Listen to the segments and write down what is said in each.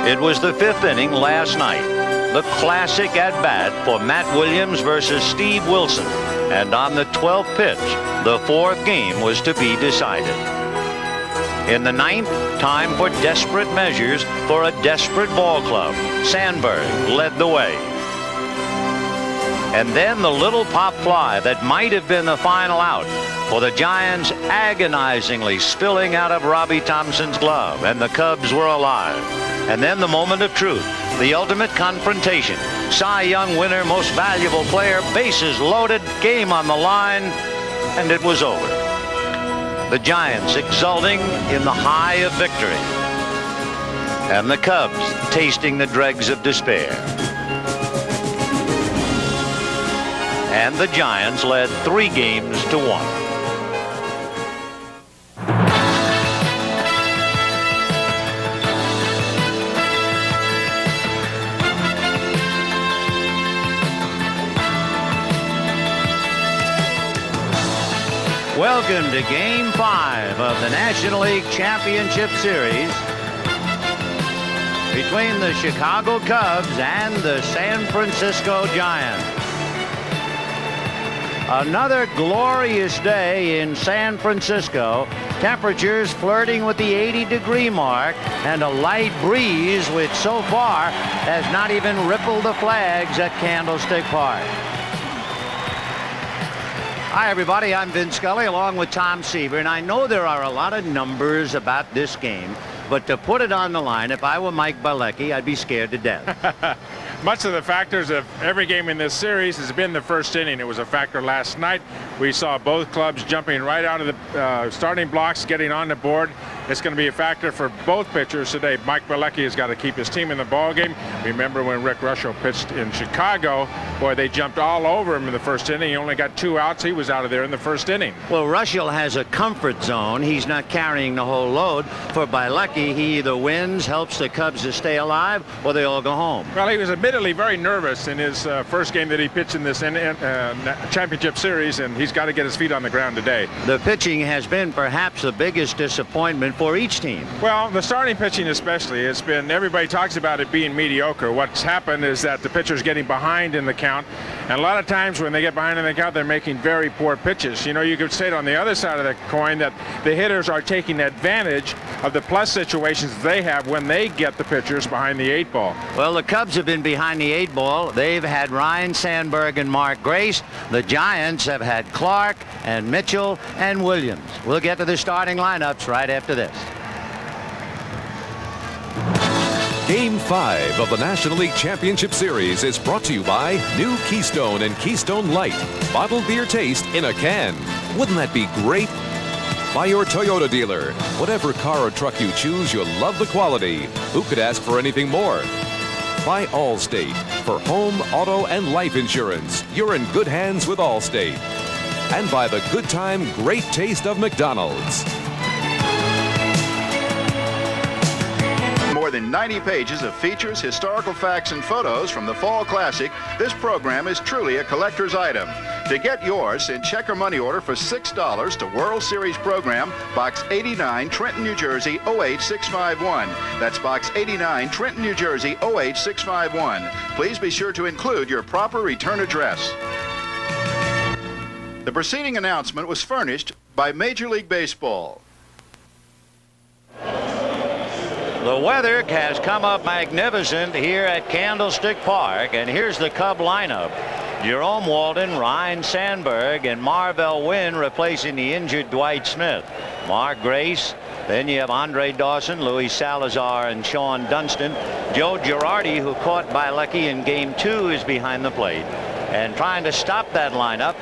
It was the 5th inning last night. The classic at-bat for Matt Williams versus Steve Wilson. And on the 12th pitch, the 4th game was to be decided. In the 9th, time for desperate measures for a desperate ball club. Sandberg led the way. And then the little pop fly that might have been the final out for the Giants, agonizingly spilling out of Robbie Thompson's glove, and the Cubs were alive. And then the moment of truth, the ultimate confrontation. Cy Young winner, most valuable player, bases loaded, game on the line, and it was over. The Giants exulting in the high of victory, and the Cubs tasting the dregs of despair. And the Giants led 3 games to 1. Welcome to Game 5 of the National League Championship Series between the Chicago Cubs and the San Francisco Giants. Another glorious day in San Francisco. Temperatures flirting with the 80-degree mark, and a light breeze which so far has not even rippled the flags at Candlestick Park. Hi, everybody. I'm Vin Scully along with Tom Seaver, and I know there are a lot of numbers about this game, but to put it on the line, if I were Mike Bilecki, I'd be scared to death. Much of the factors of every game in this series has been the first inning. It was a factor last night. We saw both clubs jumping right out of the starting blocks, getting on the board. It's going to be a factor for both pitchers today. Mike Bilecki has got to keep his team in the ball game. Remember when Rick Russell pitched in Chicago? Boy, they jumped all over him in the first inning. He only got 2 outs. He was out of there in the first inning. Well, Russell has a comfort zone. He's not carrying the whole load. For Bilecki, he either wins, helps the Cubs to stay alive, or they all go home. Well, he was admittedly very nervous in his first game that he pitched in this championship series, and he's got to get his feet on the ground today. The pitching has been perhaps the biggest disappointment for each team. Well, the starting pitching especially, it's been, everybody talks about it being mediocre. What's happened is that the pitcher's getting behind in the count, and a lot of times when they get behind in the count, they're making very poor pitches. You know, you could say it on the other side of the coin that the hitters are taking advantage of the plus situations they have when they get the pitchers behind the 8 ball. Well, the Cubs have been behind the 8 ball. They've had Ryan Sandberg and Mark Grace. The Giants have had Clark and Mitchell and Williams. We'll get to the starting lineups right after this. Game 5 of the National League Championship Series is brought to you by new Keystone and Keystone Light. Bottled beer taste in a can. Wouldn't that be great? By your Toyota dealer. Whatever car or truck you choose, you'll love the quality. Who could ask for anything more? By Allstate. For home, auto, and life insurance, you're in good hands with Allstate. And by the good time, great taste of McDonald's. More than 90 pages of features, historical facts, and photos from the Fall Classic, this program is truly a collector's item. To get yours, send check or money order for $6 to World Series Program, Box 89, Trenton, New Jersey, 08651. That's Box 89, Trenton, New Jersey, 08651. Please be sure to include your proper return address. The preceding announcement was furnished by Major League Baseball. The weather has come up magnificent here at Candlestick Park, and here's the Cub lineup. Jerome Walden, Ryan Sandberg, and Marvell Wynn replacing the injured Dwight Smith. Mark Grace, then you have Andre Dawson, Luis Salazar, and Sean Dunston. Joe Girardi, who caught Bilecki in Game 2, is behind the plate. And trying to stop that lineup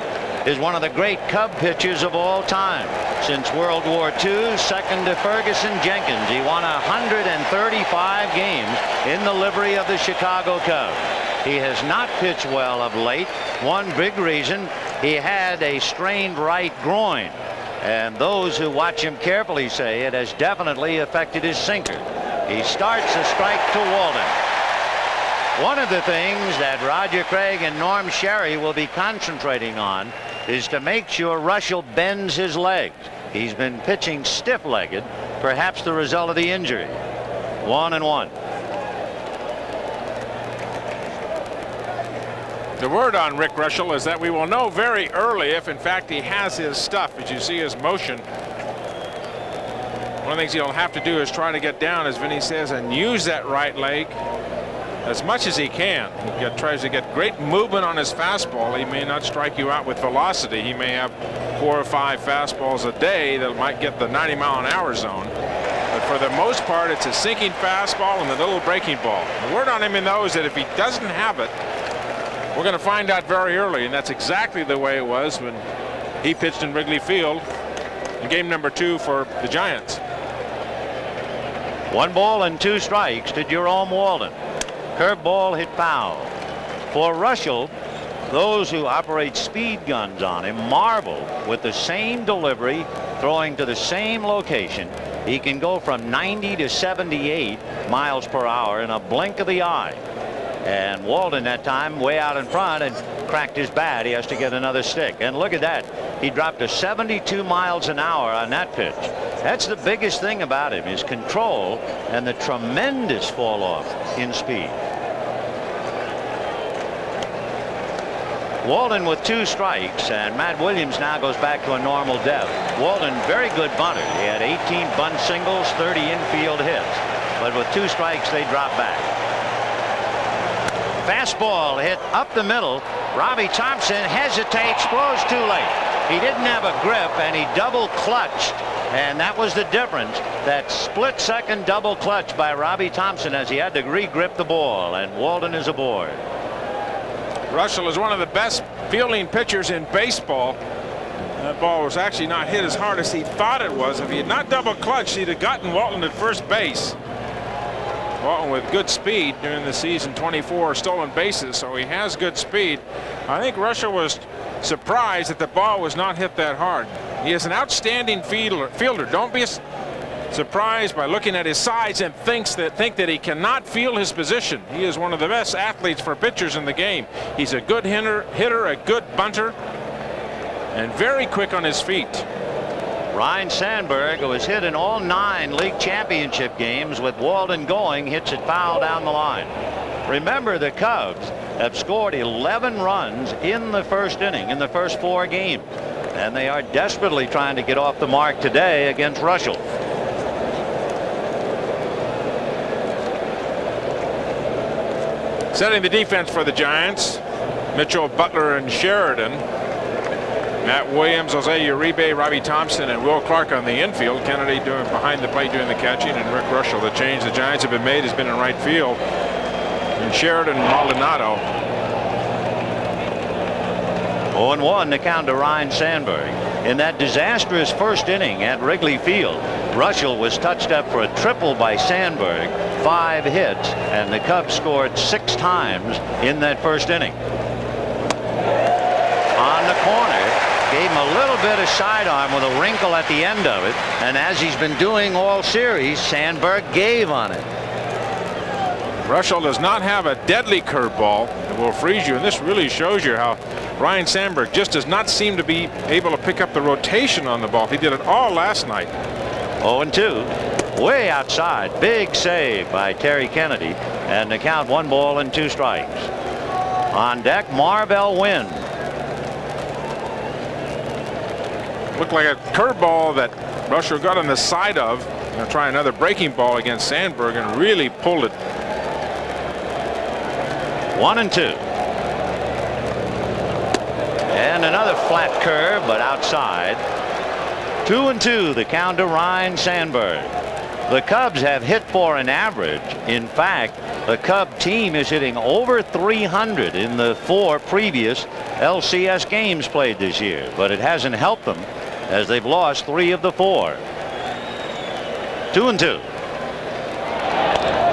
is one of the great Cub pitchers of all time. Since World War II, second to Ferguson Jenkins. He won 135 games in the livery of the Chicago Cubs. He has not pitched well of late. One big reason, he had a strained right groin. And those who watch him carefully say it has definitely affected his sinker. He starts a strike to Walden. One of the things that Roger Craig and Norm Sherry will be concentrating on is to make sure Russell bends his legs. He's been pitching stiff-legged, perhaps the result of the injury. 1-1. The word on Rick Rushell is that we will know very early if, in fact, he has his stuff. As you see his motion, one of the things he'll have to do is try to get down, as Vinny says, and use that right leg as much as he can. He tries to get great movement on his fastball. He may not strike you out with velocity. He may have 4 or 5 fastballs a day that might get the 90-mile-an-hour zone. But for the most part, it's a sinking fastball and a little breaking ball. The word on him in those is that if he doesn't have it, we're going to find out very early, and that's exactly the way it was when he pitched in Wrigley Field in game number 2 for the Giants. 1 ball and 2 strikes to Jerome Walden. Curveball hit foul. For Rushell, those who operate speed guns on him marvel with the same delivery, throwing to the same location. He can go from 90 to 78 miles per hour in a blink of the eye. And Walden that time way out in front and cracked his bat. He has to get another stick. And look at that. He dropped to 72 miles an hour on that pitch. That's the biggest thing about him, his control and the tremendous fall off in speed. Walden with 2 strikes, and Matt Williams now goes back to a normal depth. Walden, very good bunter. He had 18 bunt singles, 30 infield hits. But with 2 strikes, they drop back. Fastball hit up the middle. Robbie Thompson hesitates, throws too late. He didn't have a grip, and he double clutched. And that was the difference. That split-second double clutch by Robbie Thompson as he had to re-grip the ball, and Walden is aboard. Rushell is one of the best fielding pitchers in baseball. That ball was actually not hit as hard as he thought it was. If he had not double clutched, he'd have gotten Walton at first base. Walton with good speed during the season, 24 stolen bases, so he has good speed. I think Rushell was surprised that the ball was not hit that hard. He is an outstanding fielder. Don't be surprised by looking at his size and think that he cannot field his position. He is one of the best athletes for pitchers in the game. He's a good hitter, a good bunter, and very quick on his feet. Ryne Sandberg, who has hit in all 9 league championship games with Walden going, hits it foul down the line. Remember, the Cubs have scored 11 runs in the first inning in the first 4 games, and they are desperately trying to get off the mark today against Rushell. Setting the defense for the Giants, Mitchell, Butler, and Sheridan. Matt Williams, Jose Uribe, Robbie Thompson, and Will Clark on the infield. Kennedy doing behind the plate doing the catching, and Rick Rushell. The change the Giants have been made has been in right field. And Sheridan and Maldonado. 0-1 to count to Ryne Sandberg. In that disastrous first inning at Wrigley Field, Rushell was touched up for a triple by Sandberg, 5 hits, and the Cubs scored 6 times in that first inning. On the corner, gave him a little bit of sidearm with a wrinkle at the end of it, and as he's been doing all series, Sandberg gave on it. Rushell does not have a deadly curveball that will freeze you, and this really shows you how Ryne Sandberg just does not seem to be able to pick up the rotation on the ball. He did it all last night. 0-2, way outside. Big save by Terry Kennedy, and the count 1 ball and 2 strikes. On deck, Marvell Wynn. Looked like a curveball that Rushell got on the side of. Going to try another breaking ball against Sandberg and really pulled it. 1-2. And another flat curve, but outside. 2-2, the count to Ryne Sandberg. The Cubs have hit for an average. In fact, the Cub team is hitting over 300 in the 4 previous LCS games played this year, but it hasn't helped them as they've lost 3 of the 4. 2-2.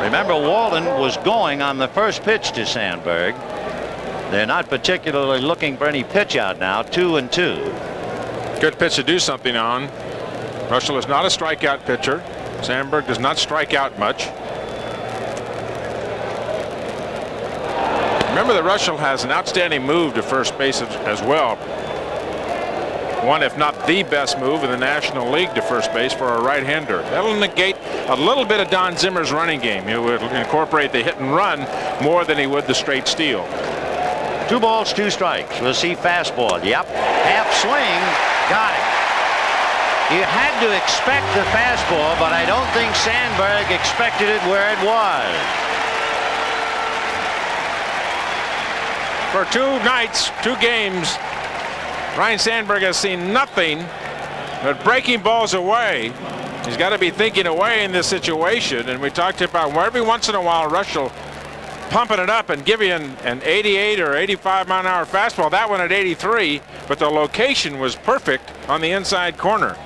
Remember, Walden was going on the first pitch to Sandberg. They're not particularly looking for any pitch out now. 2-2. Good pitch to do something on. Rushell is not a strikeout pitcher. Sandberg does not strike out much. Remember that Rushell has an outstanding move to first base as well. One, if not the best move in the National League to first base for a right-hander. That'll negate a little bit of Don Zimmer's running game. He would incorporate the hit and run more than he would the straight steal. 2 balls, 2 strikes. We'll see fastball. Yep. Half swing. Got it. You had to expect the fastball, but I don't think Sandberg expected it where it was. For 2 nights, 2 games, Ryne Sandberg has seen nothing but breaking balls away. He's got to be thinking away in this situation, and we talked about where every once in a while Rush will pumping it up and give you an 88 or 85 mile an hour fastball. That one at 83, but the location was perfect on the inside corner.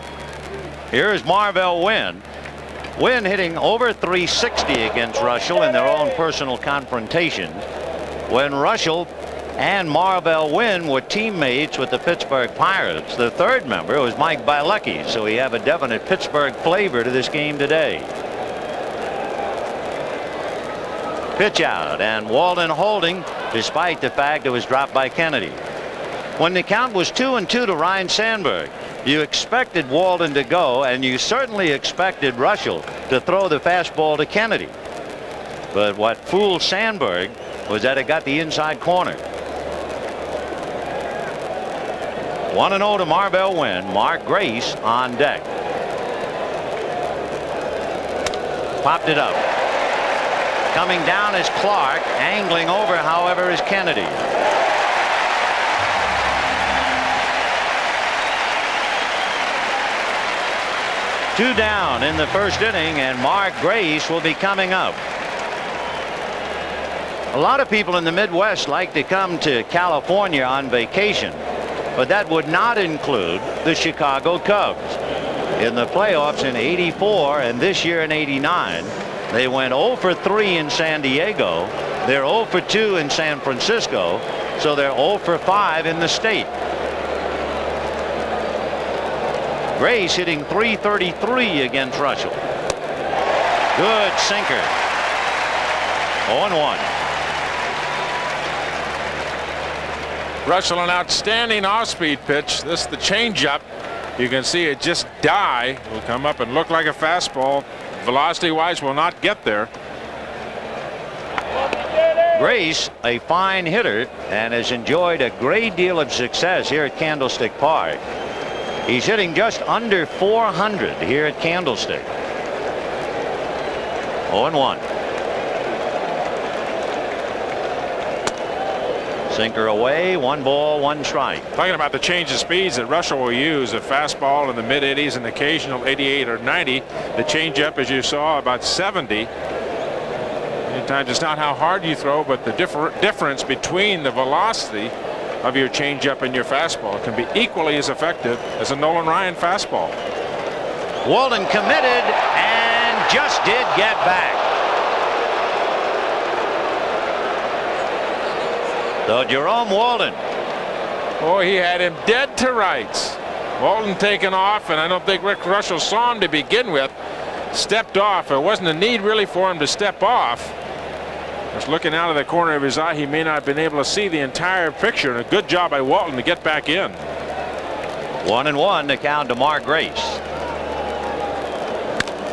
Here's Marvell Wynn. Wynn hitting over 360 against Russell in their own personal confrontation. When Russell and Marvell Wynn were teammates with the Pittsburgh Pirates. The third member was Mike Bielecki, so we have a definite Pittsburgh flavor to this game today. Pitch out, and Walden holding despite the fact it was dropped by Kennedy. When the count was 2-2 to Ryne Sandberg, you expected Walden to go, and you certainly expected Russell to throw the fastball to Kennedy. But what fooled Sandberg was that it got the inside corner. 1-0 to Marvell Wynn. Mark Grace on deck. Popped it up. Coming down is Clark. Angling over, however, is Kennedy. Two down in the first inning, and Mark Grace will be coming up. A lot of people in the Midwest like to come to California on vacation, but that would not include the Chicago Cubs. In the playoffs in '84 and this year in '89, they went 0 for 3 in San Diego. They're 0 for 2 in San Francisco, so they're 0 for 5 in the state. Grace hitting .333 against Russell. Good sinker. 0-1. Russell, an outstanding off-speed pitch. This is the changeup. You can see it just die. Will come up and look like a fastball. Velocity-wise, will not get there. Grace, a fine hitter, and has enjoyed a great deal of success here at Candlestick Park. He's hitting just under .400 here at Candlestick. 0-1. Sinker away. 1 ball, 1 strike. Talking about the change of speeds that Russell will use, a fastball in the mid-80s and occasional 88 or 90. The changeup, as you saw, about 70. Many times it's not how hard you throw, but the difference between the velocity of your changeup and your fastball can be equally as effective as a Nolan Ryan fastball. Walden committed and just did get back. So Jerome Walden. Boy, he had him dead to rights. Walden taken off, and I don't think Rick Russell saw him to begin with. Stepped off. There wasn't a need really for him to step off. Just looking out of the corner of his eye, he may not have been able to see the entire picture, and a good job by Walton to get back in. 1-1 to count to Mark Grace.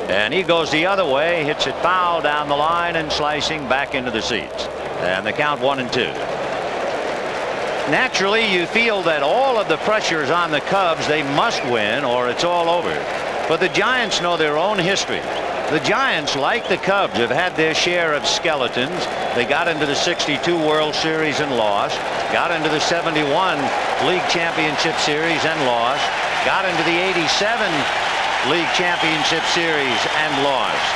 And he goes the other way, hits it foul down the line and slicing back into the seats. And the count 1-2. Naturally, you feel that all of the pressure is on the Cubs. They must win or it's all over. But the Giants know their own history. The Giants, like the Cubs, have had their share of skeletons. They got into the '62 World Series and lost. Got into the '71 League Championship Series and lost. Got into the '87 League Championship Series and lost.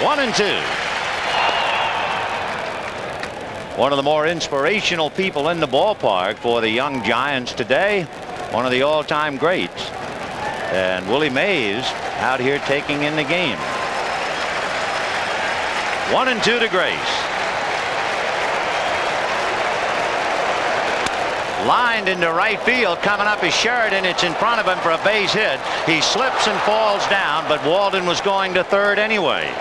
1-2. One of the more inspirational people in the ballpark for the young Giants today. One of the all-time greats. And Willie Mays out here taking in the game. 1-2 to Grace. Lined into right field. Coming up is Sheridan. It's in front of him for a base hit. He slips and falls down, but Walden was going to third anyway.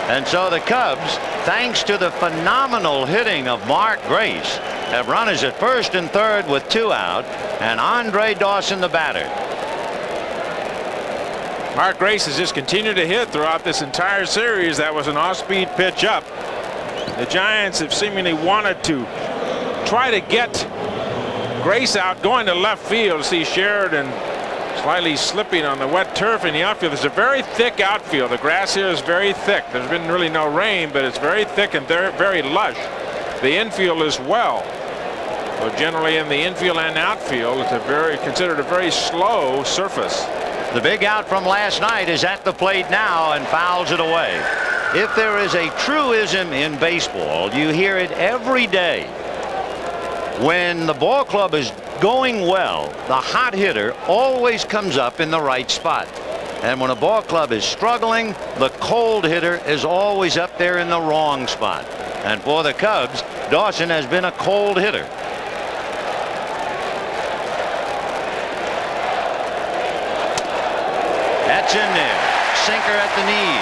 And so the Cubs, thanks to the phenomenal hitting of Mark Grace, have runners at first and third with 2 out, and Andre Dawson the batter. Mark Grace has just continued to hit throughout this entire series. That was an off-speed pitch up. The Giants have seemingly wanted to try to get Grace out, going to left field. See Sheridan slightly slipping on the wet turf in the outfield. It's a very thick outfield. The grass here is very thick. There's been really no rain, but it's very thick and very lush. The infield as well. So generally in the infield and outfield, it's considered a very slow surface. The big out from last night is at the plate now and fouls it away. If there is a truism in baseball, you hear it every day. When the ball club is going well, the hot hitter always comes up in the right spot. And when a ball club is struggling, the cold hitter is always up there in the wrong spot. And for the Cubs, Dawson has been a cold hitter. That's in there. Sinker at the knee.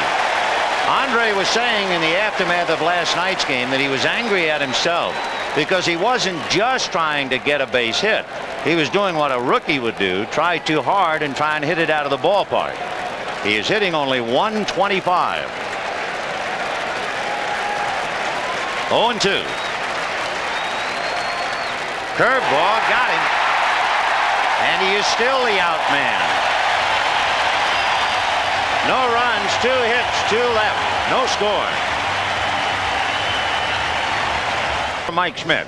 Andre was saying in the aftermath of last night's game that he was angry at himself because he wasn't just trying to get a base hit. He was doing what a rookie would do, try too hard and try and hit it out of the ballpark. He is hitting only 125. 0-2. Curveball got him. And he is still the out man. No runs, 2 hits, 2 left, no score. Mike Schmidt.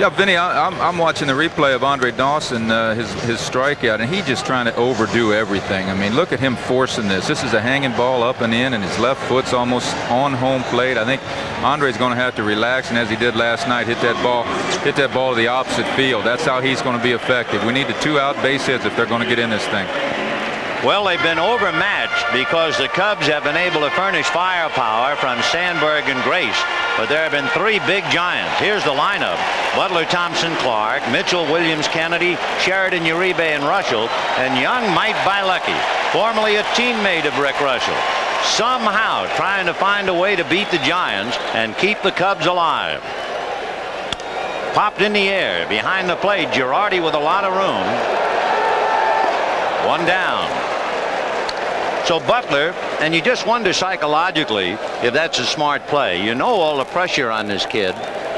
Yeah, Vinny, I'm watching the replay of Andre Dawson, his strikeout, and he's just trying to overdo everything. I mean, look at him forcing this. This is a hanging ball up and in, and his left foot's almost on home plate. I think Andre's going to have to relax, and as he did last night, hit that ball to the opposite field. That's how he's going to be effective. We need the 2 out base hits if they're going to get in this thing. Well, they've been overmatched because the Cubs have been able to furnish firepower from Sandberg and Grace. But there have been 3 big giants. Here's the lineup. Butler, Thompson, Clark, Mitchell, Williams, Kennedy, Sheridan, Uribe, and Russell, and young Mike Bilecki, formerly a teammate of Rick Russell. Somehow trying to find a way to beat the Giants and keep the Cubs alive. Popped in the air behind the plate. Girardi with a lot of room. 1 down. So Butler, and you just wonder psychologically if that's a smart play. You know all the pressure on this kid,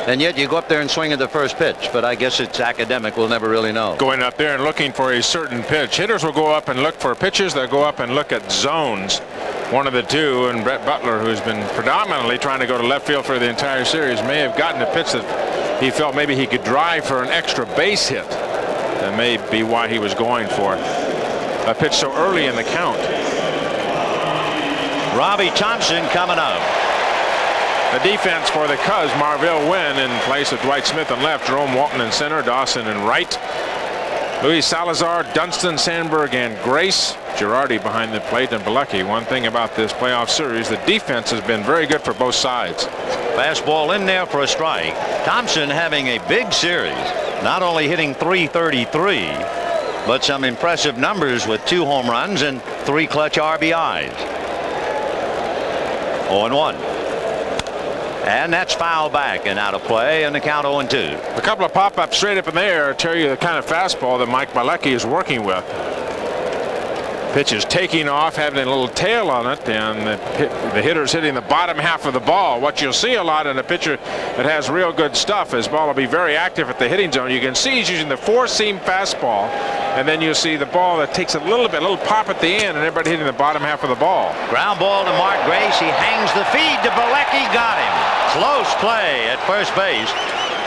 and yet you go up there and swing at the first pitch. But I guess it's academic. We'll never really know. Going up there and looking for a certain pitch. Hitters will go up and look for pitches. They'll go up and look at zones. One of the two, and Brett Butler, who's been predominantly trying to go to left field for the entire series, may have gotten a pitch that he felt maybe he could drive for an extra base hit. That may be why he was going for a pitch so early in the count. Robbie Thompson coming up. The defense for the Cubs, Marvell Wynn in place of Dwight Smith in left, Jerome Walton in center, Dawson in right, Luis Salazar, Dunston, Sandberg, and Grace. Girardi behind the plate, and Bilecki. One thing about this playoff series, the defense has been very good for both sides. Fastball in there for a strike. Thompson having a big series, not only hitting .333, but some impressive numbers with 2 home runs and 3 clutch RBIs. 0-1. And that's foul back and out of play, and the count 0-2. A couple of pop-ups straight up in the air tell you the kind of fastball that Mike Bilecki is working with. Pitch is taking off, having a little tail on it, and the hitter's hitting the bottom half of the ball. What you'll see a lot in a pitcher that has real good stuff is ball will be very active at the hitting zone. You can see he's using the 4-seam fastball, and then you'll see the ball that takes a little pop at the end, and everybody hitting the bottom half of the ball. Ground ball to Mark Grace. He hangs the feed to Bilecki. Got him. Close play at first base.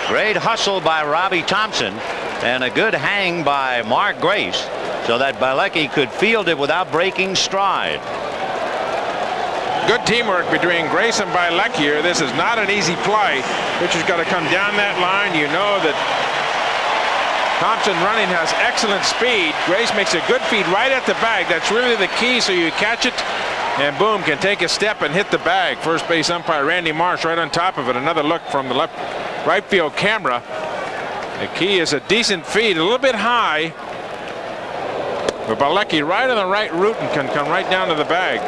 Great hustle by Robbie Thompson, and a good hang by Mark Grace, so that Bilecki could field it without breaking stride. Good teamwork between Grace and Bilecki here. This is not an easy play. Pitcher's got to come down that line. You know that Thompson running has excellent speed. Grace makes a good feed right at the bag. That's really the key, so you catch it and boom, can take a step and hit the bag. First base umpire Randy Marsh right on top of it. Another look from the right field camera. The key is a decent feed, a little bit high, but Bilecki right on the right route and can come right down to the bag.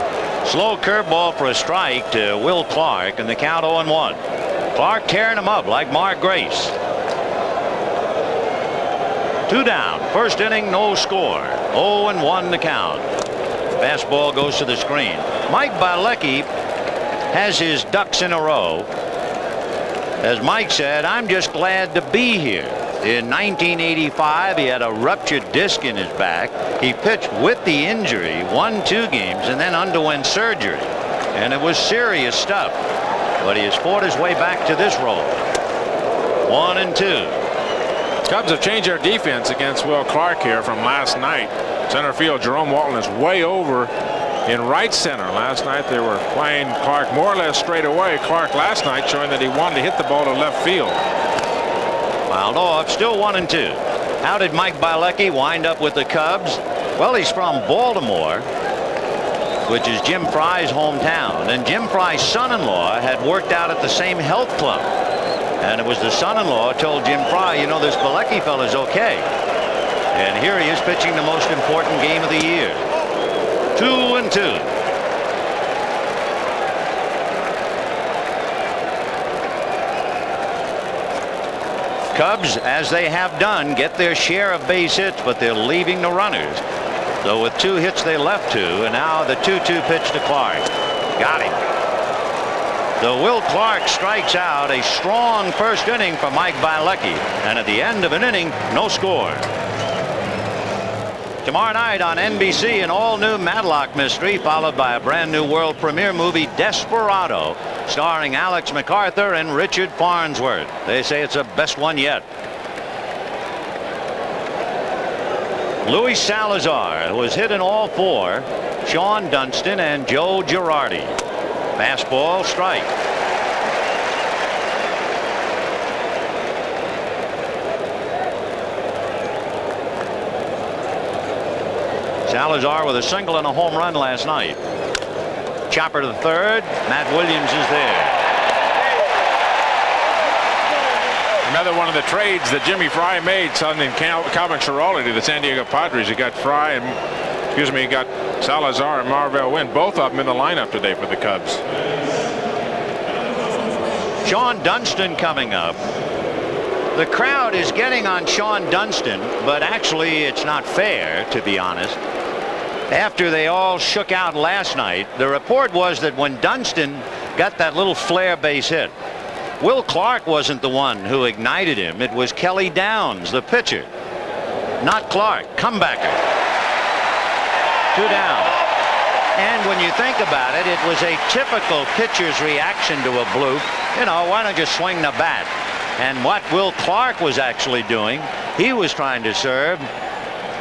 Slow curveball for a strike to Will Clark, and the count 0-1. Clark tearing him up like Mark Grace. 2 down. First inning, no score. 0-1 the count. Fastball goes to the screen. Mike Bilecki has his ducks in a row. As Mike said, I'm just glad to be here. In 1985, he had a ruptured disc in his back. He pitched with the injury, won 2 games, and then underwent surgery. And it was serious stuff. But he has fought his way back to this role. 1-2. Cubs have changed their defense against Will Clark here from last night. Center field, Jerome Walton is way over in right center. Last night they were playing Clark more or less straight away. Clark last night showing that he wanted to hit the ball to left field. Fouled off, still 1-2. How did Mike Bilecki wind up with the Cubs? Well, he's from Baltimore, which is Jim Fry's hometown. And Jim Fry's son-in-law had worked out at the same health club. And it was the son-in-law told Jim Fry, you know, this Bilecki fella's okay. And here he is pitching the most important game of the year. 2-2. Cubs, as they have done, get their share of base hits, but they're leaving the runners. So with 2 hits they left 2, and now the 2-2 pitch to Clark. Got him. So Will Clark strikes out. A strong first inning for Mike Bilecki, and at the end of an inning, no score. Tomorrow night on NBC, an all-new Matlock mystery, followed by a brand new world premiere movie, Desperado, starring Alex MacArthur and Richard Farnsworth. They say it's the best one yet. Luis Salazar, who has hit in all 4, Sean Dunston and Joe Girardi. Fastball, strike. Salazar with a single and a home run last night. Chopper to the third. Matt Williams is there. Another one of the trades that Jimmy Fry made, sending Calvin Schiraldi to the San Diego Padres. He got Fry and, he got Salazar and Marvell Wynn, both of them in the lineup today for the Cubs. Sean Dunston coming up. The crowd is getting on Sean Dunston, but actually it's not fair, to be honest. After they all shook out last night, the report was that when Dunston got that little flare base hit, Will Clark wasn't the one who ignited him. It was Kelly Downs, the pitcher, not Clark. Comebacker. 2 down. And when you think about it, it was a typical pitcher's reaction to a bloop. You know, why don't you swing the bat? And what Will Clark was actually doing, he was trying to serve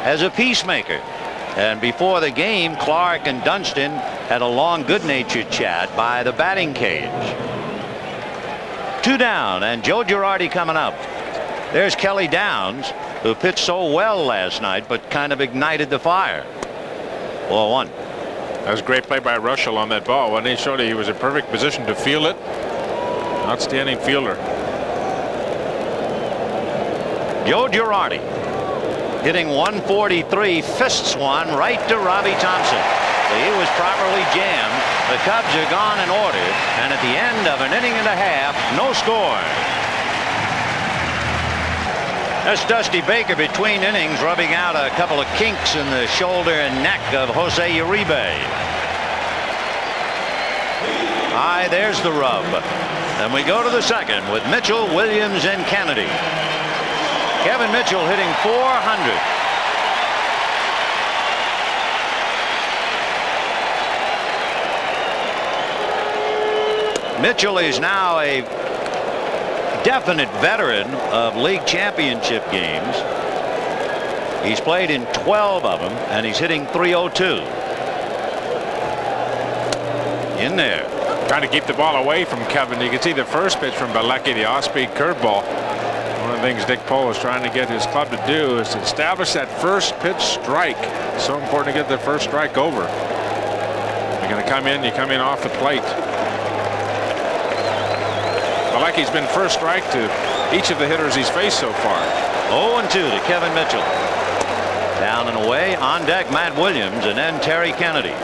as a peacemaker. And before the game, Clark and Dunston had a long, good-natured chat by the batting cage. 2 down, and Joe Girardi coming up. There's Kelly Downs, who pitched so well last night, but kind of ignited the fire. 4-1. That was a great play by Russell on that ball. When he showed he was in perfect position to field it. Outstanding fielder. Joe Girardi hitting 143, fists one right to Robbie Thompson. He was properly jammed. The Cubs are gone in order, and at the end of an inning and a half, no score. That's Dusty Baker between innings, rubbing out a couple of kinks in the shoulder and neck of Jose Uribe. Aye, there's the rub. And we go to the second with Mitchell, Williams, and Kennedy. Kevin Mitchell hitting .400. Mitchell is now a definite veteran of league championship games. He's played in 12 of them, and he's hitting .302. In there. Trying to keep the ball away from Kevin. You can see the first pitch from Bilecki, the off-speed curveball. One of the things Dick Pohl is trying to get his club to do is to establish that first pitch strike. It's so important to get the first strike over. You're going to come in, you come in off the plate. Bilecki's been first strike to each of the hitters he's faced so far. 0-2 to Kevin Mitchell. Down and away. On deck, Matt Williams, and then Terry Kennedy.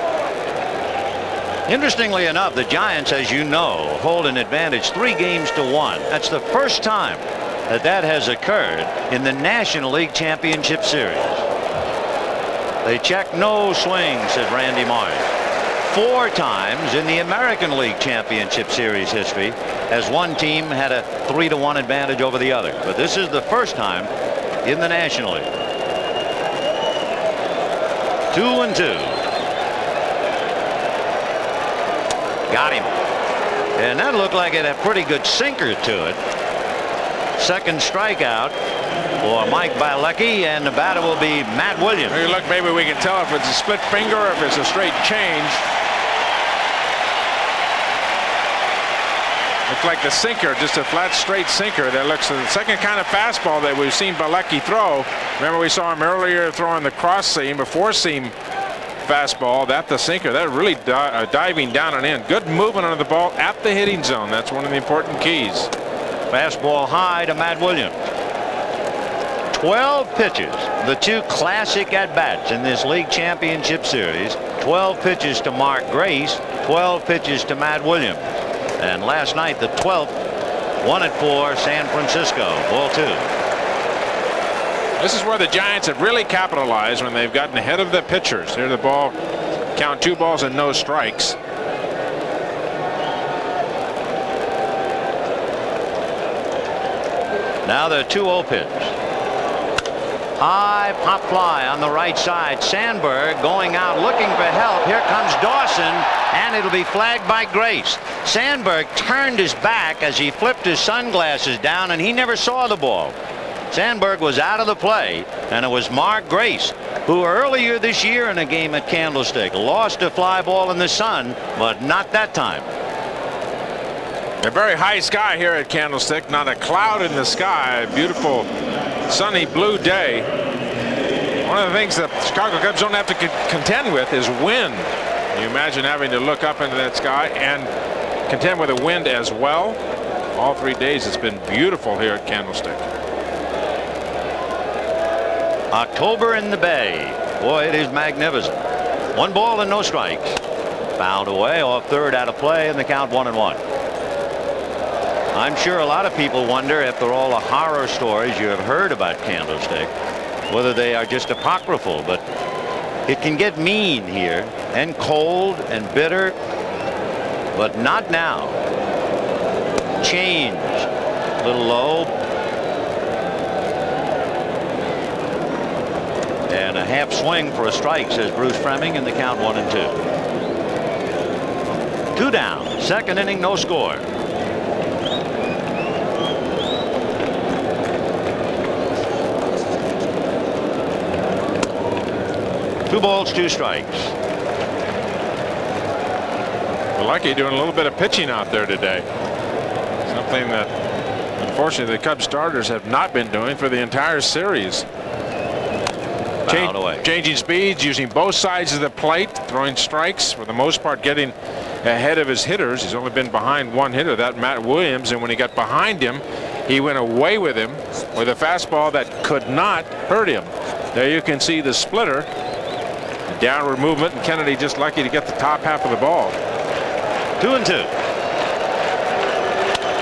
Interestingly enough, the Giants, as you know, hold an advantage 3-1. That's the first time that has occurred in the National League Championship Series. They check, no swing, said Randy Marsh. 4 times in the American League Championship Series history has one team had a 3-1 advantage over the other. But this is the first time in the National League. 2-2. Got him. And that looked like it had a pretty good sinker to it. Second strikeout for Mike Bialecki, and the batter will be Matt Williams. Hey, look, maybe we can tell if it's a split finger or if it's a straight change. Looks like the sinker, just a flat straight sinker. That looks the second kind of fastball that we've seen Bialecki throw. Remember, we saw him earlier throwing the cross seam, a four seam fastball. That the sinker, that really diving down and in. Good movement on the ball at the hitting zone. That's one of the important keys. Fastball high to Matt Williams. 12 pitches, the 2 classic at-bats in this league championship series. 12 pitches to Mark Grace, 12 pitches to Matt Williams. And last night, the 12th, 1-4 San Francisco, ball 2. This is where the Giants have really capitalized when they've gotten ahead of the pitchers. Here the ball, count 2 balls and no strikes. Now the 2-0 pitch. High pop fly on the right side. Sandberg going out looking for help. Here comes Dawson, and it'll be flagged by Grace. Sandberg turned his back as he flipped his sunglasses down, and he never saw the ball. Sandberg was out of the play, and it was Mark Grace, who earlier this year in a game at Candlestick lost a fly ball in the sun, but not that time. A very high sky here at Candlestick, not a cloud in the sky. Beautiful sunny blue day. One of the things that Chicago Cubs don't have to contend with is wind. You imagine having to look up into that sky and contend with the wind as well. All 3 days it's been beautiful here at Candlestick. October in the Bay. Boy, it is magnificent. 1 ball and no strikes. Fouled away off third out of play, and the count 1-1. I'm sure a lot of people wonder, after all the horror stories you have heard about Candlestick, whether they are just apocryphal, but it can get mean here and cold and bitter, but not now. Change. A little low. And a half swing for a strike, says Bruce Fremming, and the count 1-2. 2 down. Second inning, no score. Two balls, 2 strikes. Lucky doing a little bit of pitching out there today. Something that unfortunately the Cubs starters have not been doing for the entire series. Changing speeds, using both sides of the plate, throwing strikes, for the most part getting ahead of his hitters. He's only been behind one hitter, that Matt Williams, and when he got behind him, he went away with him with a fastball that could not hurt him. There you can see the splitter. Downward movement, and Kennedy just lucky to get the top half of the ball. 2-2.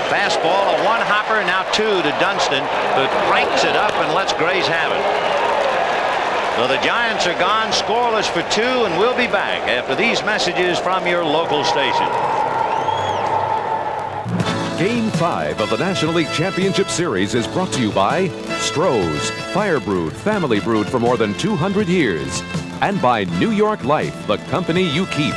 Fastball, a 1-hopper, now 2 to Dunston, who cranks it up and lets Grace have it. So the Giants are gone scoreless for 2, and we'll be back after these messages from your local station. Game 5 of the National League Championship Series is brought to you by Stroh's, fire brewed, family brewed for more than 200 years. And by New York Life, the company you keep.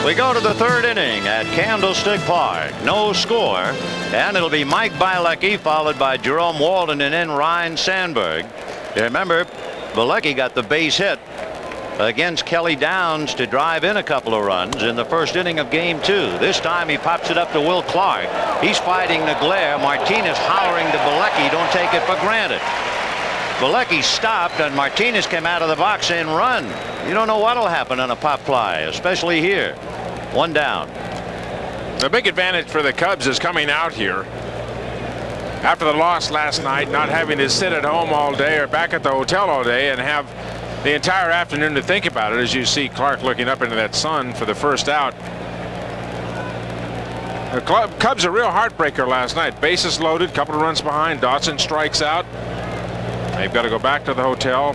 We go to the 3rd inning at Candlestick Park. No score, and it'll be Mike Bialecki followed by Jerome Walden and then Ryne Sandberg. You remember, Bialecki got the base hit against Kelly Downs to drive in a couple of runs in the 1st inning of game 2. This time he pops it up to Will Clark. He's fighting the glare. Martinez hollering to Bialecki, don't take it for granted. Bialecki stopped, and Martinez came out of the box saying, run. You don't know what'll happen on a pop fly, especially here. 1 down. The big advantage for the Cubs is coming out here after the loss last night, not having to sit at home all day or back at the hotel all day and have the entire afternoon to think about it, as you see Clark looking up into that sun for the first out. The Cubs a real heartbreaker last night. Bases loaded, couple of runs behind. Dawson strikes out. They've got to go back to the hotel,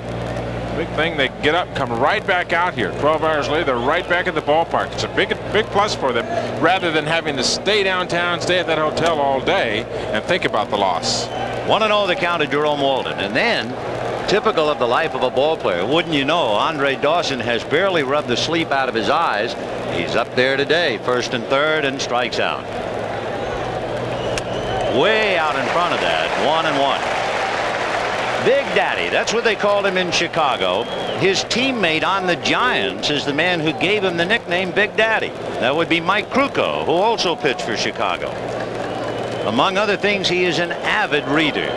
Big thing, they get up, come right back out here. 12 hours later, they're right back at the ballpark. It's a big plus for them, rather than having to stay downtown, stay at that hotel all day, and think about the loss. 1-0 the count of Jerome Walden. And then, typical of the life of a ball player, wouldn't you know, Andre Dawson has barely rubbed the sleep out of his eyes. He's up there today, 1st and 3rd, and strikes out. Way out in front of that, 1-1. Big Daddy, that's what they called him in Chicago. His teammate on the Giants is the man who gave him the nickname Big Daddy. That would be Mike Krukow, who also pitched for Chicago. Among other things, he is an avid reader.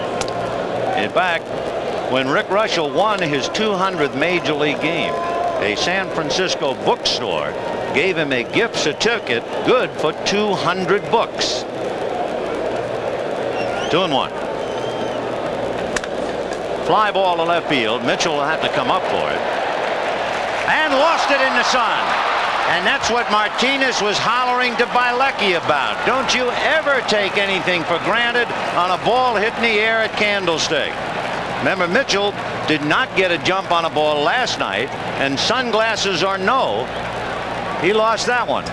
In fact, when Rick Russell won his 200th Major League game, a San Francisco bookstore gave him a gift certificate good for 200 books. 2-1. Fly ball to left field. Mitchell will have to come up for it. And lost it in the sun. And that's what Martinez was hollering to Bielecki about. Don't you ever take anything for granted on a ball hit in the air at Candlestick. Remember, Mitchell did not get a jump on a ball last night, and sunglasses or no, he lost that one.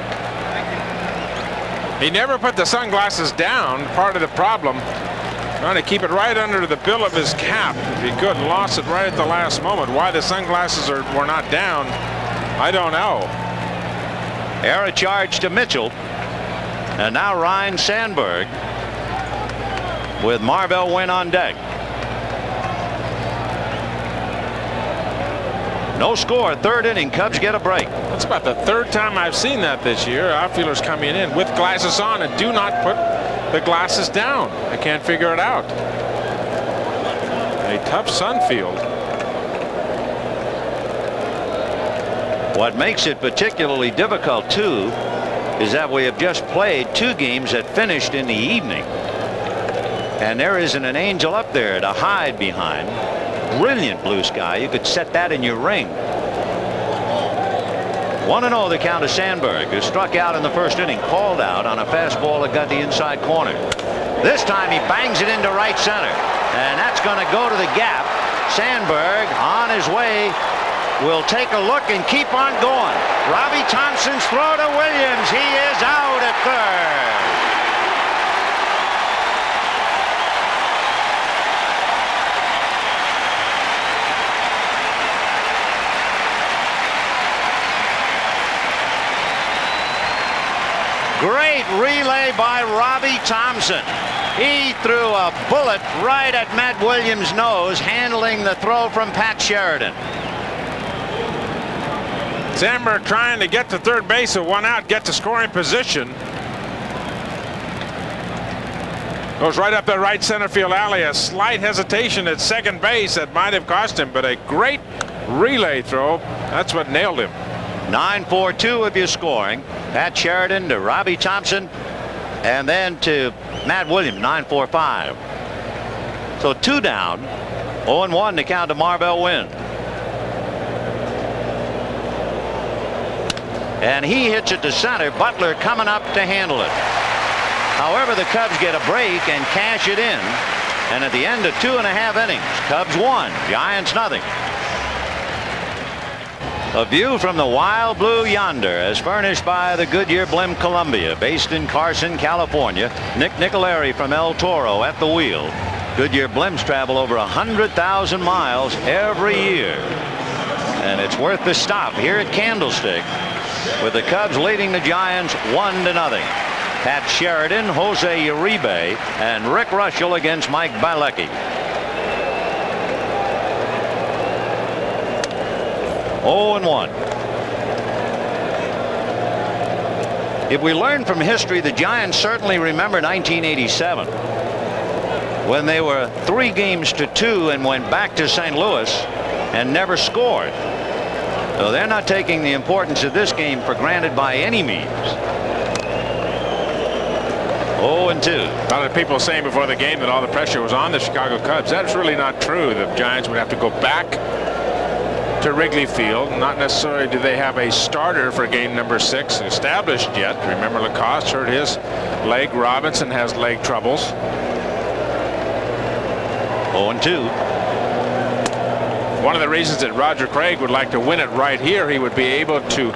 He never put the sunglasses down. Part of the problem, trying to keep it right under the bill of his cap. If he could, lost it right at the last moment. Why the sunglasses were not down, I don't know. Error charge to Mitchell. And now Ryne Sandberg with Marvell Wynn on deck. No score, 3rd inning. Cubs get a break. That's about the 3rd time I've seen that this year. Outfielders coming in with glasses on and do not put the glasses down. I can't figure it out. A tough sun field. What makes it particularly difficult, too, is that we have just played 2 games that finished in the evening. And there isn't an angel up there to hide behind. Brilliant blue sky. You could set that in your ring. 1-0 the count of Sandberg, who struck out in the 1st inning, called out on a fastball that got the inside corner. This time he bangs it into right center, and that's going to go to the gap. Sandberg on his way will take a look and keep on going. Robbie Thompson's throw to Williams. He is out at 3rd. Great relay by Robbie Thompson. He threw a bullet right at Matt Williams' nose, handling the throw from Pat Sheridan. Sandberg trying to get to 3rd base with 1 out, get to scoring position. Goes right up that right center field alley. A slight hesitation at 2nd base that might have cost him, but a great relay throw. That's what nailed him. 9-4-2 if you're scoring. Pat Sheridan to Robbie Thompson, and then to Matt Williams. 9-4-5. So 2 down. 0-1 to count to Marvell Wynn. And he hits it to center. Butler coming up to handle it. However, the Cubs get a break and cash it in. And at the end of 2.5 innings, Cubs 1, Giants nothing. A view from the Wild Blue Yonder, as furnished by the Goodyear Blimp Columbia, based in Carson, California. Nick Nicolari from El Toro at the wheel. Goodyear Blimps travel over 100,000 miles every year. And it's worth the stop here at Candlestick, with the Cubs leading the Giants 1-0. Pat Sheridan, Jose Uribe, and Rick Russell against Mike Bielecki. 0-1. If we learn from history, the Giants certainly remember 1987, when they were 3-2 and went back to St. Louis and never scored. So they're not taking the importance of this game for granted by any means. 0-2. A lot of people saying before the game that all the pressure was on the Chicago Cubs. That's really not true. The Giants would have to go back to Wrigley Field. Not necessarily do they have a starter for game number 6 established yet. Remember, Lacoste hurt his leg. Robinson has leg troubles. 0-2. One of the reasons that Roger Craig would like to win it right here, he would be able to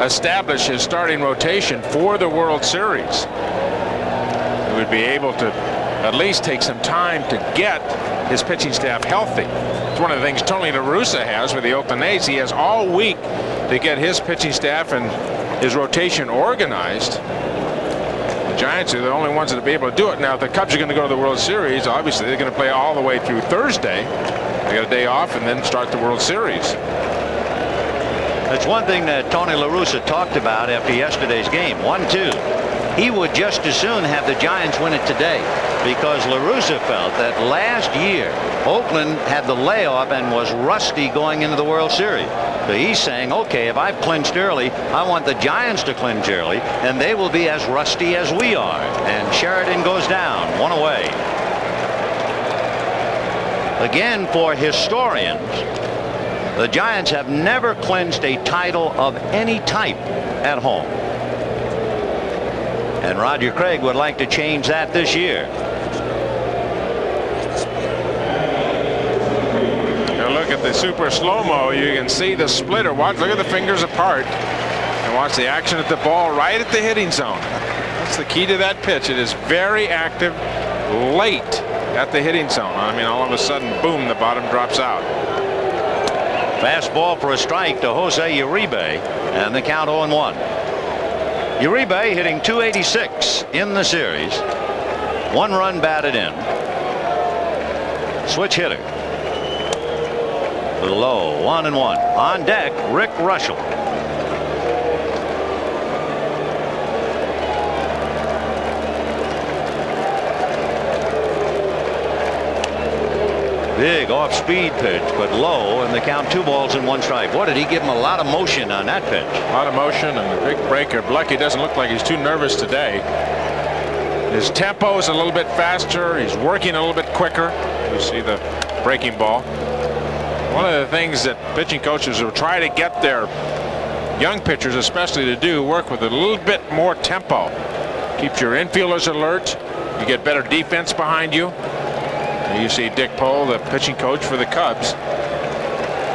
establish his starting rotation for the World Series. He would be able to at least take some time to get his pitching staff healthy. It's one of the things Tony La Russa has with the Oakland A's. He has all week to get his pitching staff and his rotation organized. The Giants are the only ones that will be able to do it. Now, if the Cubs are going to go to the World Series, obviously they're going to play all the way through Thursday. They got a day off and then start the World Series. That's one thing that Tony La Russa talked about after yesterday's game. 1-2. He would just as soon have the Giants win it today, because La Russa felt that last year Oakland had the layoff and was rusty going into the World Series. So he's saying, okay, if I've clinched early, I want the Giants to clinch early, and they will be as rusty as we are. And Sheridan goes down, 1 away. Again, for historians, the Giants have never clinched a title of any type at home. And Roger Craig would like to change that this year. Now look at the super slow-mo. You can see the splitter. Watch, look at the fingers apart. And watch the action at the ball right at the hitting zone. That's the key to that pitch. It is very active late at the hitting zone. I mean, all of a sudden, boom, the bottom drops out. Fastball for a strike to Jose Uribe, and the count 0-1. Uribe hitting .286 in the series. 1 run batted in. Switch hitter. A little low, 1-1. On deck, Rick Russell. Big off-speed pitch, but low, and the count 2 balls and 1 strike. What did he give him? A lot of motion on that pitch. A lot of motion and a big breaker. Blecky doesn't look like he's too nervous today. His tempo is a little bit faster. He's working a little bit quicker. You see the breaking ball. One of the things that pitching coaches will try to get their young pitchers especially to do, work with a little bit more tempo. Keeps your infielders alert. You get better defense behind you. You see Dick Pohl, the pitching coach for the Cubs.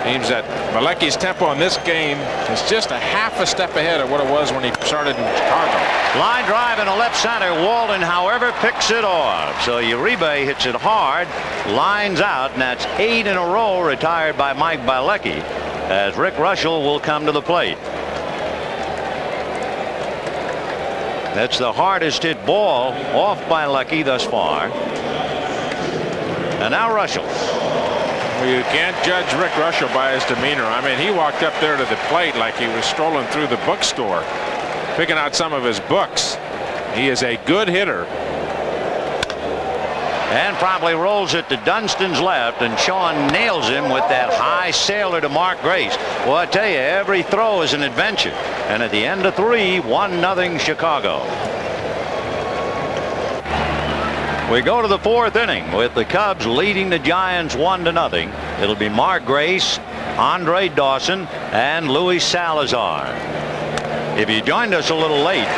Seems that Malecki's tempo in this game is just a half a step ahead of what it was when he started in Chicago. Line drive in the left center. Walden, however, picks it off. So Uribe hits it hard, lines out, and that's 8 in a row retired by Mike Bilecki, as Rick Russell will come to the plate. That's the hardest hit ball off Bilecki thus far. And now Russell. Well, you can't judge Rick Russell by his demeanor. I mean, he walked up there to the plate like he was strolling through the bookstore, picking out some of his books. He is a good hitter. And probably rolls it to Dunstan's left, and Sean nails him with that high sailor to Mark Grace. Well, I tell you, every throw is an adventure. And at the end of 3, 1-0 Chicago. We go to the 4th inning with the Cubs leading the Giants 1-0. It'll be Mark Grace, Andre Dawson, and Luis Salazar. If you joined us a little late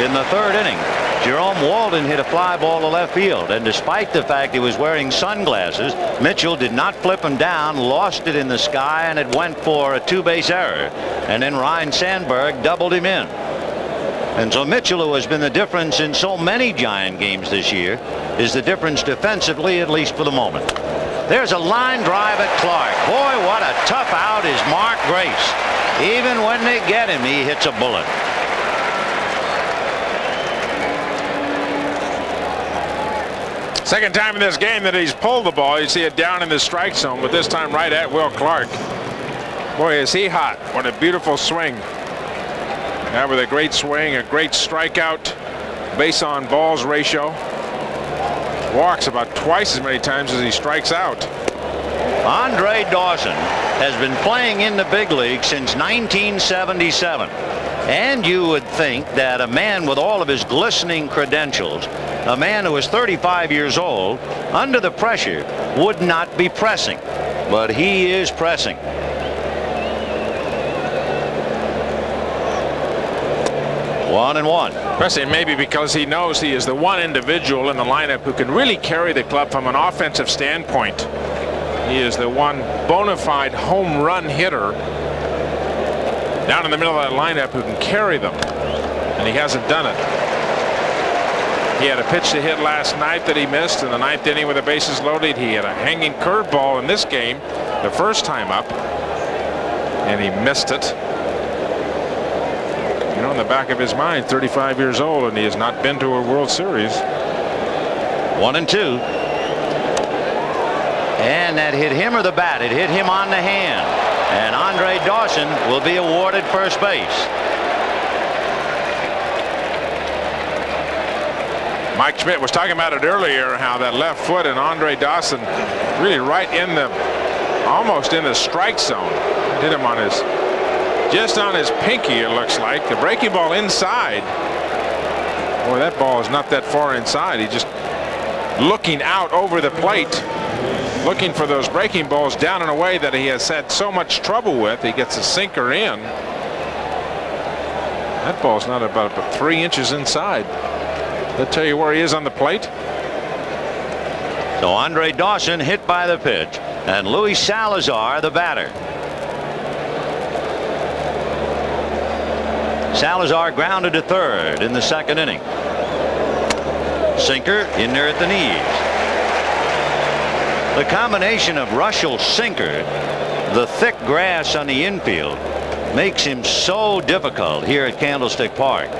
in the 3rd inning, Jerome Walden hit a fly ball to left field, and despite the fact he was wearing sunglasses, Mitchell did not flip him down, lost it in the sky, and it went for a 2-base error. And then Ryne Sandberg doubled him in. And so Mitchell, who has been the difference in so many Giant games this year, is the difference defensively, at least for the moment. There's a line drive at Clark. Boy, what a tough out is Mark Grace. Even when they get him, he hits a bullet. Second time in this game that he's pulled the ball. You see it down in the strike zone, but this time right at Will Clark. Boy, is he hot. What a beautiful swing. Now with a great swing, a great strikeout, base on balls ratio. Walks about twice as many times as he strikes out. Andre Dawson has been playing in the big league since 1977. And you would think that a man with all of his glistening credentials, a man who is 35 years old, under the pressure would not be pressing. But he is pressing. One and one. Pressing maybe because he knows he is the one individual in the lineup who can really carry the club from an offensive standpoint. He is the one bona fide home run hitter down in the middle of that lineup who can carry them, and he hasn't done it. He had a pitch to hit last night that he missed in the 9th inning with the bases loaded. He had a hanging curveball in this game the first time up, and he missed it. You know, in the back of his mind, 35 years old, and he has not been to a World Series. 1-2. And that hit him or the bat? It hit him on the hand. And Andre Dawson will be awarded first base. Mike Schmidt was talking about it earlier, how that left foot and Andre Dawson really right in the, almost in the strike zone. Hit him on his, just on his pinky, it looks like. The breaking ball inside. Boy, that ball is not that far inside. He just looking out over the plate, looking for those breaking balls down in a way that he has had so much trouble with. He gets a sinker in. That ball's not about 3 inches inside. They'll tell you where he is on the plate. So Andre Dawson hit by the pitch, and Luis Salazar the batter. Salazar grounded to third in the 2nd inning. Sinker in there at the knees. The combination of Russell's sinker, the thick grass on the infield, makes him so difficult here at Candlestick Park.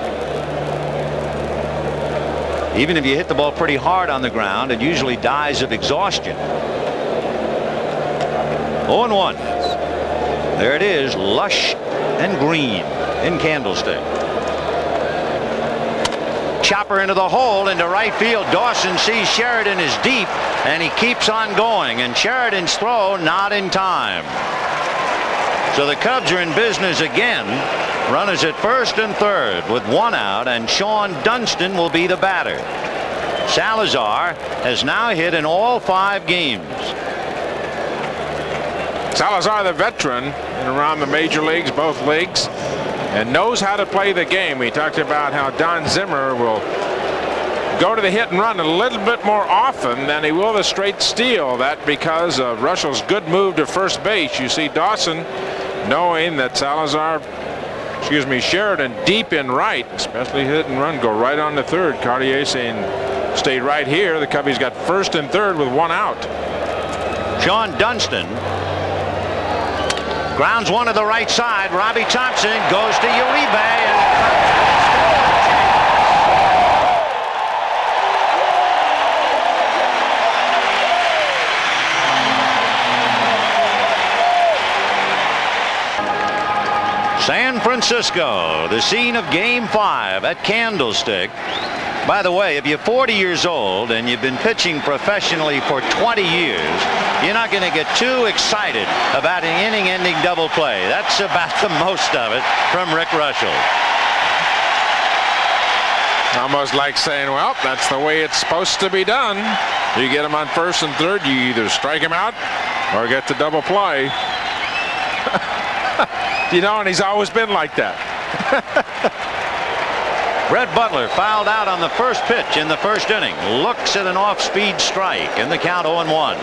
Even if you hit the ball pretty hard on the ground, it usually dies of exhaustion. 0-1. There it is, lush and green in Candlestick. Chopper into the hole into right field. Dawson sees Sheridan is deep, and he keeps on going, and Sheridan's throw not in time. So the Cubs are in business again. Runners at first and third with 1 out, and Sean Dunston will be the batter. Salazar has now hit in all 5 games. Salazar, the veteran, and around the major leagues, both leagues, and knows how to play the game. We talked about how Don Zimmer will go to the hit and run a little bit more often than he will the straight steal. That because of Russell's good move to first base. You see Dawson knowing that Sheridan deep in right, especially hit and run, go right on to third. Cartier saying stay right here. The Cubbies got first and third with 1 out. Sean Dunston grounds one to the right side. Robbie Thompson goes to Uribe, and San Francisco, the scene of Game 5 at Candlestick. By the way, if you're 40 years old and you've been pitching professionally for 20 years, you're not going to get too excited about an inning-ending double play. That's about the most of it from Rick Russell. Almost like saying, well, that's the way it's supposed to be done. You get him on first and third, you either strike him out or get the double play. You know, and he's always been like that. Brett Butler fouled out on the first pitch in the first inning. Looks at an off-speed strike, and the count 0-1.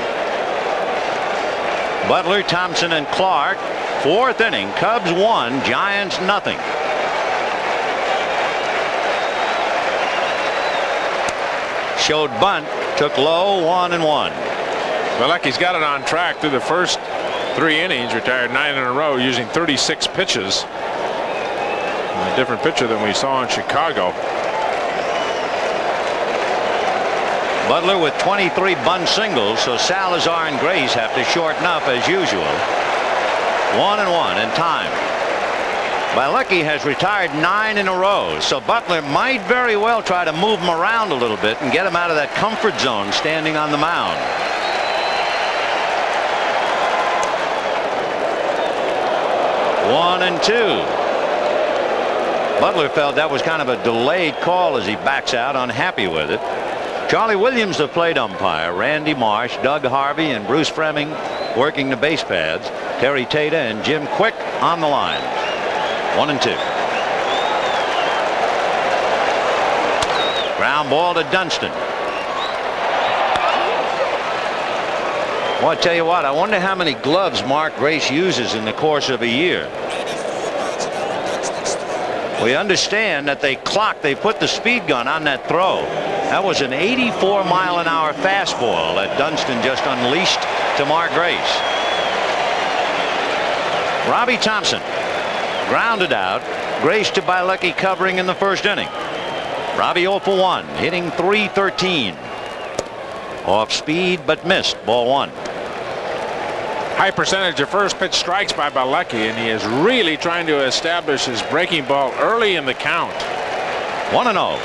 Butler, Thompson, and Clark. 4th inning. Cubs 1, Giants nothing. Showed bunt, took low, 1-1. Well, like he's got it on track through the first 3 innings, retired 9 in a row using 36 pitches. A different pitcher than we saw in Chicago. Butler with 23 bunt singles, so Salazar and Grace have to shorten up as usual. 1-1 in time. Bilecki has retired 9 in a row, so Butler might very well try to move him around a little bit and get him out of that comfort zone standing on the mound. One and two. Butler felt that was kind of a delayed call as he backs out, unhappy with it. Charlie Williams, the plate umpire. Randy Marsh, Doug Harvey, and Bruce Fremming working the base pads. Terry Tata and Jim Quick on the line. 1-2. Ground ball to Dunston. Well, I tell you what, I wonder how many gloves Mark Grace uses in the course of a year. We understand that they put the speed gun on that throw. That was an 84-mile-an-hour fastball that Dunston just unleashed to Mark Grace. Robbie Thompson grounded out. Grace to Bielecki covering in the first inning. Robbie 0 for 1, hitting .313. Off speed but missed. Ball 1. High percentage of first pitch strikes by Bielecki, and he is really trying to establish his breaking ball early in the count. 1-0.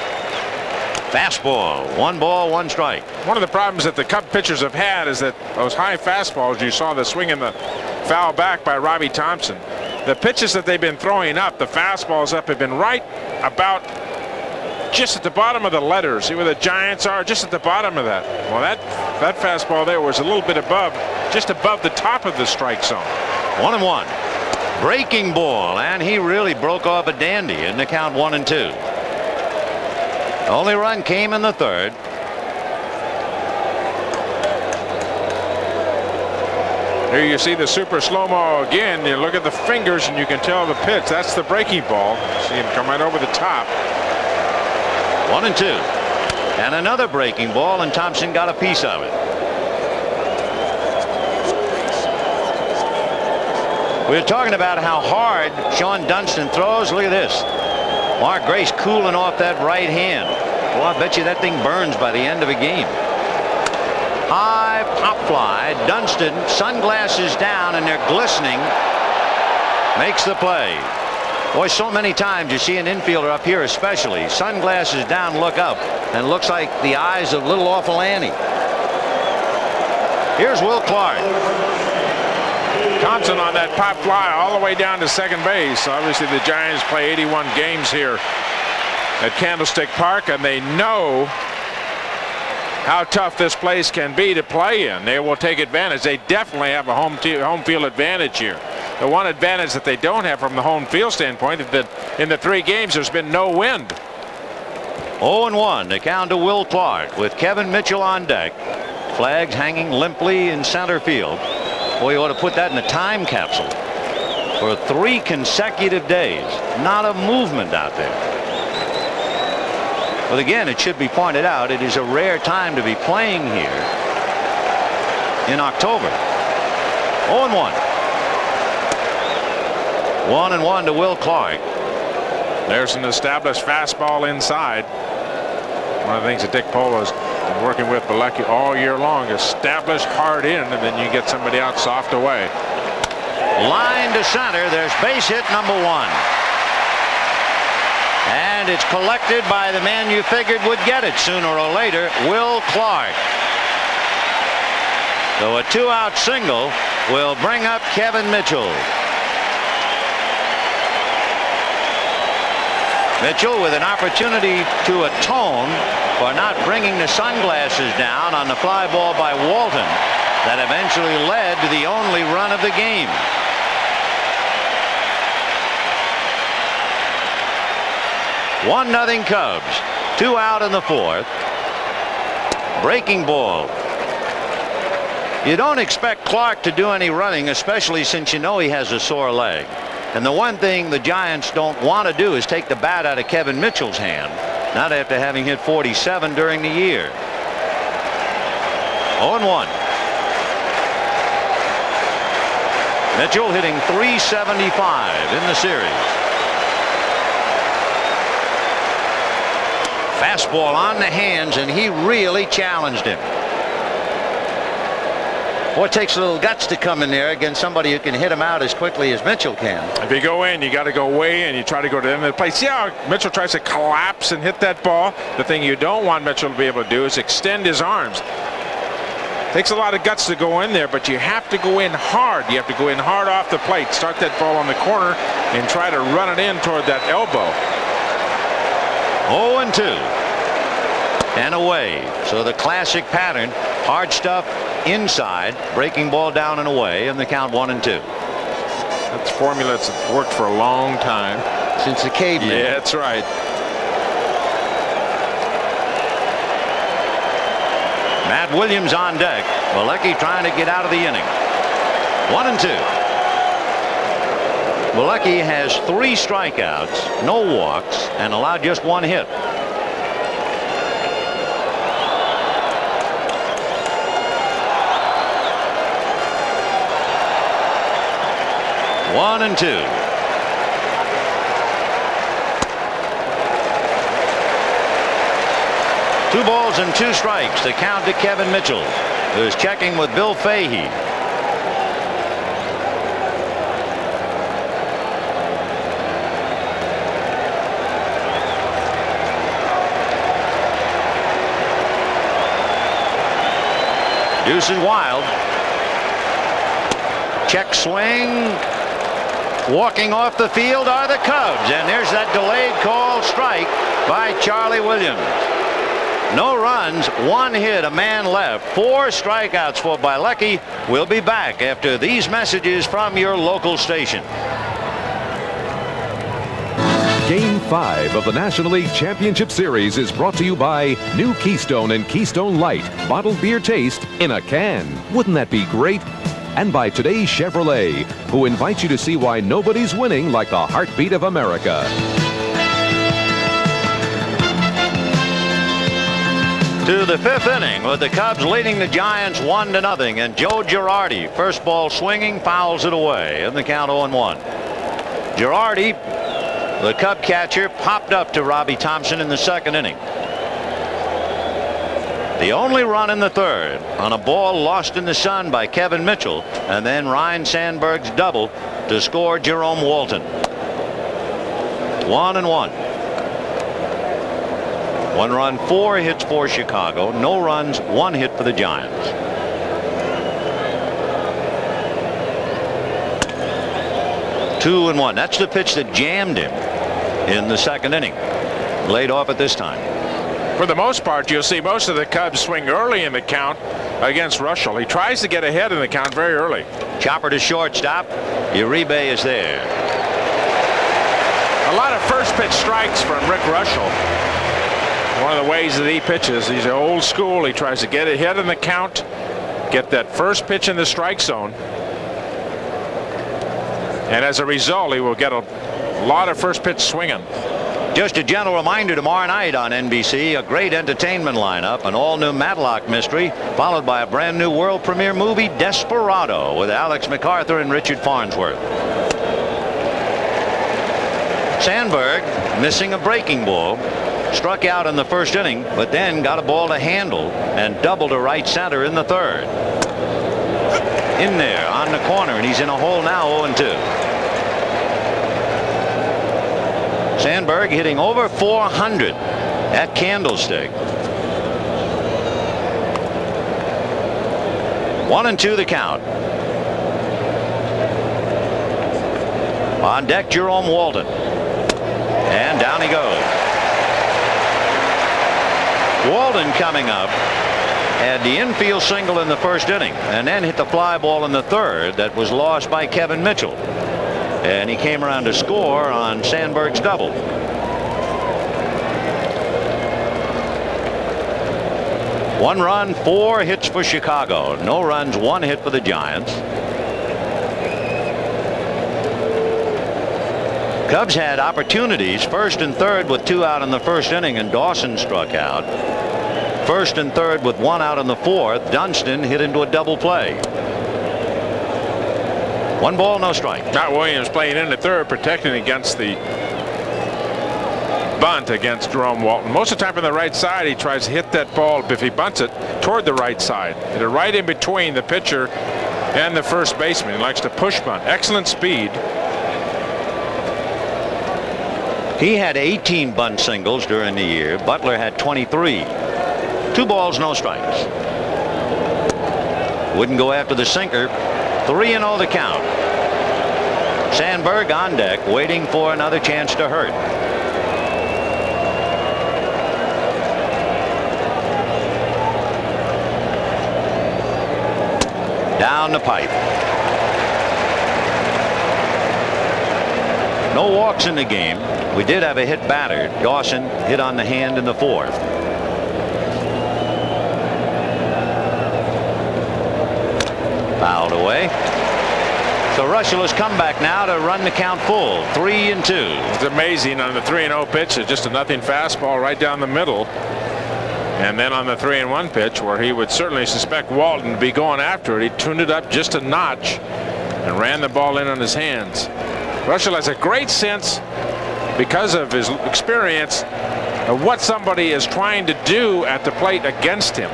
Fastball. 1 ball, 1 strike. One of the problems that the Cub pitchers have had is that those high fastballs, you saw the swing and the foul back by Robbie Thompson. The pitches that they've been throwing up, the fastballs up, have been right about just at the bottom of the letters. See where the Giants are, just at the bottom of that. Well, that fastball there was a little bit above, just above the top of the strike zone. 1-1. Breaking ball, and he really broke off a dandy in the count. 1-2. Only run came in the third. Here you see the super slow-mo again. You look at the fingers and you can tell the pitch. That's the breaking ball. See him come right over the top. 1-2. And another breaking ball, and Thompson got a piece of it. We were talking about how hard Sean Dunston throws. Look at this. Mark Grace cooling off that right hand. Well, I bet you that thing burns by the end of a game. High pop fly. Dunston, sunglasses down, and they're glistening. Makes the play. Boy, so many times you see an infielder up here especially, sunglasses down, look up, and looks like the eyes of little awful Annie. Here's Will Clark. Thompson on that pop fly all the way down to second base. Obviously the Giants play 81 games here at Candlestick Park, and they know how tough this place can be to play in. They will take advantage. They definitely have a home field advantage here. The one advantage that they don't have from the home field standpoint is that in the 3 games there's been no wind. 0-1 the count to Will Clark with Kevin Mitchell on deck. Flags hanging limply in center field. Boy, you ought to put that in a time capsule. For 3 consecutive days, not a movement out there. But again, it should be pointed out, it is a rare time to be playing here in October. 0-1. 1-1 to Will Clark. There's an established fastball inside. One of the things that Dick Polo's been working with Bielecki all year long. Establish hard in, and then you get somebody out soft away. Line to center. There's base hit number 1. And it's collected by the man you figured would get it sooner or later, Will Clark. So a 2-out single will bring up Kevin Mitchell. Mitchell with an opportunity to atone for not bringing the sunglasses down on the fly ball by Walton that eventually led to the only run of the game. One nothing Cubs. 2 out in the 4th. Breaking ball. You don't expect Clark to do any running, especially since you know he has a sore leg. And the one thing the Giants don't want to do is take the bat out of Kevin Mitchell's hand, not after having hit 47 during the year. 0-1. Mitchell hitting .375 in the series. Fastball on the hands, and he really challenged him. Boy, it takes a little guts to come in there against somebody who can hit him out as quickly as Mitchell can. If you go in, you got to go way in. You try to go to the end of the plate. See how Mitchell tries to collapse and hit that ball? The thing you don't want Mitchell to be able to do is extend his arms. Takes a lot of guts to go in there, but you have to go in hard. You have to go in hard off the plate, start that ball on the corner, and try to run it in toward that elbow. 0-2. And away. So the classic pattern, hard stuff inside, breaking ball down and away, and the count 1-2. That's a formula that's worked for a long time. Since the caveman. Yeah, that's right. Matt Williams on deck. Malecki trying to get out of the inning. 1-2. Malecki has 3 strikeouts, no walks, and allowed just 1 hit. One and 2. 2 balls and 2 strikes to count to Kevin Mitchell, who's checking with Bill Fahey. Deuce is wild. Check swing. Walking off the field are the Cubs, and there's that delayed call strike by Charlie Williams. No runs, 1 hit, a man left, 4 strikeouts for Bilecki. We'll be back after these messages from your local station. Game 5 of the National League Championship Series is brought to you by new Keystone and Keystone Light, bottled beer taste in a can. Wouldn't that be great? And by today's Chevrolet, who invites you to see why nobody's winning like the heartbeat of America. To the 5th inning with the Cubs leading the Giants 1-0, and Joe Girardi, first ball swinging, fouls it away in the count 0-1. Girardi, the Cub catcher, popped up to Robbie Thompson in the 2nd inning. The only run in the 3rd on a ball lost in the sun by Kevin Mitchell, and then Ryne Sandberg's double to score Jerome Walton. 1-1. 1 run, 4 hits for Chicago. No runs, 1 hit for the Giants. Two and 1. That's the pitch that jammed him in the 2nd inning. Laid off at this time. For the most part, you'll see most of the Cubs swing early in the count against Russell. He tries to get ahead in the count very early. Chopper to shortstop. Uribe is there. A lot of first pitch strikes from Rick Russell. One of the ways that he pitches, he's old school. He tries to get ahead in the count, get that first pitch in the strike zone, and as a result, he will get a lot of first pitch swinging. Just a gentle reminder, tomorrow night on NBC, a great entertainment lineup, an all-new Matlock mystery, followed by a brand-new world premiere movie, Desperado, with Alex MacArthur and Richard Farnsworth. Sandberg missing a breaking ball, struck out in the 1st inning, but then got a ball to handle and doubled to right center in the 3rd. In there on the corner, and he's in a hole now, 0-2. Sandberg hitting over 400 at Candlestick. 1-2 the count. On deck, Jerome Walton. And down he goes. Walton coming up had the infield single in the 1st inning, and then hit the fly ball in the 3rd that was lost by Kevin Mitchell. And he came around to score on Sandberg's double. One run, 4 hits for Chicago. No runs, 1 hit for the Giants. Cubs had opportunities 1st and 3rd with 2 out in the 1st inning, and Dawson struck out. 1st and 3rd with 1 out in the 4th. Dunston hit into a double play. 1 ball, no strike. Matt Williams playing in the 3rd, protecting against the bunt against Jerome Walton. Most of the time from the right side, he tries to hit that ball, if he bunts it, toward the right side. Hit it right in between the pitcher and the first baseman. He likes to push bunt. Excellent speed. He had 18 bunt singles during the year. Butler had 23. 2 balls, no strikes. Wouldn't go after the sinker. 3-0 the count. Sandberg on deck, waiting for another chance to hurt. Down the pipe. No walks in the game. We did have a hit batter. Dawson hit on the hand in the 4th. Fouled away. So Russell has come back now to run the count full. 3-2. It's amazing on the 3-0 pitch. It's just a nothing fastball right down the middle. And then on the 3-1 pitch, where he would certainly suspect Walton to be going after it, he tuned it up just a notch and ran the ball in on his hands. Russell has a great sense, because of his experience, of what somebody is trying to do at the plate against him.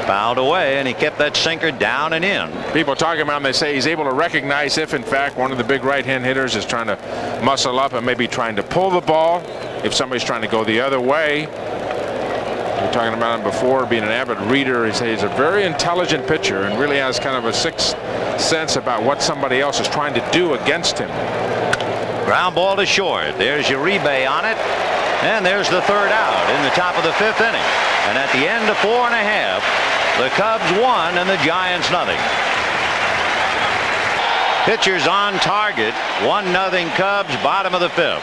Fouled away, and he kept that sinker down and in. People talking about him, they say he's able to recognize if in fact one of the big right-hand hitters is trying to muscle up and maybe trying to pull the ball, if somebody's trying to go the other way. We're talking about him before being an avid reader. He says he's a very intelligent pitcher and really has kind of a sixth sense about what somebody else is trying to do against him. Ground ball to short. There's Uribe on it, and there's the third out in the top of the 5th inning. And at the end of 4 1/2, the Cubs won and the Giants nothing. Pitchers on target. 1-0 Cubs, bottom of the 5th.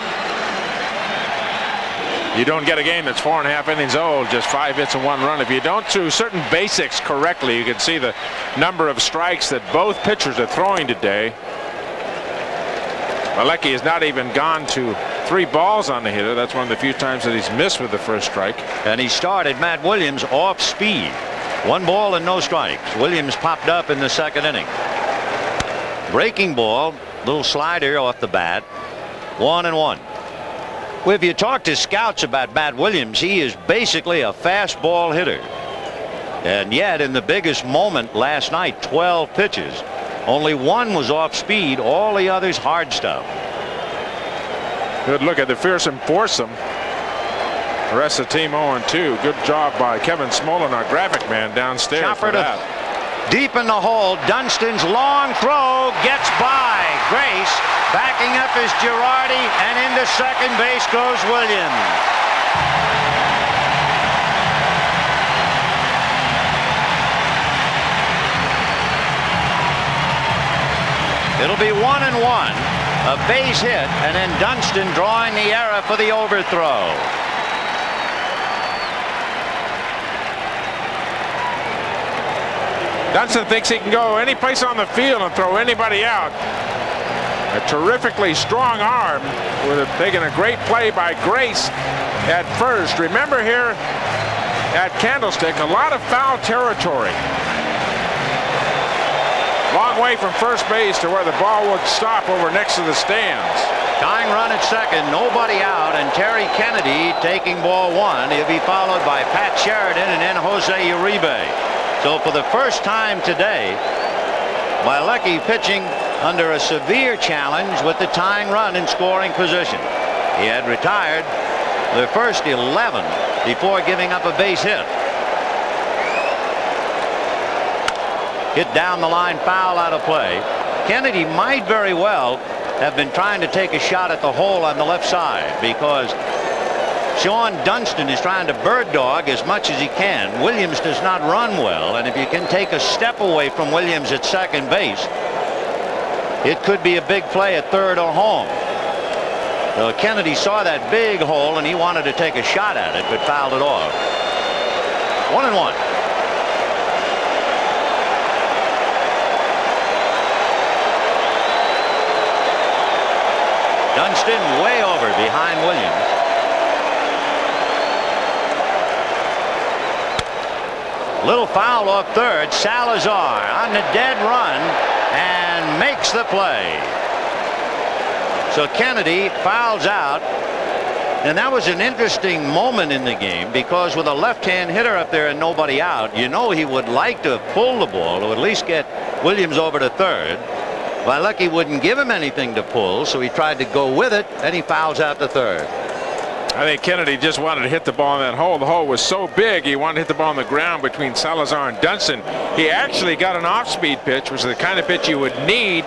You don't get a game that's 4 1/2 innings old, just 5 hits and 1 run. If you don't do certain basics correctly, you can see the number of strikes that both pitchers are throwing today. Malecki has not even gone to 3 balls on the hitter. That's one of the few times that he's missed with the first strike. And he started Matt Williams off speed. 1 ball and no strikes. Williams popped up in the 2nd inning. Breaking ball, little slider off the bat. 1-1. Well, if you talk to scouts about Matt Williams, he is basically a fastball hitter. And yet in the biggest moment last night, 12 pitches, only 1 was off speed, all the others hard stuff. Good look at the fearsome foursome. The rest of the team 0-2. Good job by Kevin Smolin, our graphic man downstairs. Chopper for that. Deep in the hole. Dunston's long throw gets by. Grace backing up is Girardi, and into second base goes Williams. It'll be 1-1. A base hit, and then Dunston drawing the error for the overthrow. Dunston thinks he can go any place on the field and throw anybody out. A terrifically strong arm would have taken a great play by Grace at first. Remember here at Candlestick, a lot of foul territory. Long way from first base to where the ball would stop over next to the stands. Tying run at second, nobody out, and Terry Kennedy taking ball 1. He'll be followed by Pat Sheridan and then Jose Uribe. So for the first time today, Malecki pitching under a severe challenge with the tying run in scoring position. He had retired the first 11 before giving up a base hit. Hit down the line, foul out of play. Kennedy might very well have been trying to take a shot at the hole on the left side, because Sean Dunston is trying to bird dog as much as he can. Williams does not run well, and if you can take a step away from Williams at second base, it could be a big play at third or home. So Kennedy saw that big hole and he wanted to take a shot at it, but fouled it off. 1-1. Dunston way over behind Williams. Little foul off third. Salazar on the dead run and makes the play. So Kennedy fouls out, and that was an interesting moment in the game, because with a left-hand hitter up there and nobody out, you know he would like to pull the ball to at least get Williams over to third. Malecki wouldn't give him anything to pull, so he tried to go with it, and he fouls out to third. I think Kennedy just wanted to hit the ball in that hole. The hole was so big, he wanted to hit the ball on the ground between Salazar and Dunston. He actually got an off-speed pitch, which is the kind of pitch you would need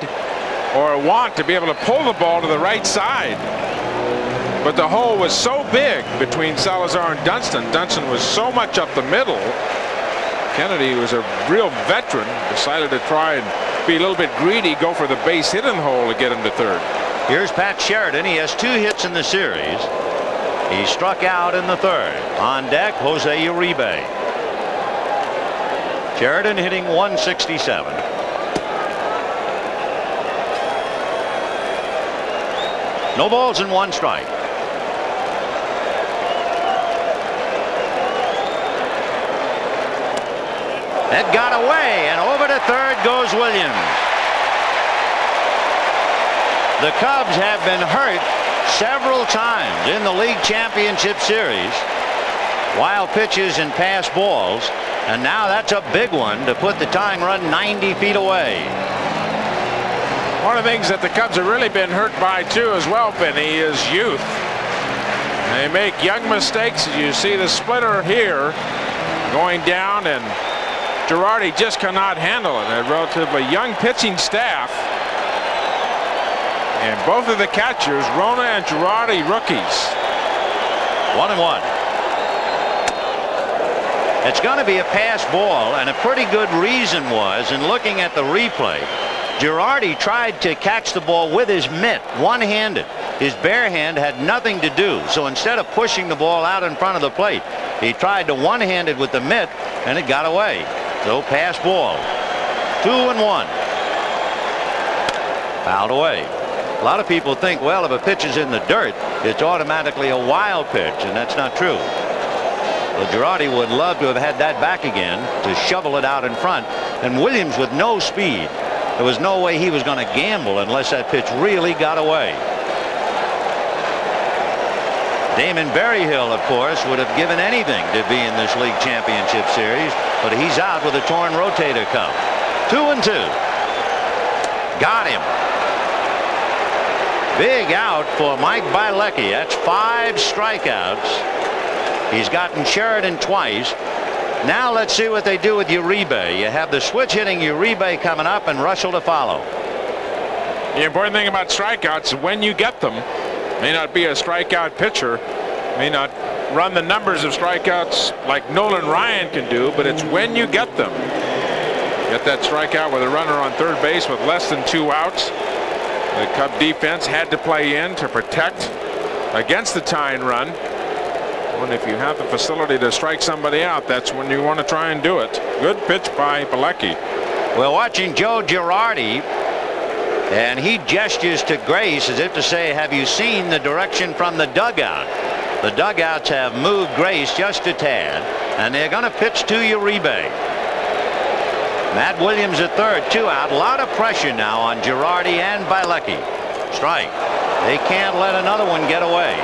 or want to be able to pull the ball to the right side. But the hole was so big between Salazar and Dunston. Dunston was so much up the middle. Kennedy was a real veteran, decided to try and be a little bit greedy, go for the base hit in the hole to get him to third. Here's Pat Sheridan. He has 2 hits in the series. He struck out in the third. On deck, Jose Uribe. Sheridan hitting .167. No balls and 1 strike. That got away, and over to third goes Williams. The Cubs have been hurt several times in the league championship series. Wild pitches and pass balls, and now that's a big one to put the tying run 90 feet away. One of the things that the Cubs have really been hurt by too as well, Benny, is youth. They make young mistakes. You see the splitter here going down, and Girardi just cannot handle it. A relatively young pitching staff. And both of the catchers, Rona and Girardi, rookies. 1-1. It's going to be a pass ball, and a pretty good reason was, in looking at the replay, Girardi tried to catch the ball with his mitt, one-handed. His bare hand had nothing to do, so instead of pushing the ball out in front of the plate, he tried to one-handed with the mitt, and it got away. So pass ball. 2-1. Fouled away. A lot of people think, well, if a pitch is in the dirt, it's automatically a wild pitch, and that's not true. Well, Girardi would love to have had that back again to shovel it out in front, and Williams with no speed. There was no way he was going to gamble unless that pitch really got away. Damon Berryhill, of course, would have given anything to be in this league championship series, but he's out with a torn rotator cuff. 2-2. Got him. Big out for Mike Bilecki. That's 5 strikeouts. He's gotten Sheridan twice. Now let's see what they do with Uribe. You have the switch hitting Uribe coming up and Russell to follow. The important thing about strikeouts, when you get them, may not be a strikeout pitcher, may not run the numbers of strikeouts like Nolan Ryan can do, but it's when you get them. Get that strikeout with a runner on third base with less than 2 outs. The Cub defense had to play in to protect against the tying run. And if you have the facility to strike somebody out, that's when you want to try and do it. Good pitch by Bilecki. We're watching Joe Girardi, and he gestures to Grace as if to say, have you seen the direction from the dugout? The dugouts have moved Grace just a tad, and they're going to pitch to Uribe. Matt Williams at third, 2 out. A lot of pressure now on Girardi and Bilecki. Strike. They can't let another one get away.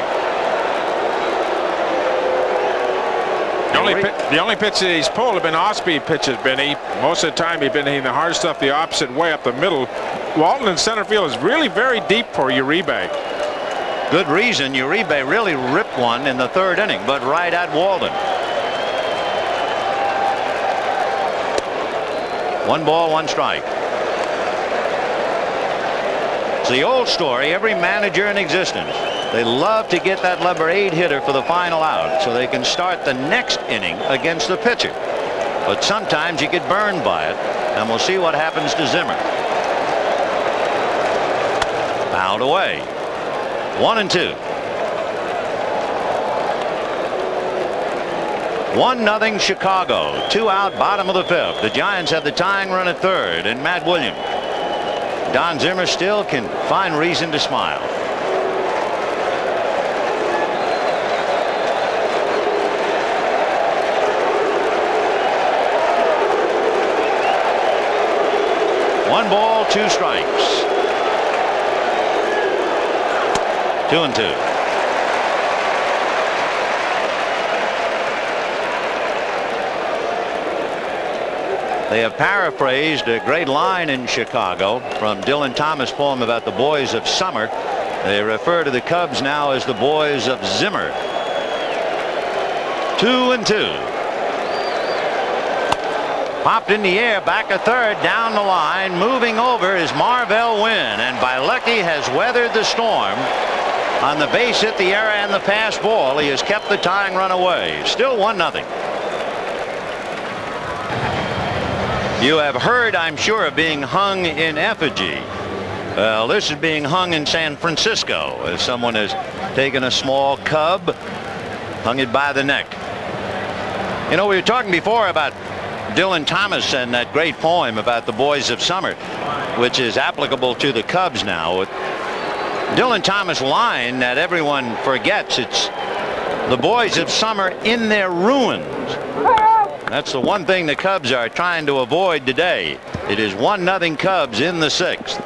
The only pitch that he's pulled have been off-speed pitches, Benny. Most of the time he's been hitting the hard stuff the opposite way up the middle. Walton in center field is really very deep for Uribe. Good reason. Uribe really ripped one in the 3rd inning, but right at Walden. 1 ball, 1 strike. It's the old story. Every manager in existence, they love to get that number 8 hitter for the final out so they can start the next inning against the pitcher. But sometimes you get burned by it, and we'll see what happens to Zimmer. Fouled away. 1-2. 1-0 Chicago. 2 out, bottom of the 5th. The Giants have the tying run at third, and Matt Williams. Don Zimmer still can find reason to smile. One ball, 2 strikes. 2-2. They have paraphrased a great line in Chicago from Dylan Thomas' poem about the boys of summer. They refer to the Cubs now as the boys of Zimmer. 2-2. Popped in the air, back at third, down the line. Moving over is Marvell Wynn, and Bilecki has weathered the storm. On the base hit, the error, and the pass ball, he has kept the tying run away. Still 1-0. You have heard, I'm sure, of being hung in effigy. Well, this is being hung in San Francisco as someone has taken a small cub, hung it by the neck. You know, we were talking before about Dylan Thomas and that great poem about the boys of summer, which is applicable to the Cubs now. Dylan Thomas line that everyone forgets. It's the boys of summer in their ruins. That's the one thing the Cubs are trying to avoid today. It is 1-0 Cubs in the 6th.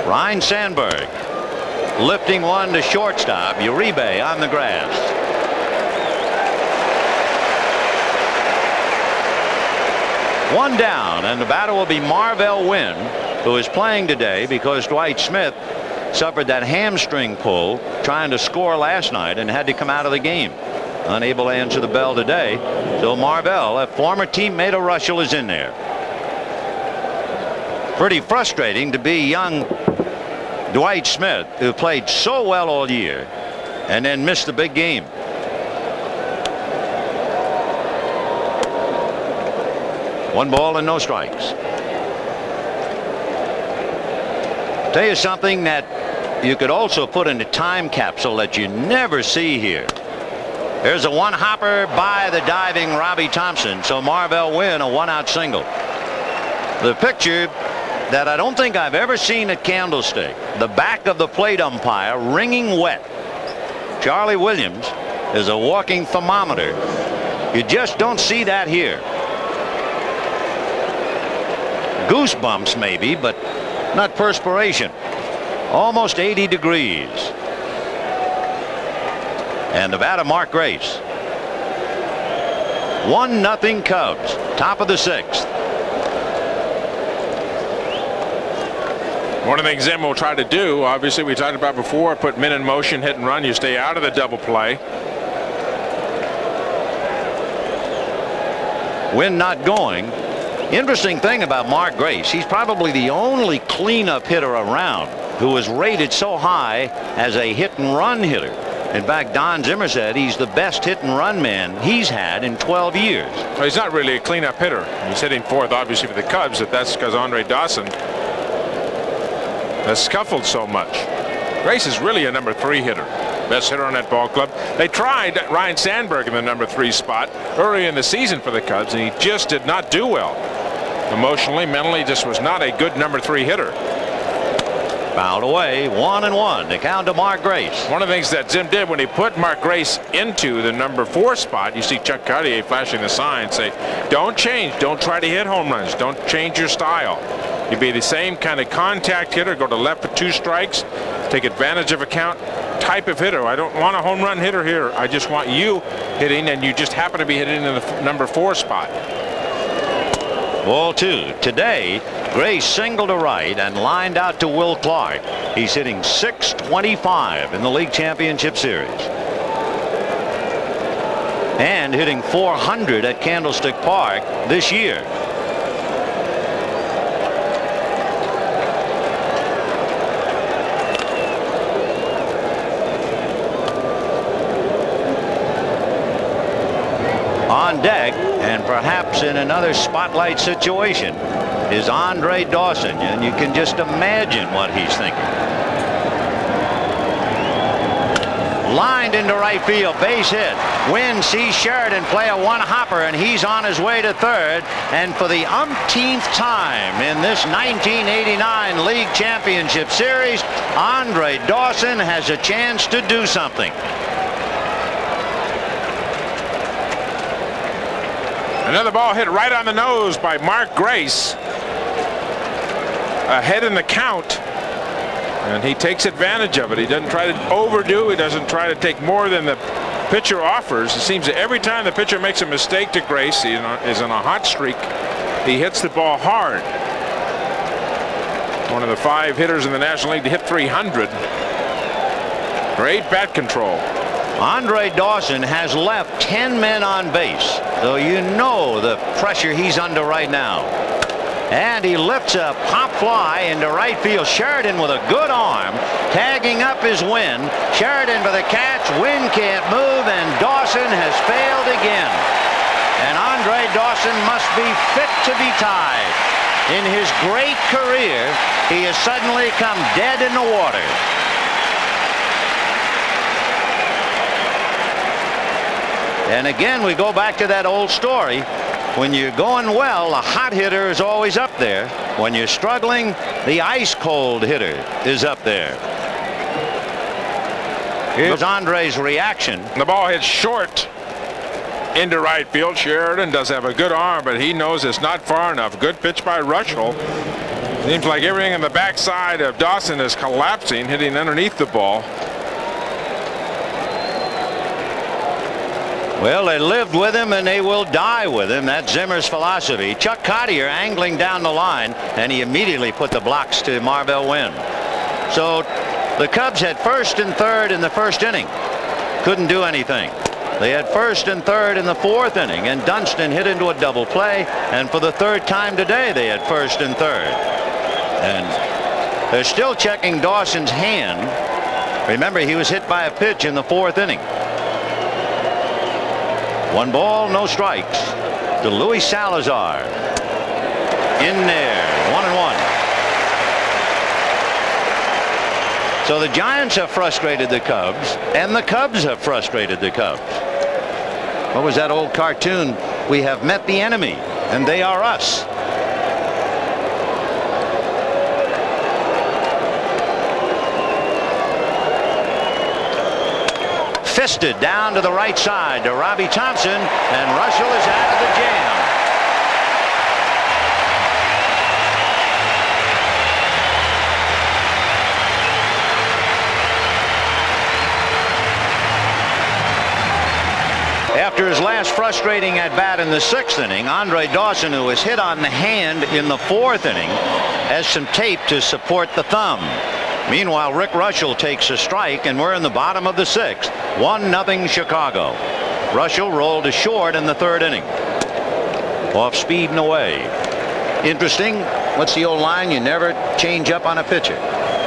Ryne Sandberg lifting one to shortstop. Uribe on the grass. One down, and the batter will be Marvell Wynn, who is playing today because Dwight Smith suffered that hamstring pull trying to score last night and had to come out of the game. Unable to answer the bell today. So Marvell, a former teammate of Russell, is in there. Pretty frustrating to be young Dwight Smith, who played so well all year and then missed the big game. One ball and no strikes. Tell you something that you could also put in a time capsule that you never see here. There's a one hopper by the diving Robbie Thompson. So Marvell Wynn, a 1-out single. The picture that I don't think I've ever seen at Candlestick, the back of the plate umpire wringing wet. Charlie Williams is a walking thermometer. You just don't see that here. Goosebumps maybe, but not perspiration. Almost 80 degrees. And the batter, Mark Grace. 1-0 Cubs, top of the 6th. One of the things Zim will try to do, obviously we talked about before, put men in motion, hit and run. You stay out of the double play. Wynn not going. Interesting thing about Mark Grace, he's probably the only cleanup hitter around who is rated so high as a hit and run hitter. In fact, Don Zimmer said he's the best hit and run man he's had in 12 years. Well, he's not really a cleanup hitter. He's hitting fourth, obviously, for the Cubs, but that's because Andre Dawson has scuffled so much. Grace is really a number 3 hitter. Best hitter on that ball club. They tried Ryne Sandberg in the number 3 spot early in the season for the Cubs, and he just did not do well. Emotionally, mentally, just was not a good number 3 hitter. Fouled away, 1-1 to count to Mark Grace. One of the things that Zim did when he put Mark Grace into the number 4 spot, you see Chuck Cartier flashing the sign, say, don't change, don't try to hit home runs, don't change your style. You be the same kind of contact hitter, go to left for 2 strikes, take advantage of a count type of hitter. I don't want a home run hitter here. I just want you hitting, and you just happen to be hitting in the number 4 spot. Ball 2. Today, Grace singled to right and lined out to Will Clark. He's hitting .625 in the League Championship Series. And hitting .400 at Candlestick Park this year. On deck, and perhaps in another spotlight situation, is Andre Dawson, and you can just imagine what he's thinking. Lined into right field, base hit. Wynn sees Sheridan play a one-hopper, and he's on his way to third. And for the umpteenth time in this 1989 League Championship Series, Andre Dawson has a chance to do something. Another ball hit right on the nose by Mark Grace. Ahead in the count. And he takes advantage of it. He doesn't try to overdo. He doesn't try to take more than the pitcher offers. It seems that every time the pitcher makes a mistake to Grace, he is on a hot streak. He hits the ball hard. One of the 5 hitters in the National League to hit .300. Great bat control. Andre Dawson has left 10 men on base, so you know the pressure he's under right now. And he lifts a pop fly into right field. Sheridan with a good arm, tagging up his Wynn. Sheridan for the catch. Wynn can't move, and Dawson has failed again. And Andre Dawson must be fit to be tied. In his great career, he has suddenly come dead in the water. And again, we go back to that old story. when you're going well, the hot hitter is always up there. When you're struggling, the ice cold hitter is up there. Here's Andre's reaction. The ball hits short into right field. Sheridan does have a good arm, but he knows it's not far enough. Good pitch by Rushel. Seems like everything in the backside of Dawson is collapsing, hitting underneath the ball. Well, they lived with him and they will die with him. That's Zimmer's philosophy. Chuck Cottier angling down the line, and he immediately put the blocks to Marvell Wynn. So the Cubs had first and third in the first inning. Couldn't do anything. They had first and third in the fourth inning, and Dunston hit into a double play, and for the third time today they had first and third. And they're still checking Dawson's hand. Remember, he was hit by a pitch in the fourth inning. 1 ball, no strikes to Luis Salazar. In there, 1-1. So the Giants have frustrated the Cubs, and the Cubs have frustrated the Cubs. What was that old cartoon? We have met the enemy, and they are us. Fisted down to the right side to Robbie Thompson, and Russell is out of the jam. After his last frustrating at bat in the 6th inning, Andre Dawson, who was hit on the hand in the 4th inning, has some tape to support the thumb. Meanwhile, Rick Russell takes a strike, and we're in the bottom of the 6th. 1-0 Chicago. Russell rolled to short in the 3rd inning. Off speed and away. Interesting. What's the old line? You never change up on a pitcher,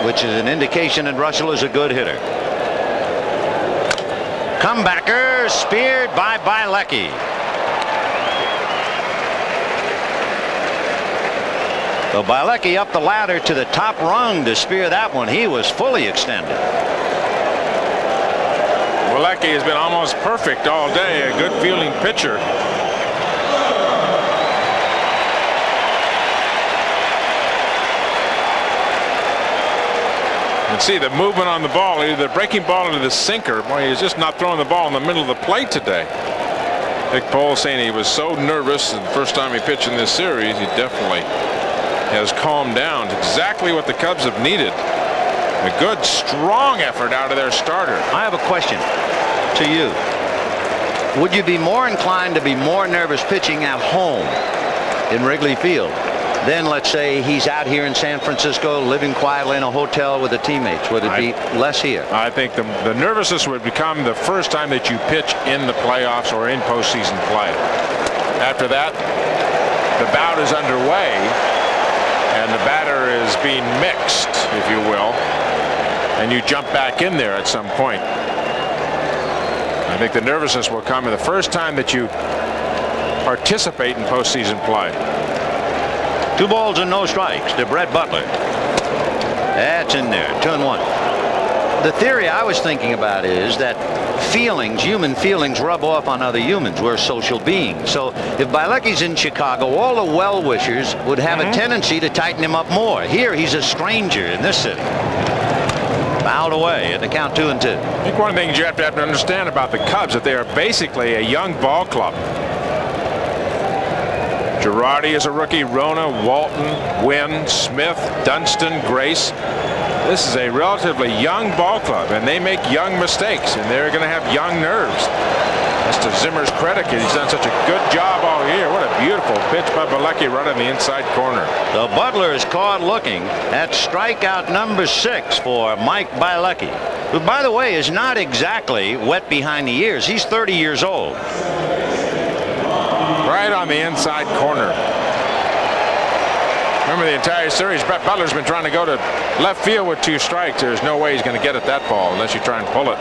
which is an indication that Russell is a good hitter. Comebacker speared by Bielecki. So Bielecki up the ladder to the top rung to spear that one. He was fully extended. Bielecki has been almost perfect all day. A good fielding pitcher. You can see the movement on the ball, either the breaking ball into the sinker. Boy, he's just not throwing the ball in the middle of the plate today. Dick Pohl saying he was so nervous the first time he pitched in this series. He definitely has calmed down. It's exactly what the Cubs have needed. A good, strong effort out of their starter. I have a question to you. Would you be more inclined to be more nervous pitching at home in Wrigley Field than, let's say, he's out here in San Francisco living quietly in a hotel with the teammates? Would it be less here? I think the nervousness would become the first time that you pitch in the playoffs or in postseason play. After that, the bout is underway, and the batter is being mixed, if you will, and you jump back in there at some point. I think the nervousness will come the first time that you participate in postseason play. 2 balls and no strikes to Brett Butler. That's in there. 2-1. The theory I was thinking about is that feelings, human feelings, rub off on other humans. We're social beings. So if Bielecki's in Chicago, all the well-wishers would have a tendency to tighten him up more. Here, he's a stranger in this city. Fouled away at the count 2-2. I think one of the things you have to understand about the Cubs is that they are basically a young ball club. Girardi is a rookie. Rona, Walton, Wynn, Smith, Dunston, Grace. This is a relatively young ball club, and they make young mistakes, and they're going to have young nerves. That's to Zimmer's credit. He's done such a good job all year. What a beautiful pitch by Bielecki right in the inside corner. So Butler is caught looking at strikeout number 6 for Mike Bielecki, who, by the way, is not exactly wet behind the ears. He's 30 years old. Right on the inside corner. Remember the entire series, Brett Butler's been trying to go to left field with 2 strikes. There's no way he's going to get at that ball unless you try and pull it.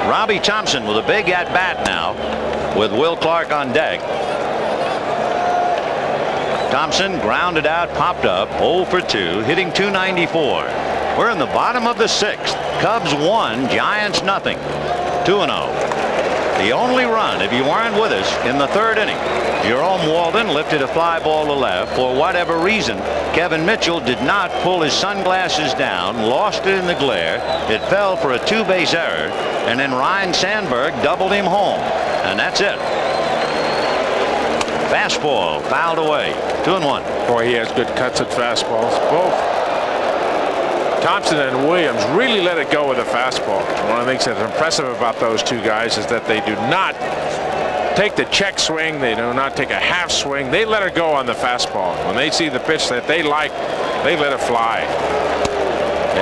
Robbie Thompson with a big at-bat now with Will Clark on deck. Thompson grounded out, popped up, 0 for 2, hitting .294. We're in the bottom of the 6th. Cubs 1, Giants nothing. 2-0. The only run, if you weren't with us, in the third inning. Jerome Walden lifted a fly ball to left. For whatever reason, Kevin Mitchell did not pull his sunglasses down, lost it in the glare. It fell for a two-base error, and then Ryan Sandberg doubled him home. And that's it. Fastball fouled away. 2-1. Boy, he has good cuts at fastballs. Both Thompson and Williams really let it go with a fastball. One of the things that's impressive about those two guys is that they do not take the check swing. They do not take a half swing. They let it go on the fastball. When they see the pitch that they like, they let it fly.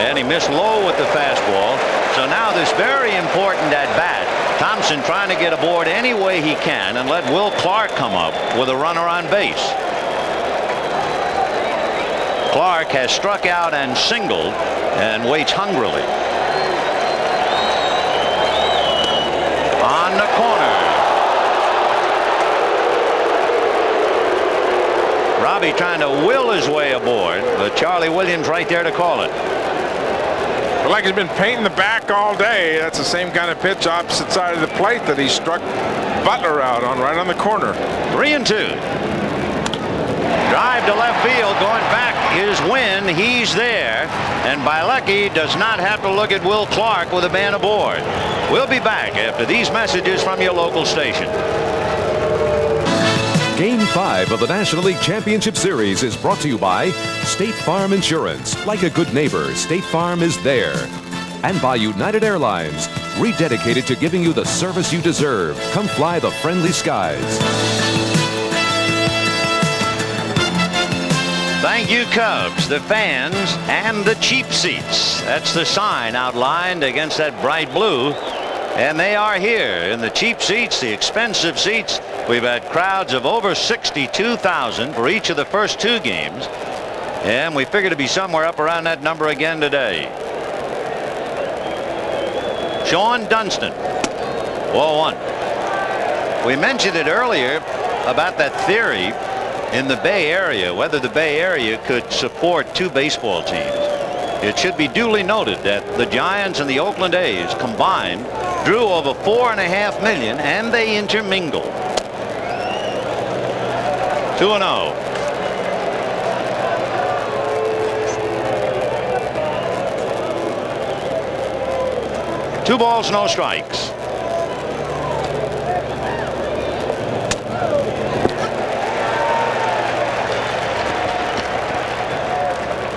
And he missed low with the fastball. So now this very important at bat. Thompson trying to get aboard any way he can and let Will Clark come up with a runner on base. Clark has struck out and singled and waits hungrily. On the corner. Robbie trying to will his way aboard, but Charlie Williams right there to call it. But like he's been painting the back all day. That's the same kind of pitch opposite side of the plate that he struck Butler out on, right on the corner. 3-2. Drive to left field, going back is Wynn. He's there, and Bielecki does not have to look at Will Clark with a man aboard. We'll be back after these messages from your local station. Game 5 of the National League Championship Series is brought to you by State Farm Insurance. Like a good neighbor, State Farm is there. And by United Airlines, rededicated to giving you the service you deserve. Come fly the friendly skies. Thank you, Cubs, the fans, and the cheap seats. That's the sign outlined against that bright blue. And they are here in the cheap seats, the expensive seats. We've had crowds of over 62,000 for each of the first two games. And we figure to be somewhere up around that number again today. Sean Dunston, 0-1. We mentioned it earlier about that theory in the Bay Area, whether the Bay Area could support two baseball teams. It should be duly noted that the Giants and the Oakland A's combined drew over 4.5 million, and they intermingle. 2-0. Two balls, no strikes.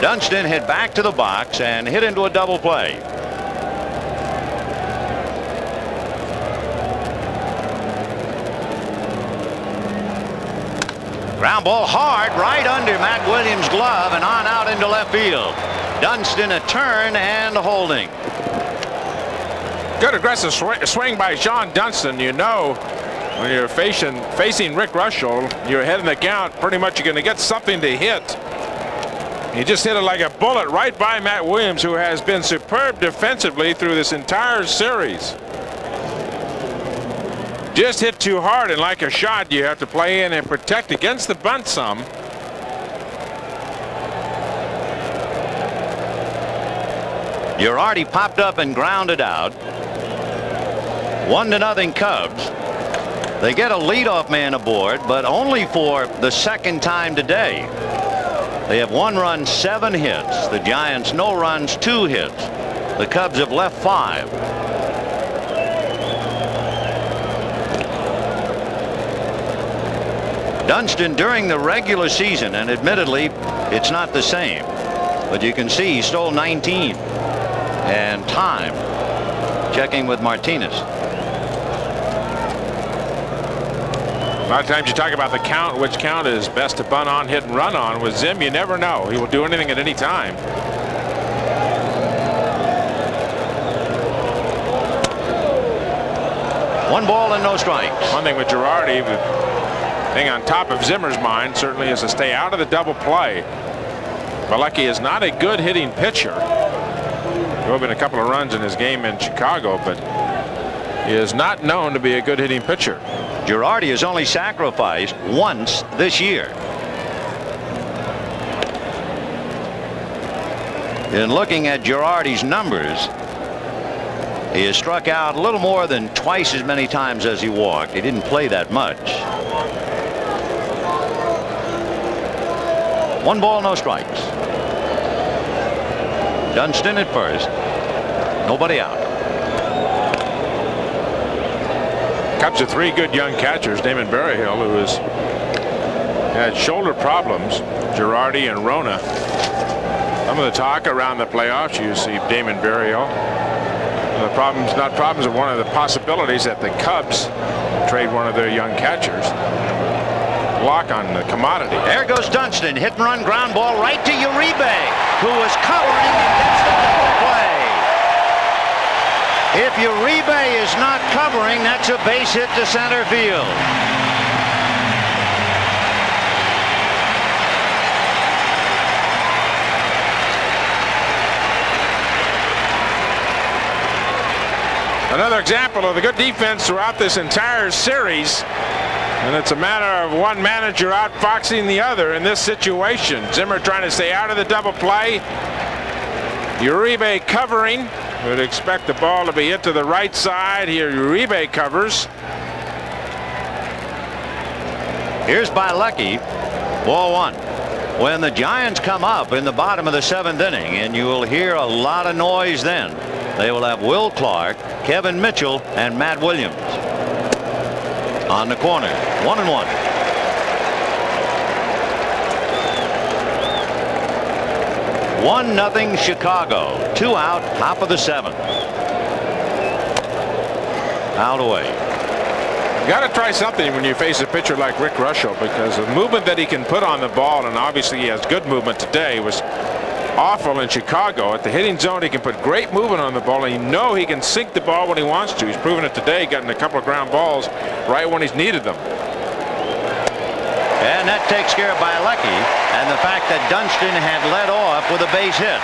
Dunston hit back to the box and hit into a double play. Ground ball hard right under Matt Williams' glove and on out into left field. Dunston a turn and holding. Good aggressive swing by Sean Dunston. You know, when you're facing Rick Rushall, you're ahead in the count. Pretty much you're going to get something to hit. He just hit it like a bullet right by Matt Williams, who has been superb defensively through this entire series. Just hit too hard, and like a shot, you have to play in and protect against the bunt some. Girardi popped up and grounded out. 1-0 Cubs. They get a leadoff man aboard, but only for the second time today. They have 1 run, 7 hits. The Giants no runs, 2 hits. The Cubs have left 5. Dunston during the regular season, and admittedly it's not the same, but you can see he stole 19 and time checking with Martinez. A lot of times you talk about the count, which count is best to bunt on, hit and run on. With Zim, you never know. He will do anything at any time. One ball and no strikes. One thing with Girardi, the thing on top of Zimmer's mind certainly is to stay out of the double play. Bielecki is not a good hitting pitcher. There have been a couple of runs in his game in Chicago, but he is not known to be a good hitting pitcher. Girardi has only sacrificed once this year. In looking at Girardi's numbers, He has struck out a little more than twice as many times as he walked. He didn't play that much. 1 ball, no strikes. Dunston at first. Nobody out. Cubs have 3 good young catchers. Damon Berryhill, who has had shoulder problems. Girardi and Rona. Some of the talk around the playoffs, you see Damon Berryhill. The problems, not problems, are one of the possibilities that the Cubs trade one of their young catchers. Lock on the commodity. There goes Dunston. Hit and run ground ball right to Uribe, who was covering and gets the double play. If Uribe is not covering, that's a base hit to center field. Another example of the good defense throughout this entire series. And it's a matter of one manager outfoxing the other in this situation. Zimmer trying to stay out of the double play. Uribe covering. Would expect the ball to be hit to the right side. Here Uribe covers. Here's Bielecki. Ball 1. When the Giants come up in the bottom of the 7th inning, and you will hear a lot of noise then. They will have Will Clark, Kevin Mitchell, and Matt Williams on the corner. 1-1. One nothing Chicago. 2 out, top of the 7th. Out away. You got to try something when you face a pitcher like Rick Russell, because the movement that he can put on the ball, and obviously he has good movement today, was awful in Chicago. At the hitting zone, he can put great movement on the ball, and you know he can sink the ball when he wants to. He's proven it today, getting a couple of ground balls right when he's needed them. And that takes care of Bielecki, and the fact that Dunston had led off with a base hit.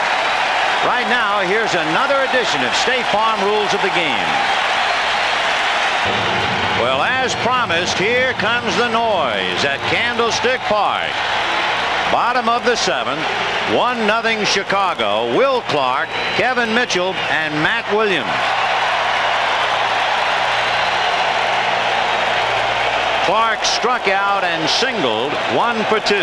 Right now, here's another edition of State Farm Rules of the Game. Well, as promised, here comes the noise at Candlestick Park. Bottom of the 7th, 1-0 Chicago. Will Clark, Kevin Mitchell, and Matt Williams. Clark struck out and singled 1 for 2.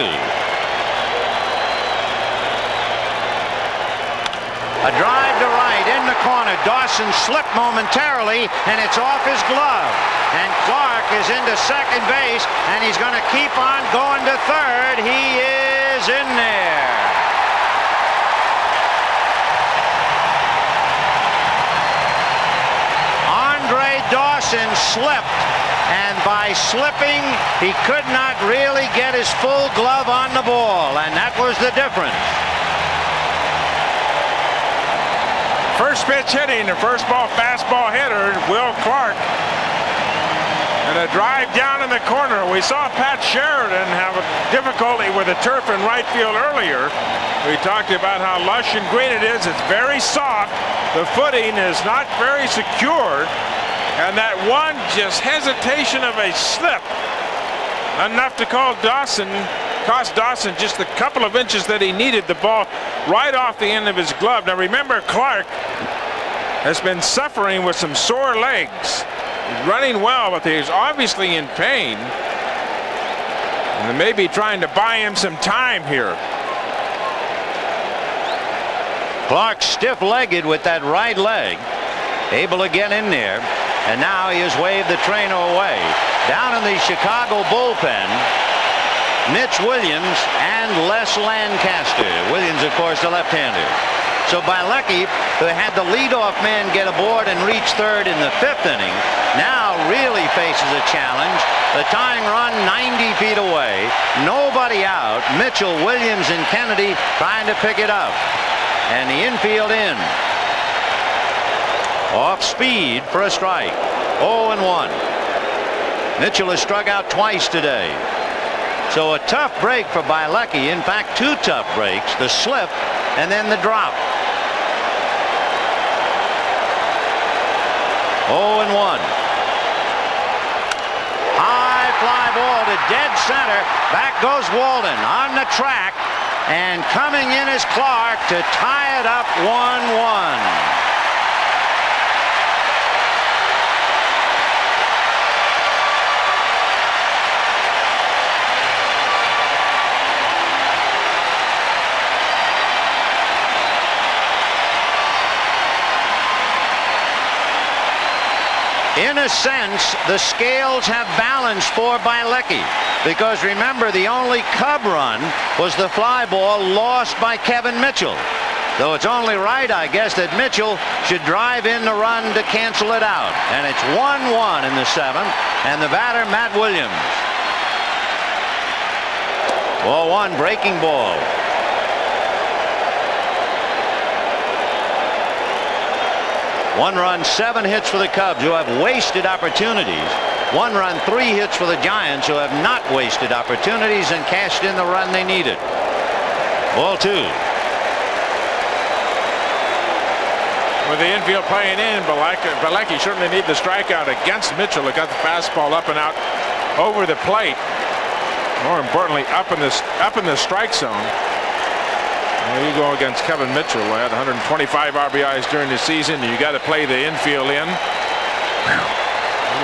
A drive to right in the corner. Dawson slipped momentarily, and it's off his glove. And Clark is into second base, and he's going to keep on going to third. He is in there. Andre Dawson slipped, and by slipping, he could not really get his full glove on the ball, and that was the difference. First pitch hitting, the first ball fastball hitter, Will Clark. And a drive down in the corner. We saw Pat Sheridan have a difficulty with the turf in right field earlier. We talked about how lush and green it is. It's very soft. The footing is not very secure. And that one just hesitation of a slip, enough to cost Dawson just a couple of inches that he needed, the ball right off the end of his glove. Now remember, Clark has been suffering with some sore legs. He's running well, but he's obviously in pain. And they may be trying to buy him some time here. Clark stiff-legged with that right leg, able to get in there, and now he has waved the trainer away. Down in the Chicago bullpen, Mitch Williams and Les Lancaster. Williams, of course, the left-hander. So Bielecki, who had the leadoff man get aboard and reach third in the 5th inning, now really faces a challenge. The tying run 90 feet away. Nobody out. Mitchell, Williams, and Kennedy trying to pick it up. And the infield in. Off speed for a strike. 0-1. Mitchell has struck out twice today. So a tough break for Bielecki. In fact, 2 tough breaks. The slip and then the drop. 0-1. High fly ball to dead center. Back goes Walden on the track. And coming in is Clark to tie it up 1-1. In a sense, the scales have balanced for Bielecki, because remember, the only Cub run was the fly ball lost by Kevin Mitchell. Though it's only right, I guess, that Mitchell should drive in the run to cancel it out. And it's 1-1 in the 7th, and the batter, Matt Williams. Ball 1, breaking ball. One run, 7 hits for the Cubs, who have wasted opportunities. 1 run, 3 hits for the Giants, who have not wasted opportunities and cashed in the run they needed. Ball 2. With the infield playing in, Bielecki certainly need the strikeout against Mitchell. He got the fastball up and out over the plate. More importantly, up in the strike zone. Well, you go against Kevin Mitchell, who had 125 RBIs during the season. You got to play the infield in. You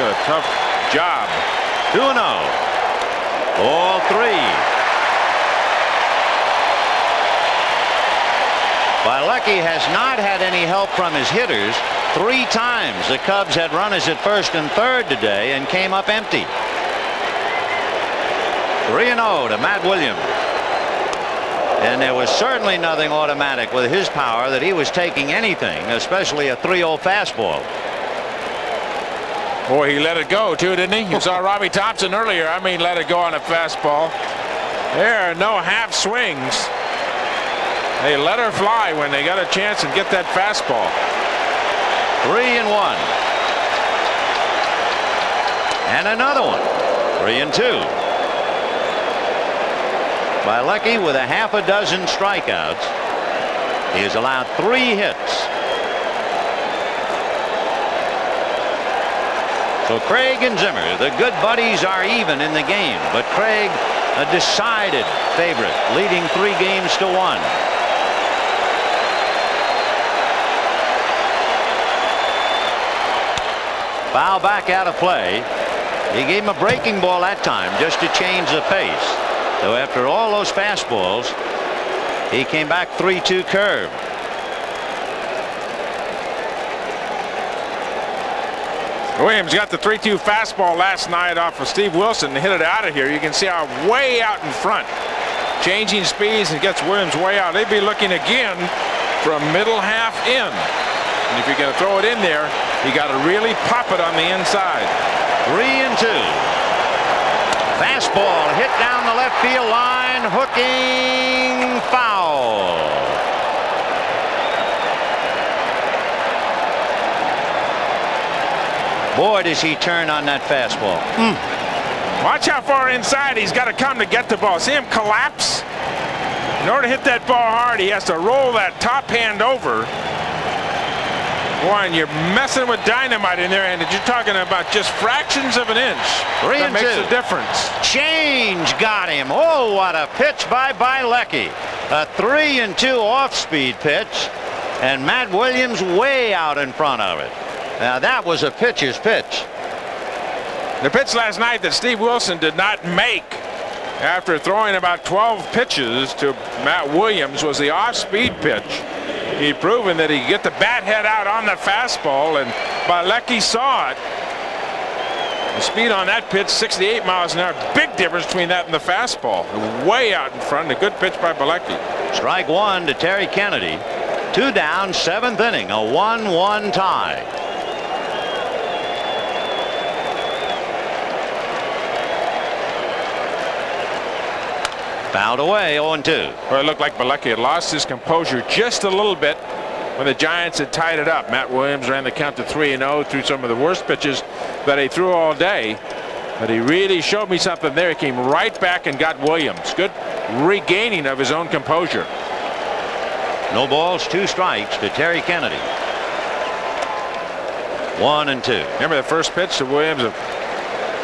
got a tough job. 2-0. Ball 3. Bielecki has not had any help from his hitters. 3 times the Cubs had runners at first and third today and came up empty. 3-0 to Matt Williams. And there was certainly nothing automatic with his power that he was taking anything, especially a 3-0 fastball. Boy, he let it go too, didn't he? You saw Robbie Thompson earlier. I mean, let it go on a fastball. There are no half swings. They let her fly when they got a chance and get that fastball. 3-1. And another one. 3-2. Bielecki with a half a dozen strikeouts. He has allowed 3 hits. So Craig and Zimmer, the good buddies, are even in the game, but Craig a decided favorite, leading 3 games to 1. Foul back out of play. He gave him a breaking ball that time just to change the pace. So after all those fastballs, he came back 3-2 curve. Williams got the 3-2 fastball last night off of Steve Wilson and hit it out of here. You can see how way out in front, changing speeds, and gets Williams way out. They'd be looking again from middle half in. And if you're going to throw it in there, you got to really pop it on the inside. 3-2. Fastball hit down the left field line, hooking, foul. Boy, does he turn on that fastball. Watch how far inside he's got to come to get the ball. See him collapse? In order to hit that ball hard, he has to roll that top hand over. Boy, and you're messing with dynamite in there, and you're talking about just fractions of an inch. 3-2. That makes a difference. Change got him. Oh, what a pitch by Bielecki. A 3-2 off-speed pitch, and Matt Williams way out in front of it. Now that was a pitcher's pitch. The pitch last night that Steve Wilson did not make after throwing about 12 pitches to Matt Williams was the off-speed pitch. He'd proven that he could get the bat head out on the fastball, and Bielecki saw it. The speed on that pitch, 68 miles an hour. Big difference between that and the fastball. Way out in front. A good pitch by Bielecki. Strike 1 to Terry Kennedy. 2 down, 7th inning, a 1-1 tie. Fouled away, 0-2. Well, it looked like Bielecki had lost his composure just a little bit when the Giants had tied it up. Matt Williams ran the count to 3-0 through some of the worst pitches that he threw all day. But he really showed me something there. He came right back and got Williams. Good regaining of his own composure. No balls, 2 strikes to Terry Kennedy. 1-2. Remember the first pitch to Williams?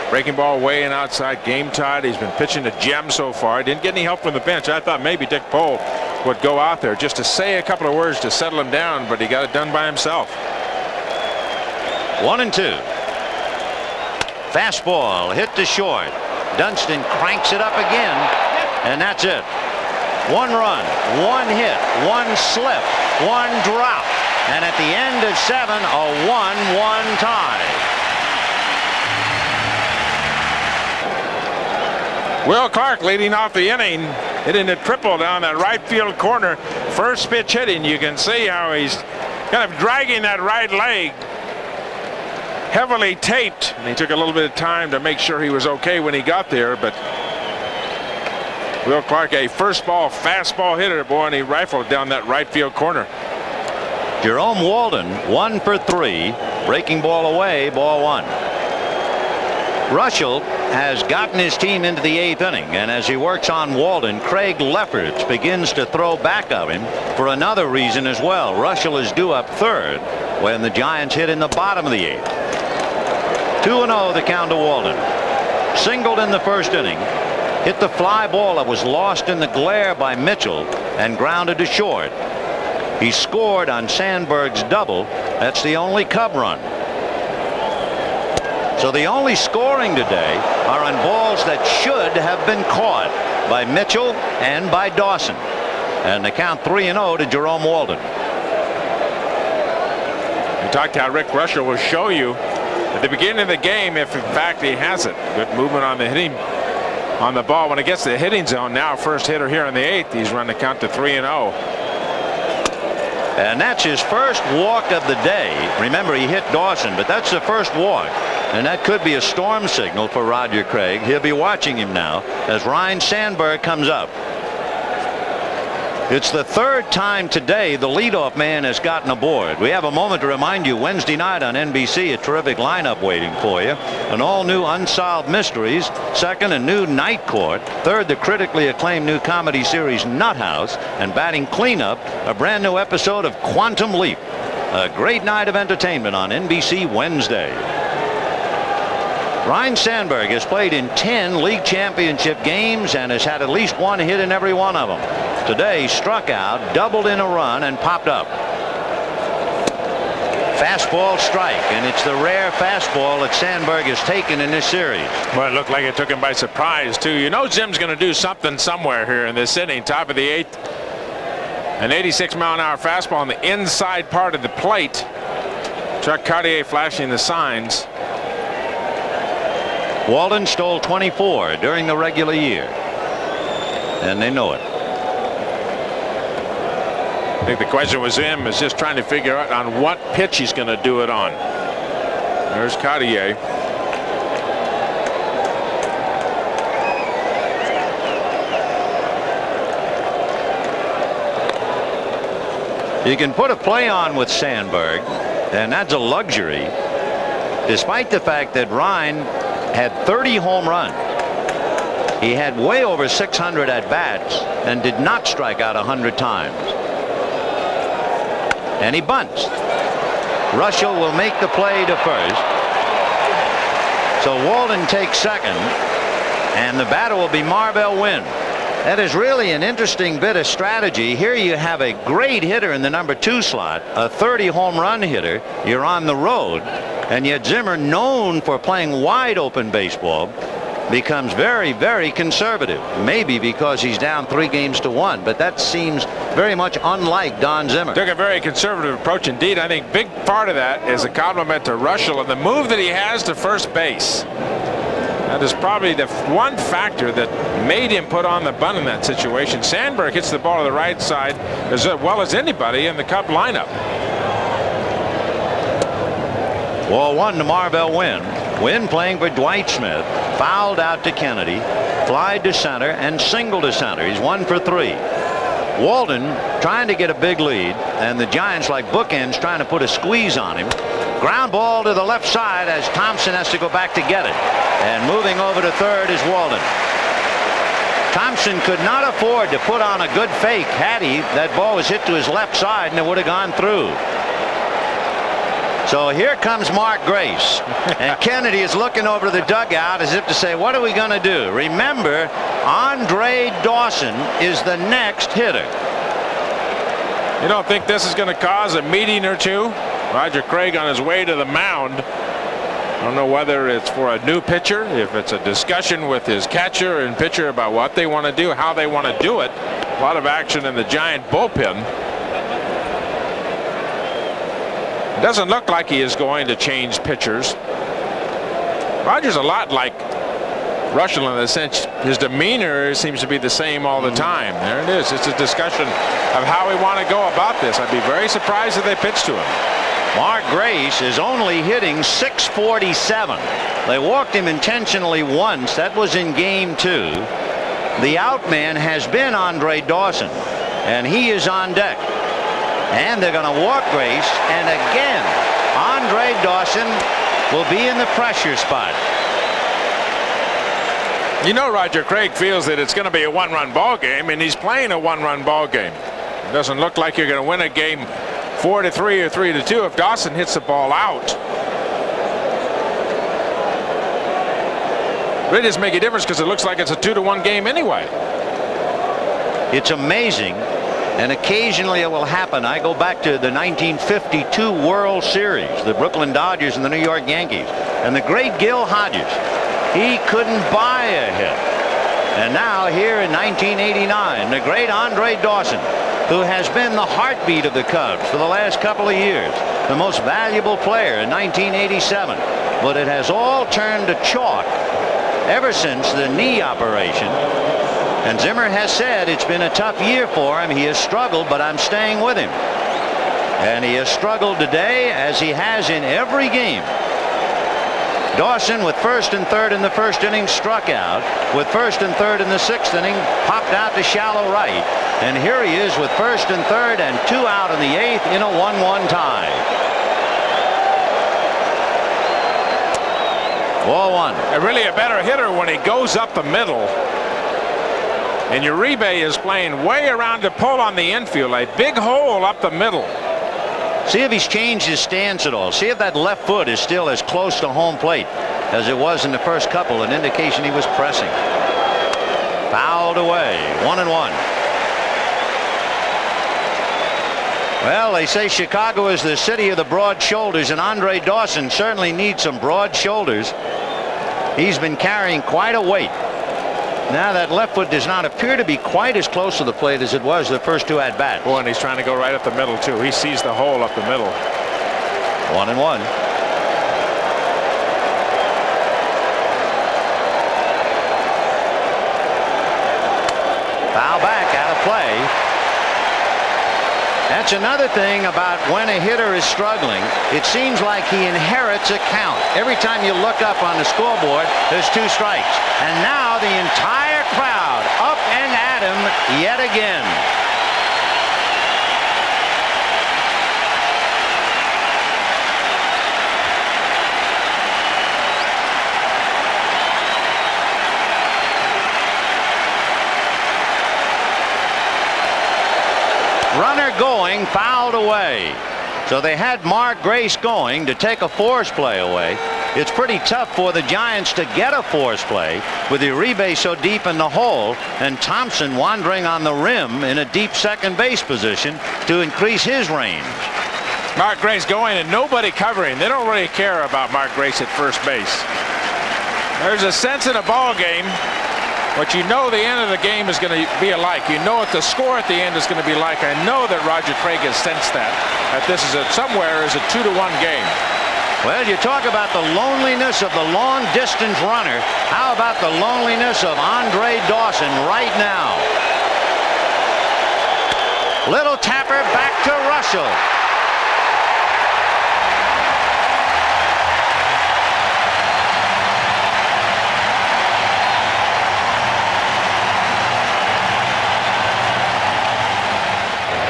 Breaking ball way and outside, game tied. He's been pitching to Gem so far. Didn't get any help from the bench. I thought maybe Dick Pohl would go out there just to say a couple of words to settle him down, but he got it done by himself. 1-2. Fastball hit to short. Dunston cranks it up again, and that's it. 1 run, 1 hit, 1 slip, 1 drop, and at the end of 7, a 1-1 tie. Will Clark leading off the inning, hitting a triple down that right field corner. First pitch hitting. You can see how he's kind of dragging that right leg. Heavily taped. And he took a little bit of time to make sure he was okay when he got there. But Will Clark, a first ball fastball hitter, boy, and he rifled down that right field corner. Jerome Walden 1 for 3. Breaking ball away, ball 1. Russell has gotten his team into the 8th inning, and as he works on Walden, Craig Lefferts begins to throw back of him for another reason as well. Russell is due up third when the Giants hit in the bottom of the 8th. 2-0 the count to Walden. Singled in the first inning, hit the fly ball that was lost in the glare by Mitchell and grounded to short. He scored on Sandberg's double. That's the only Cub run. So the only scoring today are on balls that should have been caught by Mitchell and by Dawson. And the count 3-0 to Jerome Walden. We talked how Rick Russell will show you at the beginning of the game if in fact he has it. Good movement on the hitting on the ball. When it gets to the hitting zone now, first hitter here in the 8th, he's run the count to 3-0. And that's his first walk of the day. Remember, he hit Dawson, but that's the first walk. And that could be a storm signal for Roger Craig. He'll be watching him now as Ryne Sandberg comes up. It's the third time today the leadoff man has gotten aboard. We have a moment to remind you, Wednesday night on NBC, a terrific lineup waiting for you. An all-new Unsolved Mysteries. Second, a new Night Court. Third, the critically acclaimed new comedy series Nut House. And batting cleanup, a brand new episode of Quantum Leap. A great night of entertainment on NBC Wednesday. Ryne Sandberg has played in 10 league championship games and has had at least one hit in every one of them. Today, struck out, doubled in a run, and popped up. Fastball strike, and it's the rare fastball that Sandberg has taken in this series. Well, it looked like it took him by surprise, too. You know Jim's going to do something somewhere here in this inning. Top of the 8th. An 86-mile-an-hour fastball on the inside part of the plate. Chuck Cartier flashing the signs. Walden stole 24 during the regular year, and they know it. I think the question was him is just trying to figure out on what pitch he's going to do it on. There's Cartier. You can put a play on with Sandberg, and that's a luxury, despite the fact that Ryne had 30 home runs. He had way over 600 at bats and did not strike out 100 times. And he bunts. Russell will make the play to first. So Walden takes second, and the batter will be Marvell Wynn. That is really an interesting bit of strategy. Here you have a great hitter in the number 2 slot, a 30 home run hitter. You're on the road, and yet Zimmer, known for playing wide open baseball, becomes very, very conservative. Maybe because he's down 3-1, but that seems very much unlike Don Zimmer. Took a very conservative approach indeed. I think big part of that is a compliment to Russell and the move that he has to first base. That is probably the one factor that made him put on the bunt in that situation. Sandberg hits the ball to the right side as well as anybody in the Cub lineup. Ball 1 to Marvell Wynn. Wynn playing for Dwight Smith. Fouled out to Kennedy. Flied to center and singled to center. He's 1 for 3. Walden trying to get a big lead, and the Giants, like bookends, trying to put a squeeze on him. Ground ball to the left side as Thompson has to go back to get it. And moving over to third is Walden. Thompson could not afford to put on a good fake. Had he, that ball was hit to his left side and it would have gone through. So here comes Mark Grace, and Kennedy is looking over to the dugout as if to say, what are we going to do? Remember, Andre Dawson is the next hitter. You don't think this is going to cause a meeting or two? Roger Craig on his way to the mound. I don't know whether it's for a new pitcher, if it's a discussion with his catcher and pitcher about what they want to do, how they want to do it. A lot of action in the Giant bullpen. It doesn't look like he is going to change pitchers. Roger's a lot like Russell, in a sense, his demeanor seems to be the same all the time. There it is. It's a discussion of how we want to go about this. I'd be very surprised if they pitch to him. Mark Grace is only hitting .647. They walked him intentionally once. That was in game 2. The outman has been Andre Dawson, and he is on deck. And they're going to walk Grace, and again, Andre Dawson will be in the pressure spot. You know, Roger Craig feels that it's going to be a one-run ball game, and he's playing a one-run ball game. It doesn't look like you're going to win a game 4-3 or 3-2 if Dawson hits the ball out. Really doesn't make a difference because it looks like it's a 2-1 game anyway. It's amazing, and occasionally it will happen. I go back to the 1952 World Series, the Brooklyn Dodgers and the New York Yankees, and the great Gil Hodges. He couldn't buy a hit. And now here in 1989, the great Andre Dawson, who has been the heartbeat of the Cubs for the last couple of years, the most valuable player in 1987. But it has all turned to chalk ever since the knee operation. And Zimmer has said it's been a tough year for him. He has struggled, but I'm staying with him. And he has struggled today, as he has in every game. Dawson, with first and third in the first inning, struck out. With first and third in the sixth inning, popped out to shallow right. And here he is with first and third and 2 out in the 8th in a 1-1 tie. Ball 1. And really a better hitter when he goes up the middle. And Uribe is playing way around to pull on the infield. A big hole up the middle. See if he's changed his stance at all. See if that left foot is still as close to home plate as it was in the first couple, an indication he was pressing. Fouled away. 1-1. Well, they say Chicago is the city of the broad shoulders, and Andre Dawson certainly needs some broad shoulders. He's been carrying quite a weight. Now that left foot does not appear to be quite as close to the plate as it was the first 2 at-bats. Boy, and he's trying to go right up the middle, too. He sees the hole up the middle. 1-1. Foul back, out of play. That's another thing about when a hitter is struggling. It seems like he inherits a count. Every time you look up on the scoreboard, there's 2 strikes. And now the entire crowd up and at him yet again. Runner going, fouled away. So they had Mark Grace going to take a force play away. It's pretty tough for the Giants to get a force play with Uribe so deep in the hole and Thompson wandering on the rim in a deep second base position to increase his range. Mark Grace going and nobody covering. They don't really care about Mark Grace at first base. There's a sense in a ball game. But you know the end of the game is going to be alike. You know what the score at the end is going to be like. I know that Roger Craig has sensed that this is somewhere is a 2-1 game. Well, you talk about the loneliness of the long distance runner. How about the loneliness of Andre Dawson right now? Little tapper back to Russell.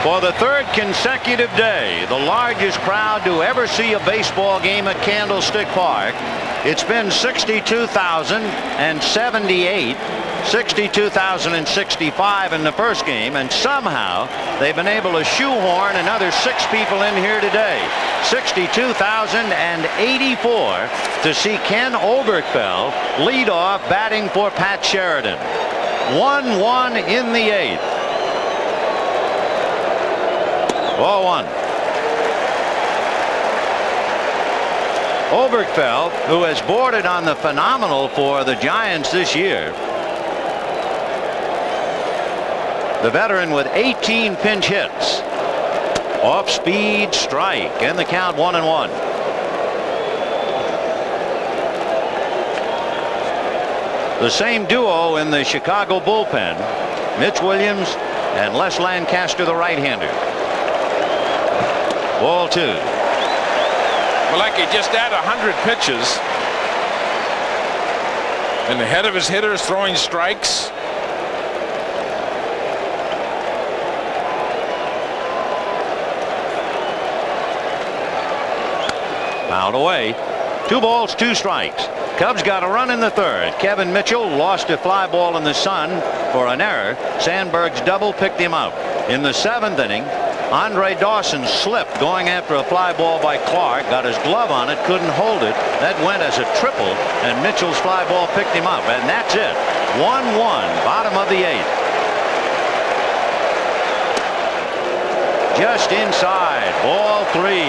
For the 3rd consecutive day, the largest crowd to ever see a baseball game at Candlestick Park. It's been 62,078, 62,065 in the first game, and somehow they've been able to shoehorn another 6 people in here today. 62,084 to see Ken Oberkfell lead off batting for Pat Sheridan. 1-1 in the 8th. 0-1. Oberkfell, who has boarded on the phenomenal for the Giants this year. The veteran with 18 pinch hits. Off speed strike, and the count 1-1. The same duo in the Chicago bullpen. Mitch Williams and Les Lancaster, the right-hander. Ball 2. Well, like he just had 100 pitches. And the head of his hitters throwing strikes. Fouled away. 2 balls, 2 strikes. Cubs got a run in the third. Kevin Mitchell lost a fly ball in the sun for an error. Sandberg's double picked him up. In the 7th inning, Andre Dawson slipped going after a fly ball by Clark. Got his glove on it, couldn't hold it. That went as a triple, and Mitchell's fly ball picked him up. And that's it. 1-1, bottom of the 8th. Just inside. Ball 3.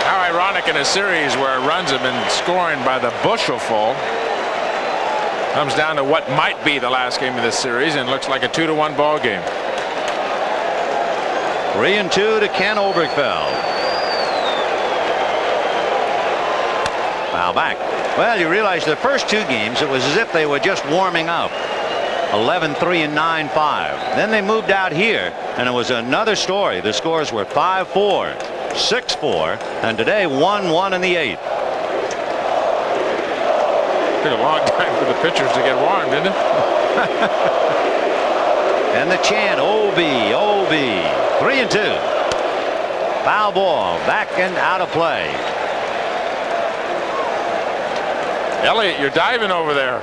How ironic in a series where runs have been scoring by the bushelful. Comes down to what might be the last game of this series, and looks like a 2-1 ball game. 3-2 to Ken Oberkfell. Foul back. Well, you realize the first 2 games it was as if they were just warming up. 11-3 and 9-5. Then they moved out here, and it was another story. The scores were 5-4, 6-4, and today 1-1 in the 8th. Took a long time for the pitchers to get warm, didn't it? And the chant, OB, OB. 3-2. Foul ball, back and out of play. Elliott, you're diving over there.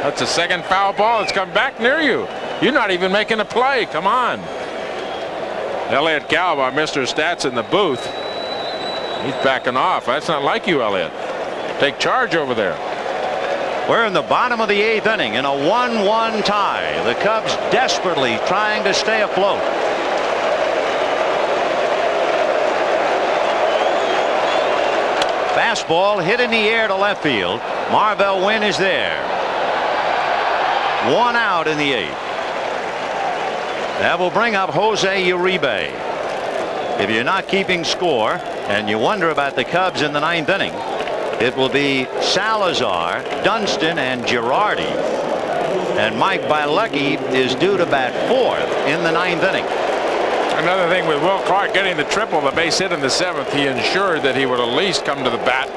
That's the second foul ball. It's come back near you. You're not even making a play. Come on. Elliott Galb, our Mr. Stats in the booth. He's backing off. That's not like you, Elliott. Take charge over there. We're in the bottom of the 8th inning in a 1-1 tie. The Cubs desperately trying to stay afloat. Fastball hit in the air to left field. Marvell Wynn is there. 1 out in the 8th. That will bring up Jose Uribe. If you're not keeping score and you wonder about the Cubs in the 9th inning, it will be Salazar, Dunston, and Girardi. And Mike Bielecki is due to bat 4th in the 9th inning. Another thing with Will Clark getting the triple, the base hit in the 7th, he ensured that he would at least come to the bat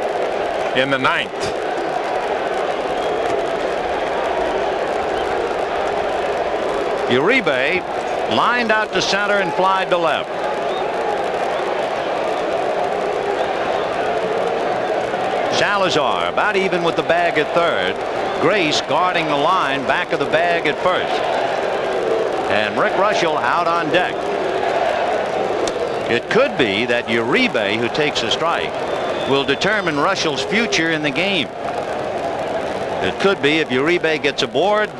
in the 9th. Uribe lined out to center and flied to left. Salazar about even with the bag at third. Grace guarding the line back of the bag at first. And Rick Russell out on deck. It could be that Uribe, who takes a strike, will determine Russell's future in the game. It could be if Uribe gets aboard,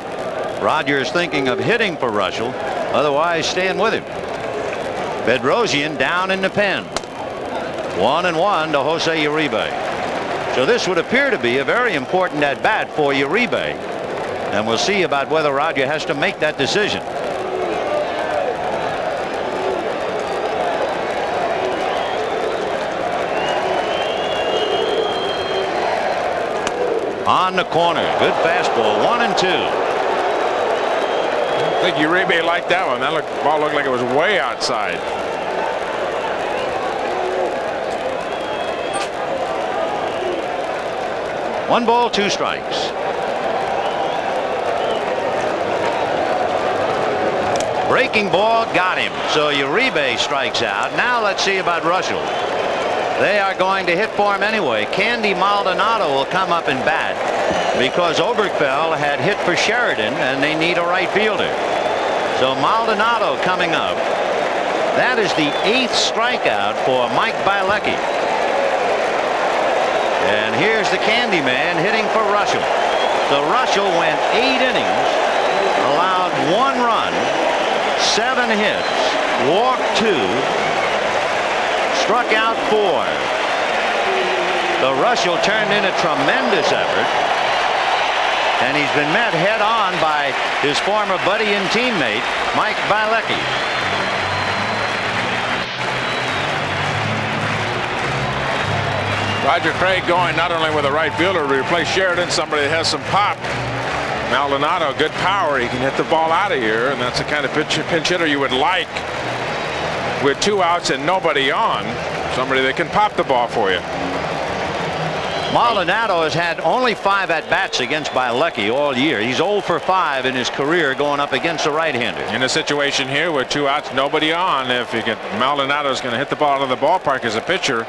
Roger is thinking of hitting for Russell, otherwise staying with him. Bedrosian down in the pen. 1-1 to Jose Uribe. So this would appear to be a very important at bat for Uribe, and we'll see about whether Roger has to make that decision. On the corner, good fastball. 1-2. I think Uribe liked that one. That ball looked like it was way outside. One ball, 2 strikes. Breaking ball got him. So Uribe strikes out. Now let's see about Russell. They are going to hit for him anyway. Candy Maldonado will come up and bat because Oberkfell had hit for Sheridan and they need a right fielder. So Maldonado coming up. That is the 8th strikeout for Mike Bielecki. And here's the Candyman hitting for Russell. So Russell went 8 innings, allowed 1 run, 7 hits, walked 2, struck out 4. So Russell turned in a tremendous effort, and he's been met head on by his former buddy and teammate Mike Bielecki. Roger Craig going not only with a right fielder to replace Sheridan, somebody that has some pop. Maldonado, good power. He can hit the ball out of here, and that's the kind of pinch hitter you would like with 2 outs and nobody on. Somebody that can pop the ball for you. Maldonado has had only 5 at-bats against Bielecki all year. He's 0 for 5 in his career going up against a right-hander. In a situation here with 2 outs, nobody on, if you get Maldonado is going to hit the ball out of the ballpark as a pitcher,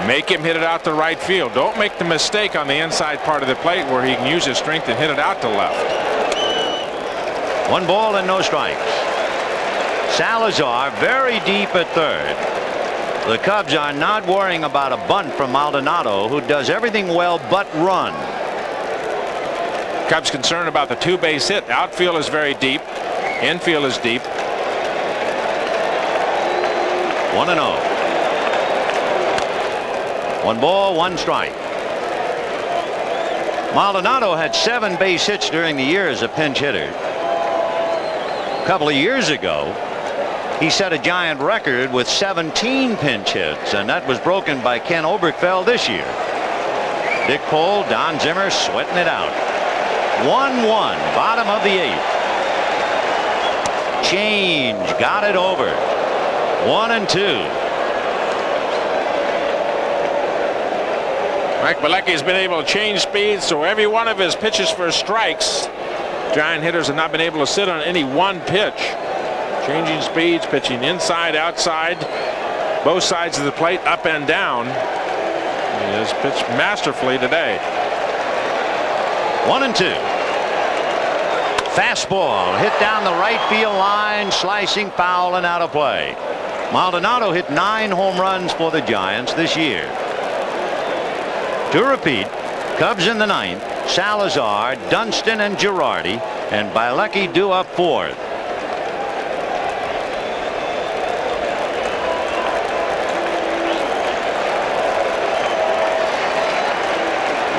make him hit it out to right field. Don't make the mistake on the inside part of the plate where he can use his strength and hit it out to left. 1 ball and no strikes. Salazar very deep at third. The Cubs are not worrying about a bunt from Maldonado, who does everything well but run. Cubs concerned about the 2-base hit. Outfield is very deep. Infield is deep. 1-0. 1 ball, 1 strike. Maldonado had 7 base hits during the year as a pinch hitter. A couple of years ago, he set a Giant record with 17 pinch hits, and that was broken by Ken Oberkfell this year. Dick Cole, Don Zimmer sweating it out. 1-1, bottom of the 8th. Change, got it over. 1-2. Mike Bielecki has been able to change speeds, so every one of his pitches for strikes, Giant hitters have not been able to sit on any one pitch. Changing speeds, pitching inside, outside, both sides of the plate, up and down. He has pitched masterfully today. 1-2. Fastball hit down the right field line, slicing foul and out of play. Maldonado hit 9 home runs for the Giants this year. To repeat, Cubs in the 9th, Salazar, Dunston, and Girardi, and Bielecki due up 4th.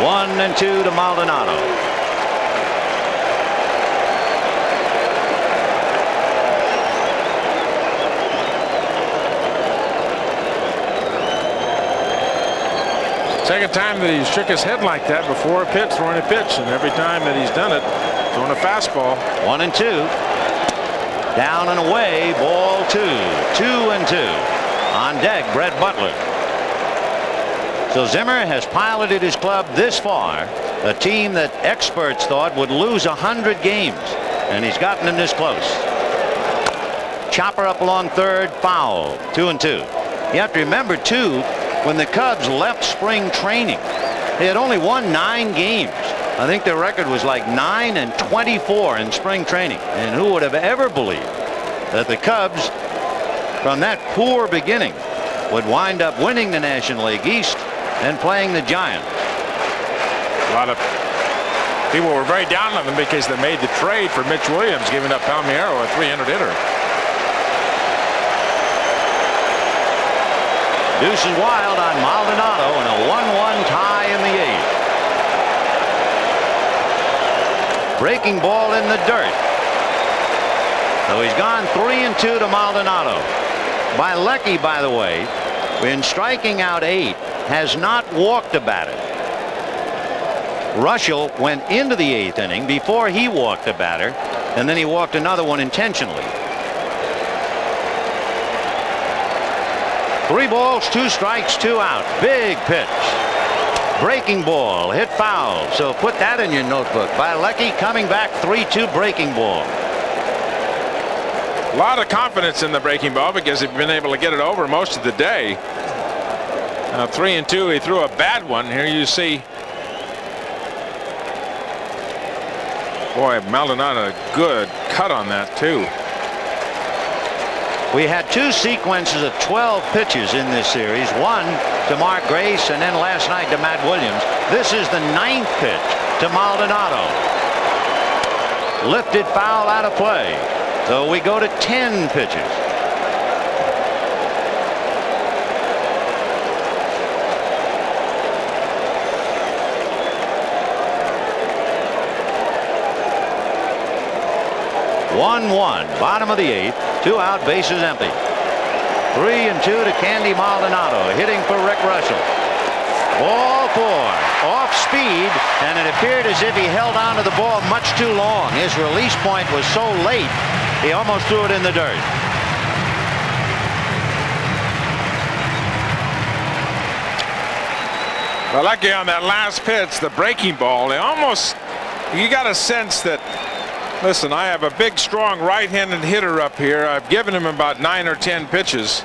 One and 2 to Maldonado. Second time that he's shook his head like that before a pitch, throwing a pitch, and every time that he's done it, throwing a fastball. 1-2. Down and away, ball 2. 2-2. On deck, Brett Butler. So Zimmer has piloted his club this far, a team that experts thought would lose 100 games, and he's gotten them this close. Chopper up along third, foul. 2-2. You have to remember too, when the Cubs left spring training, they had only won 9 games. I think their record was like 9-24 in spring training, and who would have ever believed that the Cubs, from that poor beginning, would wind up winning the National League East and playing the Giants. A lot of people were very down on them because they made the trade for Mitch Williams, giving up Palmeiro, a 300 hitter. Deuces wild on Maldonado and a 1-1 tie in the 8th. Breaking ball in the dirt. So he's gone 3-2 to Maldonado. Bielecki, by the way, in striking out 8, has not walked a batter. Russell went into the 8th inning before he walked a batter, and then he walked another one intentionally. 3 balls, 2 strikes, 2 out. Big pitch. Breaking ball, hit foul. So put that in your notebook. Bielecki coming back 3-2 breaking ball. A lot of confidence in the breaking ball because he's been able to get it over most of the day. 3-2, he threw a bad one. Here you see, boy, Maldonado, a good cut on that too. We had 2 sequences of 12 pitches in this series. One to Mark Grace, and then last night to Matt Williams. This is the 9th pitch to Maldonado. Lifted foul out of play. So we go to 10 pitches. One, bottom of the 8th, 2 out, bases empty. 3-2 to Candy Maldonado, hitting for Rick Russell. Ball 4, off speed, and it appeared as if he held on to the ball much too long. His release point was so late, he almost threw it in the dirt. Lucky on that last pitch, the breaking ball, you got a sense that, listen, I have a big, strong right-handed hitter up here. I've given him about 9 or 10 pitches.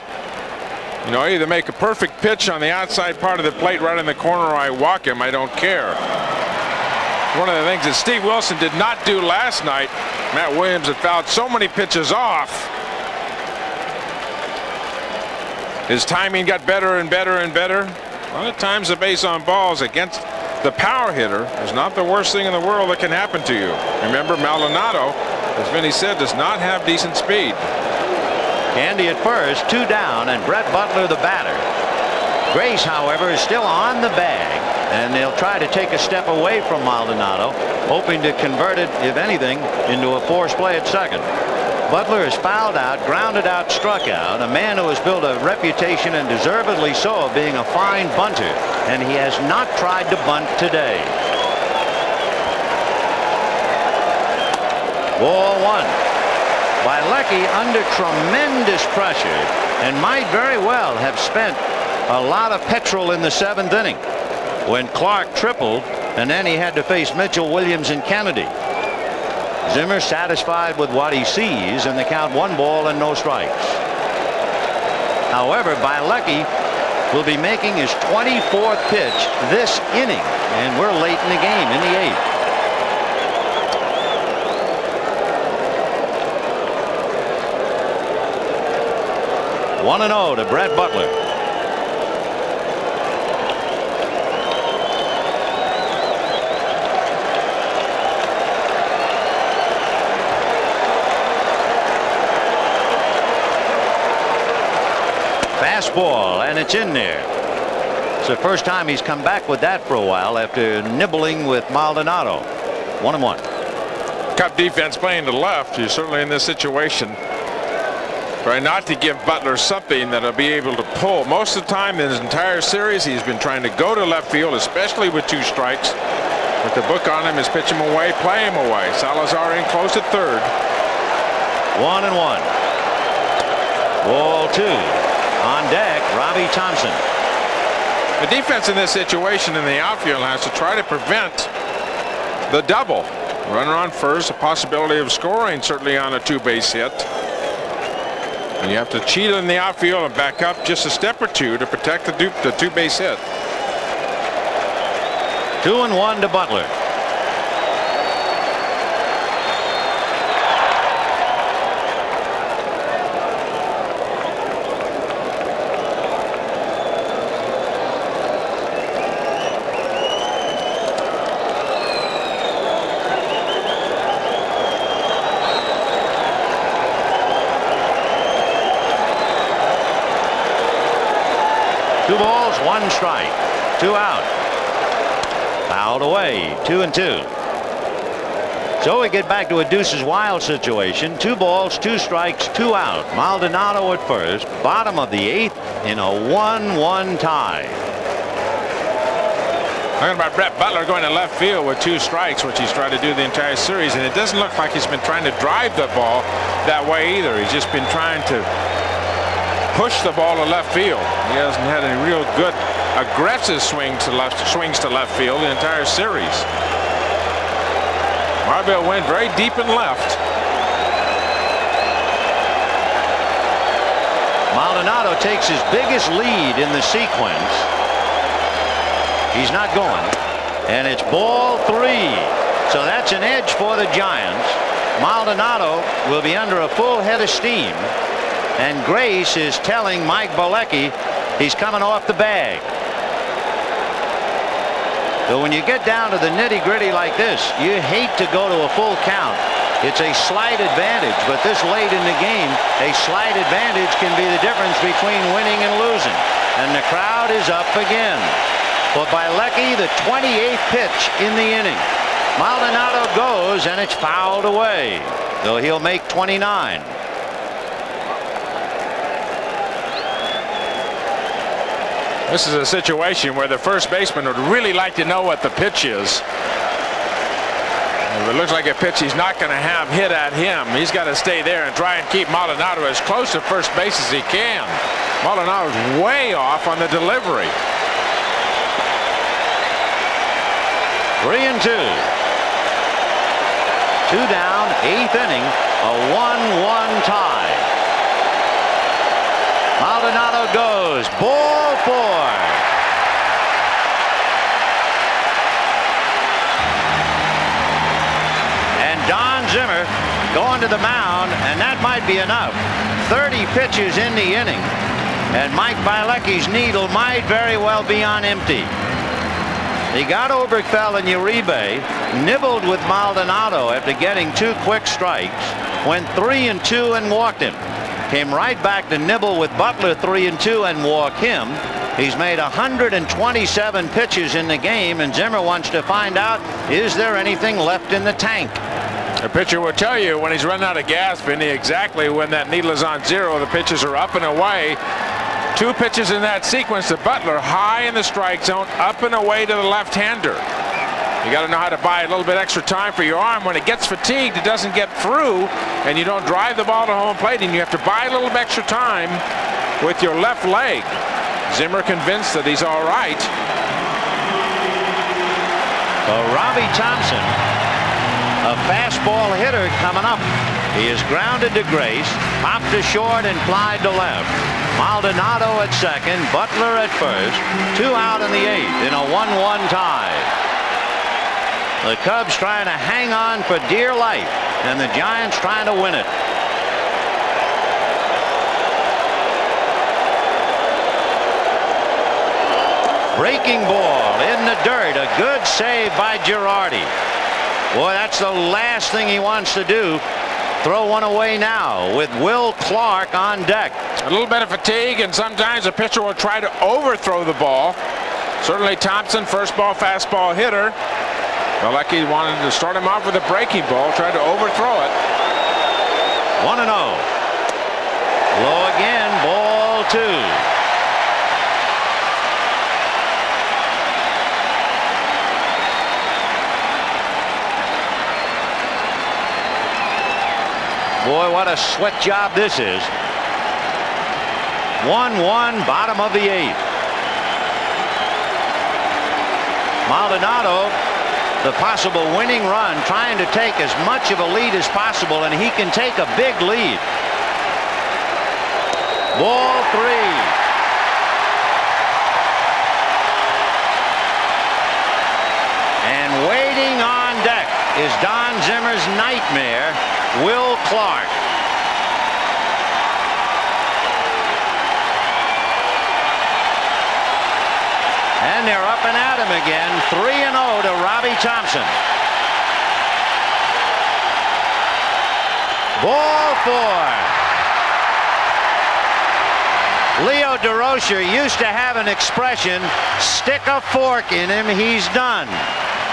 You know, either make a perfect pitch on the outside part of the plate right in the corner, or I walk him. I don't care. One of the things that Steve Wilson did not do last night, Matt Williams had fouled so many pitches off. His timing got better and better and better. A lot of times the base on balls against the power hitter is not the worst thing in the world that can happen to you. Remember, Maldonado, as Vinny said, does not have decent speed. Candy at first, 2 down, and Brett Butler the batter. Grace, however, is still on the bag, and they'll try to take a step away from Maldonado, hoping to convert it, if anything, into a force play at second. Butler is fouled out, grounded out, struck out, a man who has built a reputation, and deservedly so, of being a fine bunter, and he has not tried to bunt today. Ball 1. Bilecki under tremendous pressure, and might very well have spent a lot of petrol in the 7th inning when Clark tripled, and then he had to face Mitchell, Williams, and Kennedy. Zimmer satisfied with what he sees, and the count 1 ball and no strikes. However, Bilecki will be making his 24th pitch this inning, and we're late in the game, in the 8th. 1-0 to Brett Butler. Fastball, and it's in there. It's the first time he's come back with that for a while after nibbling with Maldonado. 1-1. Cub defense playing to left. You're certainly in this situation. Try not to give Butler something that'll be able to pull. Most of the time in his entire series, he's been trying to go to left field, especially with 2 strikes. But the book on him is pitch him away, play him away. Salazar in close at third. 1-1. Ball 2. On deck, Robbie Thompson. The defense in this situation in the outfield has to try to prevent the double. Runner on first, a possibility of scoring certainly on a 2-base hit. And you have to cheat in the outfield and back up just a step or 2 to protect the 2-base hit. 2-1 to Butler. Two balls, 1 strike, 2 out. Fouled away, 2-2. So we get back to a deuces wild situation. 2 balls, 2 strikes, 2 out. Maldonado at first, bottom of the 8th in a 1-1 tie. Talking about Brett Butler going to left field with 2 strikes, which he's tried to do the entire series, and it doesn't look like he's been trying to drive the ball that way either. He's just been trying to push the ball to left field. He hasn't had any real good aggressive swings to left field the entire series. Marvell went very deep and left. Maldonado takes his biggest lead in the sequence. He's not going, and it's ball 3. So that's an edge for the Giants. Maldonado will be under a full head of steam, and Grace is telling Mike Bilecki he's coming off the bag. So when you get down to the nitty-gritty like this, you hate to go to a full count. It's a slight advantage, but this late in the game, a slight advantage can be the difference between winning and losing. And the crowd is up again. For Bilecki, the 28th pitch in the inning. Maldonado goes, and it's fouled away, though he'll make 29. This is a situation where the first baseman would really like to know what the pitch is. If it looks like a pitch he's not going to have hit at him, he's got to stay there and try and keep Maldonado as close to first base as he can. Maldonado's way off on the delivery. 3-2. 2 down, 8th inning, a 1-1 tie. Maldonado goes, ball 4. Don Zimmer going to the mound, and that might be enough. 30 pitches in the inning, and Mike Bielecki's needle might very well be on empty. He got Oberkfell and Uribe, nibbled with Maldonado after getting 2 quick strikes, went 3-2 and walked him. Came right back to nibble with Butler 3-2 and walk him. He's made 127 pitches in the game, and Zimmer wants to find out, is there anything left in the tank? The pitcher will tell you when he's run out of gas, Vinny, exactly when that needle is on 0. The pitches are up and away. 2 pitches in that sequence to Butler, high in the strike zone, up and away to the left-hander. You got to know how to buy a little bit extra time for your arm. When it gets fatigued, it doesn't get through, and you don't drive the ball to home plate, and you have to buy a little extra time with your left leg. Zimmer convinced that he's all right. Well, Robbie Thompson, a fastball hitter coming up. He is grounded to Grace, popped to short and flied to left. Maldonado at second, Butler at first. 2 out in the 8th in a 1-1 tie. The Cubs trying to hang on for dear life, and the Giants trying to win it. Breaking ball in the dirt. A good save by Girardi. Boy, that's the last thing he wants to do. Throw one away now with Will Clark on deck. A little bit of fatigue, and sometimes a pitcher will try to overthrow the ball. Certainly Thompson, first ball fastball hitter. Bielecki wanted to start him off with a breaking ball, tried to overthrow it. 1-0. Low again, ball 2. Boy, what a sweat job this is. 1-1, bottom of the 8th. Maldonado, the possible winning run, trying to take as much of a lead as possible, and he can take a big lead. Ball 3. And waiting on deck is Don Zimmer's nightmare, Will Clark. And they're up and at him again. 3-0 to Robbie Thompson. Ball 4. Leo DeRocher used to have an expression, stick a fork in him, he's done.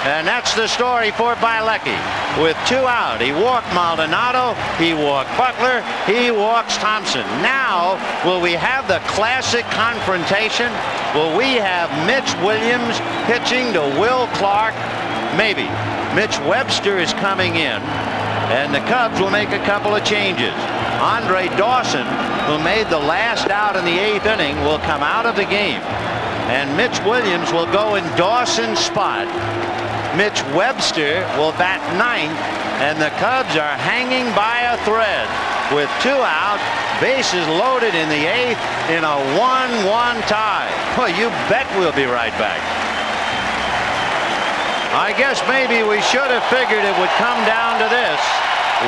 And that's the story for Bielecki. With 2 out, he walked Maldonado, he walked Butler, he walks Thompson. Now, will we have the classic confrontation? Will we have Mitch Williams pitching to Will Clark? Maybe. Mitch Webster is coming in, and the Cubs will make a couple of changes. Andre Dawson, who made the last out in the 8th inning, will come out of the game. And Mitch Williams will go in Dawson's spot. Mitch Webster will bat 9th, and the Cubs are hanging by a thread with 2 out, bases loaded in the 8th in a 1-1 tie. Well, you bet we'll be right back. I guess maybe we should have figured it would come down to this.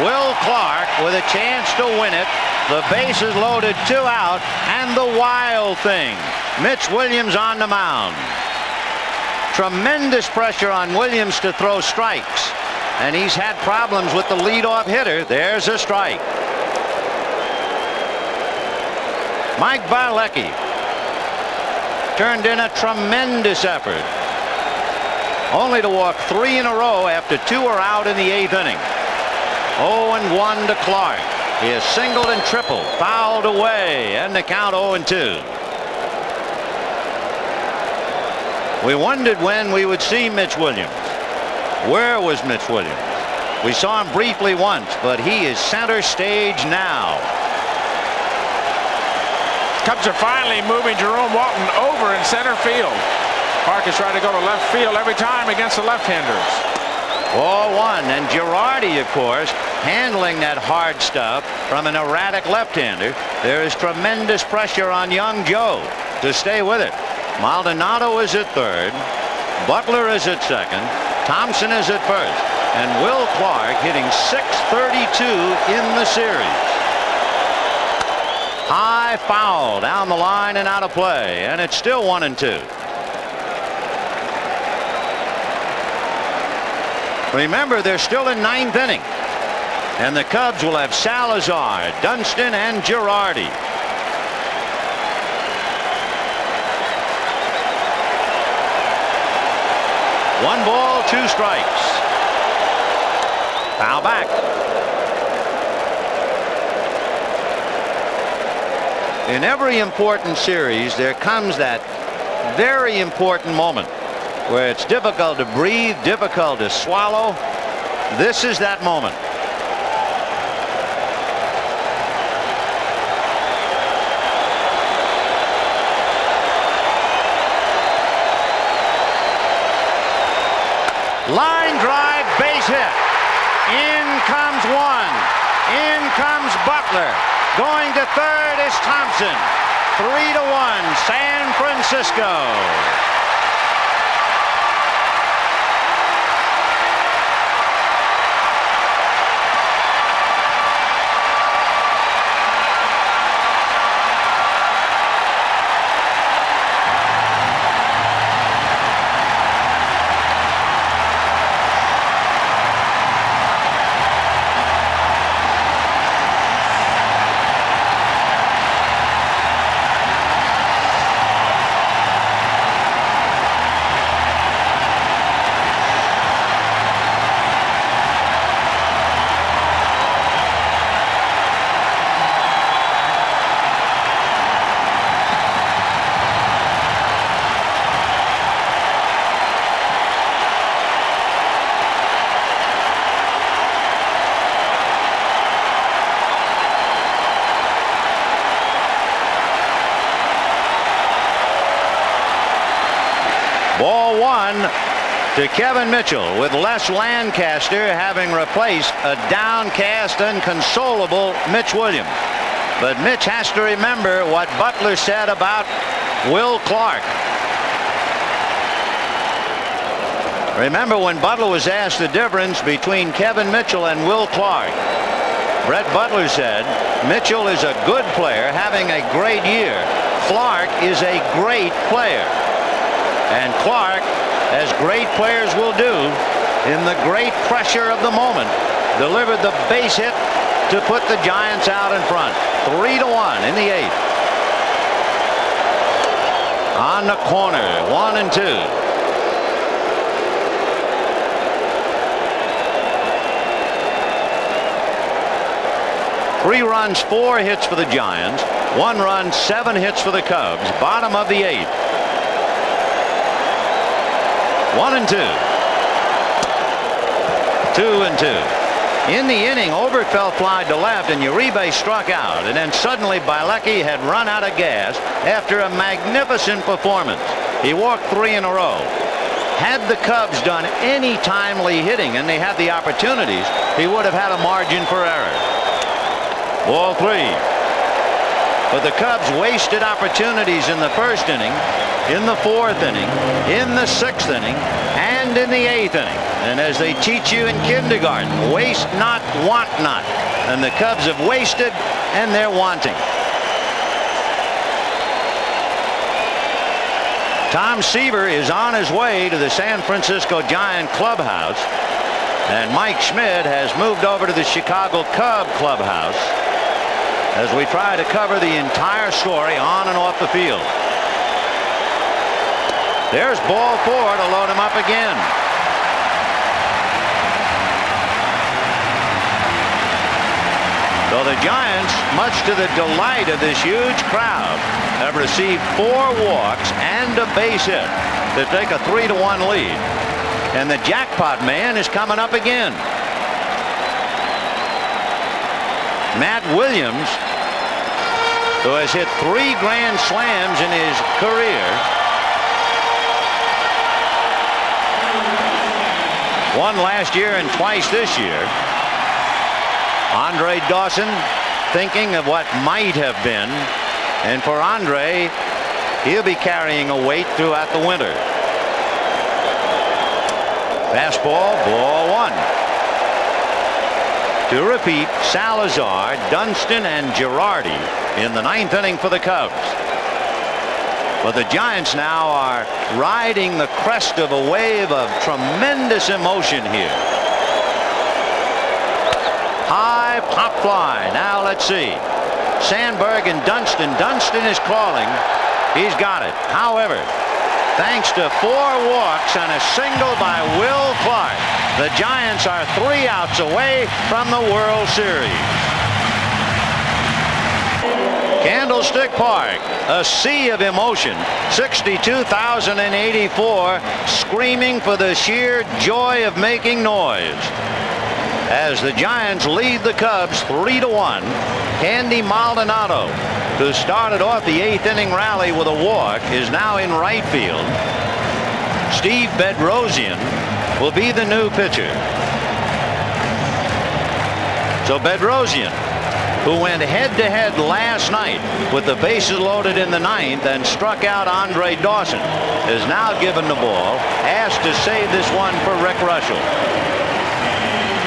Will Clark with a chance to win it. The bases loaded, 2 out, and the wild thing, Mitch Williams on the mound. Tremendous pressure on Williams to throw strikes, and he's had problems with the leadoff hitter. There's a strike. Mike Bielecki turned in a tremendous effort, only to walk 3 in a row after 2 are out in the 8th inning. 0-1 to Clark. He has singled and tripled, fouled away, and the count 0-2. We wondered when we would see Mitch Williams. Where was Mitch Williams? We saw him briefly once, but he is center stage now. Cubs are finally moving Jerome Walton over in center field. Park is trying to go to left field every time against the left-handers. Ball one, and Girardi, of course, handling that hard stuff from an erratic left-hander. There is tremendous pressure on young Joe to stay with it. Maldonado is at third. Butler is at second. Thompson is at first. And Will Clark hitting .632 in the series. High foul down the line and out of play, and it's still 1-2. Remember, they're still in ninth inning, and the Cubs will have Salazar, Dunston, and Girardi. One ball, two strikes. Foul back. In every important series, there comes that very important moment where it's difficult to breathe, difficult to swallow. This is that moment. Line drive, base hit. In comes one. In comes Butler. Going to third is Thompson. 3-1, San Francisco. Ball one to Kevin Mitchell, with Les Lancaster having replaced a downcast, inconsolable Mitch Williams. But Mitch has to remember what Butler said about Will Clark. Remember when Butler was asked the difference between Kevin Mitchell and Will Clark. Brett Butler said, Mitchell is a good player having a great year. Clark is a great player. And Clark, as great players will do, in the great pressure of the moment, delivered the base hit to put the Giants out in front. 3-1 in the eighth. On the corner, 1-2. Three runs, 4 hits for the Giants. 1 run, 7 hits for the Cubs. Bottom of the eighth. 1-2. 2-2. In the inning, Oberfeld flied to left and Uribe struck out, and then suddenly Bielecki had run out of gas after a magnificent performance. He walked 3 in a row. Had the Cubs done any timely hitting, and they had the opportunities, he would have had a margin for error. Ball 3. But the Cubs wasted opportunities in the first inning, in the 4th inning, in the 6th inning, and in the 8th inning. And as they teach you in kindergarten, waste not, want not. And the Cubs have wasted, and they're wanting. Tom Seaver is on his way to the San Francisco Giant clubhouse, and Mike Schmidt has moved over to the Chicago Cub clubhouse as we try to cover the entire story on and off the field. There's ball 4 to load him up again. So the Giants, much to the delight of this huge crowd, have received 4 walks and a base hit to take a 3-1 lead. And the jackpot man is coming up again. Matt Williams, who has hit 3 grand slams in his career, one last year and twice this year. Andre Dawson thinking of what might have been, and for Andre, he'll be carrying a weight throughout the winter. Fastball, ball 1. To repeat, Salazar, Dunston, and Girardi in the 9th inning for the Cubs. But the Giants now are riding the crest of a wave of tremendous emotion here. High pop fly. Now let's see. Sandberg and Dunston. Dunston is calling. He's got it. However, thanks to 4 walks and a single by Will Clark, the Giants are 3 outs away from the World Series. Candlestick Park, a sea of emotion. 62,084 screaming for the sheer joy of making noise. As the Giants lead the Cubs 3-1, Andy Maldonado, who started off the 8th inning rally with a walk, is now in right field. Steve Bedrosian will be the new pitcher. So Bedrosian, who went head-to-head last night with the bases loaded in the 9th and struck out Andre Dawson, is now given the ball, asked to save this one for Rick Russell.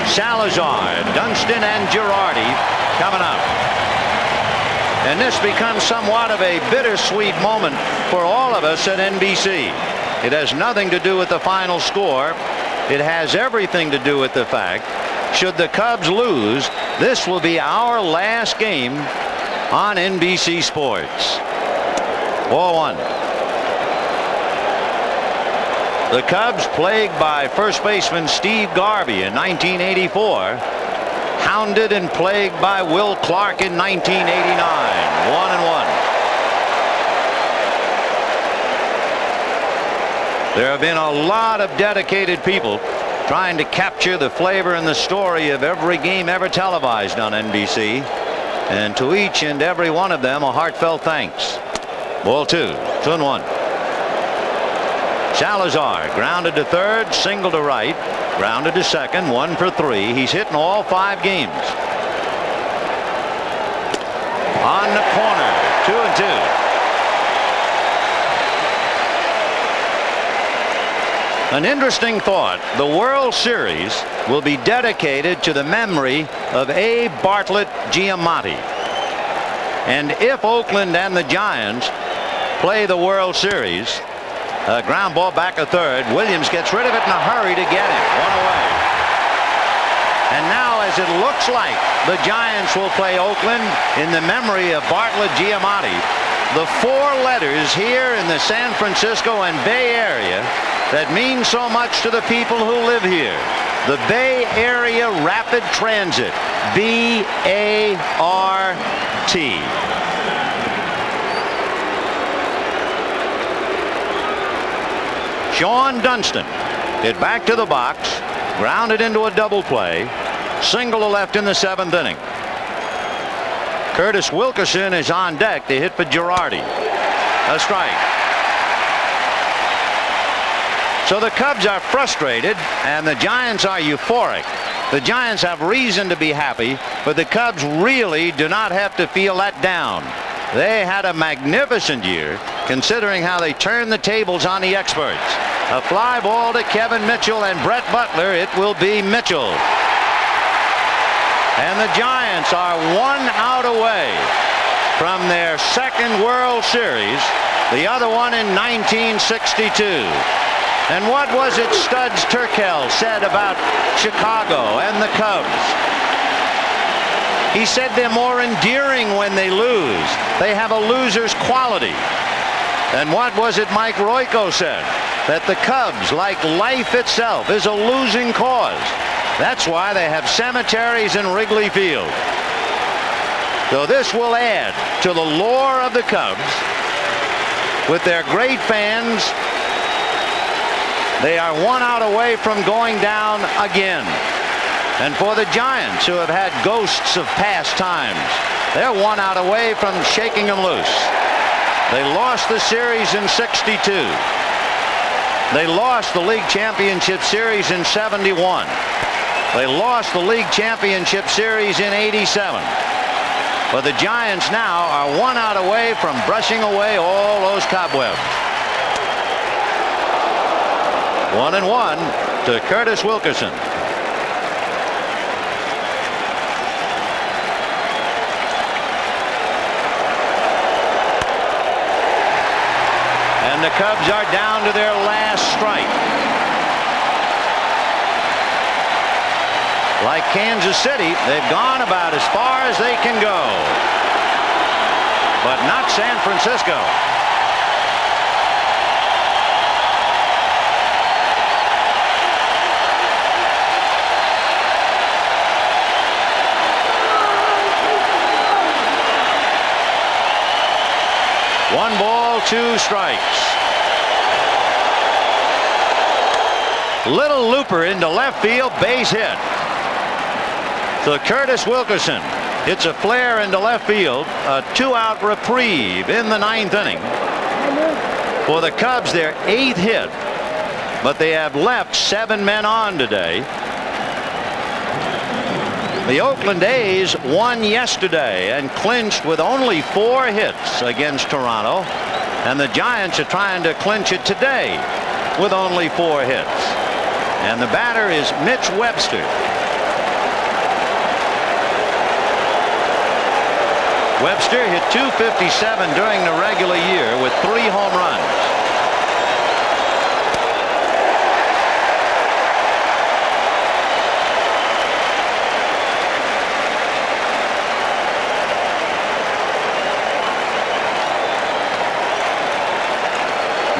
Salazar, Dunston, and Girardi coming up. And this becomes somewhat of a bittersweet moment for all of us at NBC. It has nothing to do with the final score. It has everything to do with the fact, should the Cubs lose, this will be our last game on NBC Sports. 4-1. The Cubs, plagued by first baseman Steve Garvey in 1984, hounded and plagued by Will Clark in 1989. 1-1. There have been a lot of dedicated people trying to capture the flavor and the story of every game ever televised on NBC, and to each and every one of them a heartfelt thanks. Ball 2, 2-1. Salazar grounded to third, single to right, grounded to second, 1 for 3. He's hit in all 5 games. On the corner, 2-2. An interesting thought. The World Series will be dedicated to the memory of A. Bartlett Giamatti. And if Oakland and the Giants play the World Series, a ground ball back to third. Williams gets rid of it in a hurry to get it. 1 away. And now, as it looks like the Giants will play Oakland in the memory of Bartlett Giamatti, the 4 letters here in the San Francisco and Bay Area that mean so much to the people who live here. The Bay Area Rapid Transit, B-A-R-T. Sean Dunston hit back to the box, grounded into a double play, single to left in the 7th inning. Curtis Wilkerson is on deck to hit for Girardi. A strike. So the Cubs are frustrated and the Giants are euphoric. The Giants have reason to be happy, but the Cubs really do not have to feel let down. They had a magnificent year, considering how they turned the tables on the experts. A fly ball to Kevin Mitchell and Brett Butler. It will be Mitchell. And the Giants are 1 out away from their 2nd World Series, the other one in 1962. And what was it Studs Terkel said about Chicago and the Cubs? He said they're more endearing when they lose. They have a loser's quality. And what was it Mike Royko said? That the Cubs, like life itself, is a losing cause. That's why they have cemeteries in Wrigley Field. So this will add to the lore of the Cubs. with their great fans, they are 1 out away from going down again. And for the Giants, who have had ghosts of past times, they're 1 out away from shaking them loose. They lost the series in '62. They lost the league championship series in '71. They lost the league championship series in '87. But the Giants now are 1 out away from brushing away all those cobwebs. 1-1 to Curtis Wilkerson. And the Cubs are down to their last strike. Like Kansas City, they've gone about as far as they can go. But not San Francisco. One ball, 2 strikes. Little looper into left field, base hit. So Curtis Wilkerson hits a flare into left field, a 2-out reprieve in the 9th inning. For the Cubs, their 8th hit, but they have left 7 men on today. The Oakland A's won yesterday and clinched with only 4 hits against Toronto, and the Giants are trying to clinch it today with only 4 hits. And the batter is Mitch Webster. Webster hit .257 during the regular year with 3 home runs.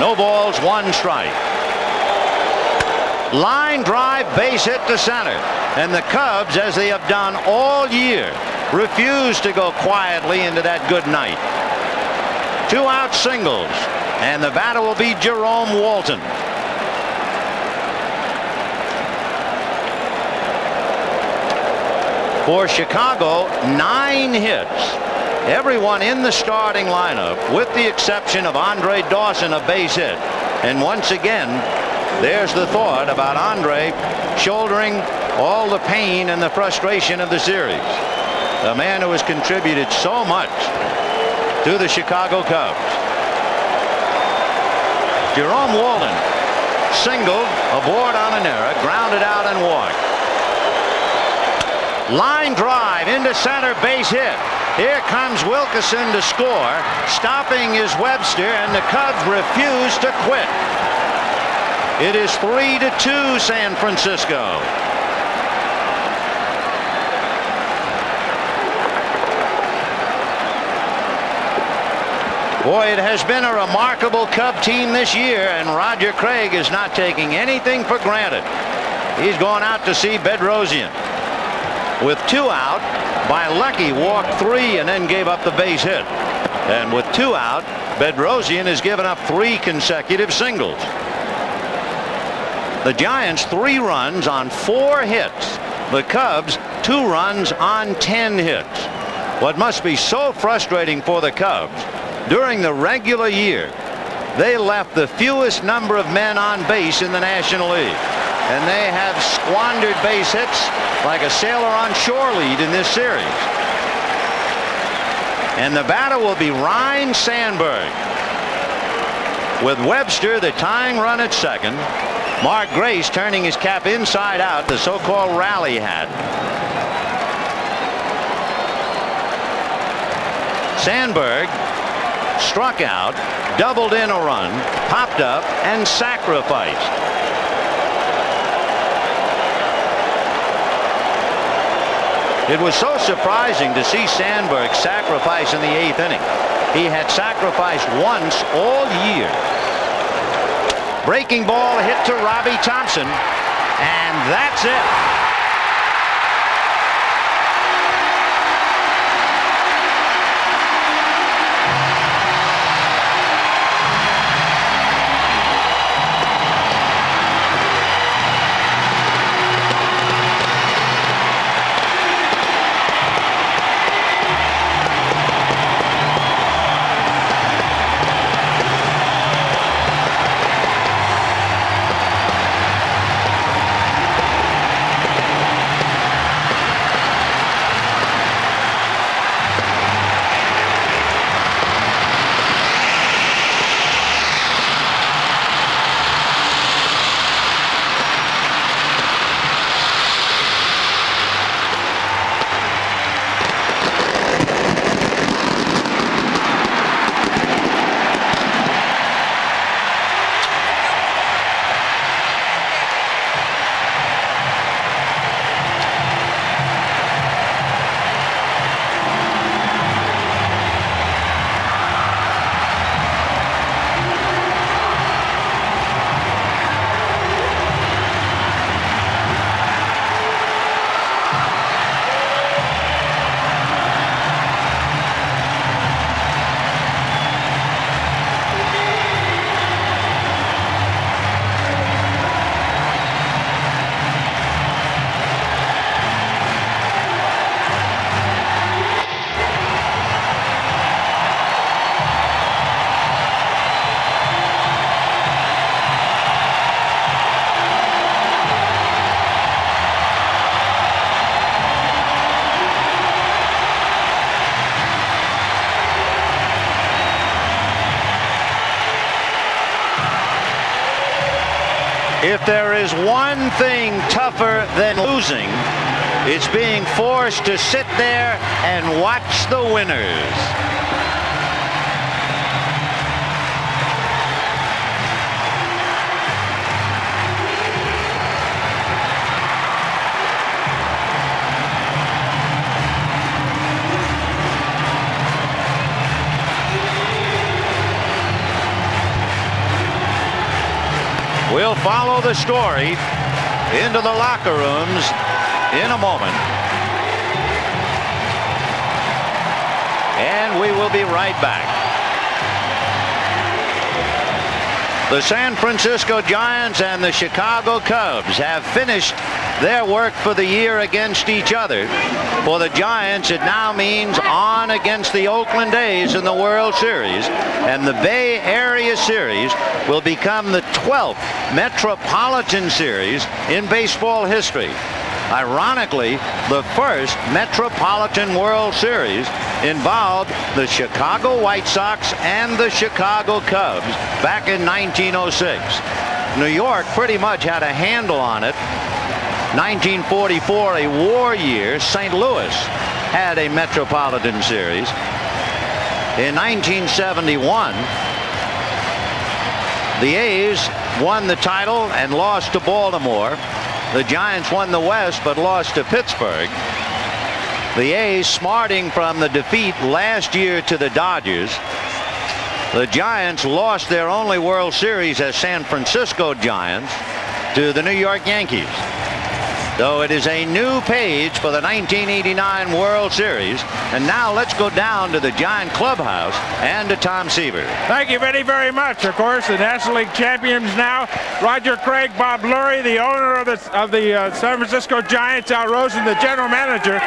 No balls, 1 strike. Line drive, base hit to center. And the Cubs, as they have done all year, refuse to go quietly into that good night. 2-out singles, and the batter will be Jerome Walton. For Chicago, 9 hits. Everyone in the starting lineup, with the exception of Andre Dawson, a base hit. And once again, there's the thought about Andre shouldering all the pain and the frustration of the series. The man who has contributed so much to the Chicago Cubs. Jerome Walton singled, aboard on an error, grounded out and walked. Line drive into center, base hit. Here comes Wilkerson to score. Stopping is Webster, and the Cubs refuse to quit. It is 3-2 San Francisco. Boy, it has been a remarkable Cub team this year, and Roger Craig is not taking anything for granted. He's gone out to see Bedrosian. With 2 out, Bilecki walked 3 and then gave up the base hit. And with 2 out, Bedrosian has given up 3 consecutive singles. The Giants 3 runs on 4 hits. The Cubs 2 runs on 10 hits. What must be so frustrating for the Cubs, during the regular year, they left the fewest number of men on base in the National League. And they have squandered base hits like a sailor on shore lead in this series. And the batter will be Ryne Sandberg. With Webster, the tying run at second. Mark Grace turning his cap inside out, the so-called rally hat. Sandberg struck out, doubled in a run, popped up, and sacrificed. It was so surprising to see Sandberg sacrifice in the 8th inning. He had sacrificed once all year. Breaking ball hit to Robbie Thompson, and that's it. If there is one thing tougher than losing, it's being forced to sit there and watch the winners. We'll follow the story into the locker rooms in a moment. And we will be right back. The San Francisco Giants and the Chicago Cubs have finished their work for the year against each other. For the Giants, it now means on against the Oakland A's in the World Series, and the Bay Area Series will become the 12th Metropolitan Series in baseball history. Ironically, the first Metropolitan World Series involved the Chicago White Sox and the Chicago Cubs back in 1906. New York pretty much had a handle on it. 1944, a war year, St. Louis had a Metropolitan Series. In 1971, the A's won the title and lost to Baltimore. The Giants won the West but lost to Pittsburgh. The A's smarting from the defeat last year to the Dodgers. The Giants lost their only World Series as San Francisco Giants to the New York Yankees. So it is a new page for the 1989 World Series. And now let's go down to the Giant clubhouse and to Tom Seaver. Thank you very, very much. Of course, the National League champions now, Roger Craig, Bob Lurie, the owner of the San Francisco Giants, Al Rosen, the general manager.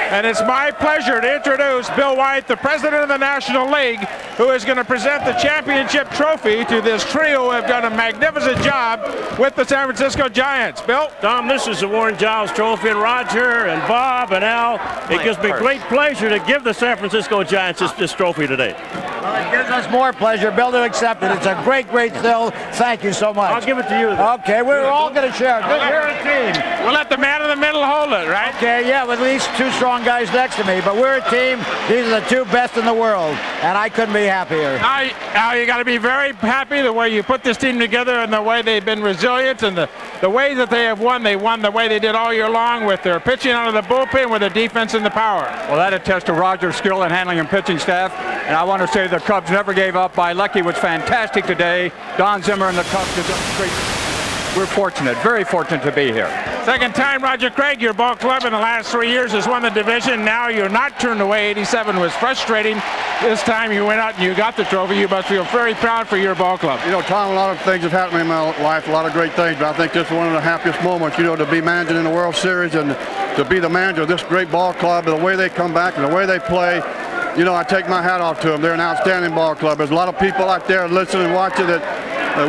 And it's my pleasure to introduce Bill White, the president of the National League, who is going to present the championship trophy to this trio who have done a magnificent job with the San Francisco Giants. Bill? Tom, this is the Warren Giles Trophy, and Roger and Bob and Al, it gives me great pleasure to give the San Francisco Giants this trophy today. Well, it gives us more pleasure. Bill, to accept it. It's a great thrill. Thank you so much. I'll give it to you then. Okay, we're all going to share. We're a team. We'll let the man in the middle hold it, right? Okay, yeah, with at least two strong guys next to me, but we're a team. These are the two best in the world, and I couldn't be happier. Al, you got to be very happy the way you put this team together and the way they've been resilient and the way that they have won. They won the way they did all year long with their pitching out of the bullpen, with their defense and the power. Well, that attests to Roger's skill in handling and pitching staff, and I want to say the Cubs never gave up. Bilecki was fantastic today. Don Zimmer and the Cubs did great. We're fortunate, very fortunate to be here. Second time, Roger Craig, your ball club in the last 3 years has won the division. Now you're not turned away. 87 was frustrating. This time you went out and you got the trophy. You must feel very proud for your ball club. You know, Tom, a lot of things have happened in my life, a lot of great things, but I think this is one of the happiest moments, you know, to be managing in the World Series and to be the manager of this great ball club, and the way they come back and the way they play. You know, I take my hat off to them. They're an outstanding ball club. There's a lot of people out there listening and watching it.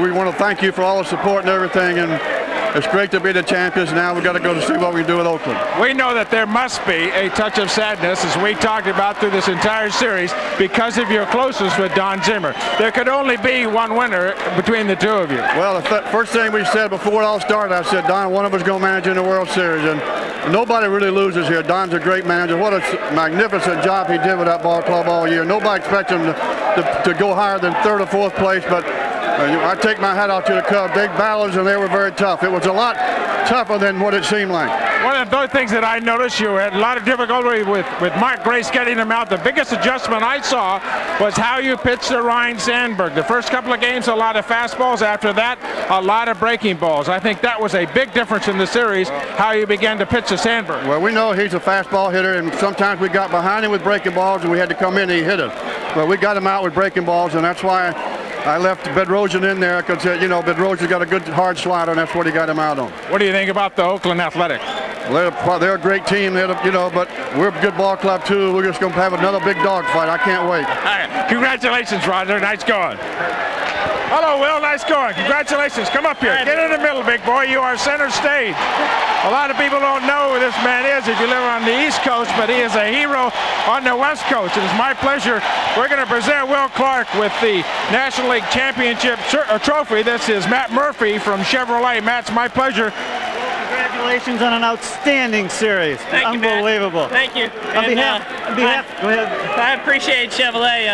We want to thank you for all the support and everything, and it's great to be the champions. Now we've got to go to see what we do with Oakland. We know that there must be a touch of sadness, as we talked about through this entire series, because of your closeness with Don Zimmer. There could only be one winner between the two of you. Well, the first thing we said before it all started, I said, Don, one of us going to manage in the World Series, and nobody really loses here. Don's a great manager. What a magnificent job he did with that ball club all year. Nobody expects him to go higher than third or fourth place, but I take my hat off to the Cubs. Big battles, and they were very tough. It was a lot tougher than what it seemed like. One of those things that I noticed, you had a lot of difficulty with Mark Grace getting him out. The biggest adjustment I saw was how you pitched to Ryan Sandberg. The first couple of games, a lot of fastballs. After that, a lot of breaking balls. I think that was a big difference in the series, how you began to pitch to Sandberg. Well, we know he's a fastball hitter, and sometimes we got behind him with breaking balls, and we had to come in and he hit it. But we got him out with breaking balls, and that's why I left Bedrosian in there, because, you know, Bedrosian's got a good hard slider, and that's what he got him out on. What do you think about the Oakland Athletics? Well, they're a great team, you know, but we're a good ball club, too. We're just going to have another big dog fight. I can't wait. All right. Congratulations, Roger. Nice going. Hello, Will. Nice going. Congratulations. Come up here. Get in the middle, big boy. You are center stage. A lot of people don't know who this man is if you live on the East Coast, but he is a hero on the West Coast. It is my pleasure. We're going to present Will Clark with the National League Championship trophy. This is Matt Murphy from Chevrolet. Matt, it's my pleasure. Congratulations on an outstanding series. Thank Unbelievable. You, Thank you. On behalf, go ahead. I appreciate Chevrolet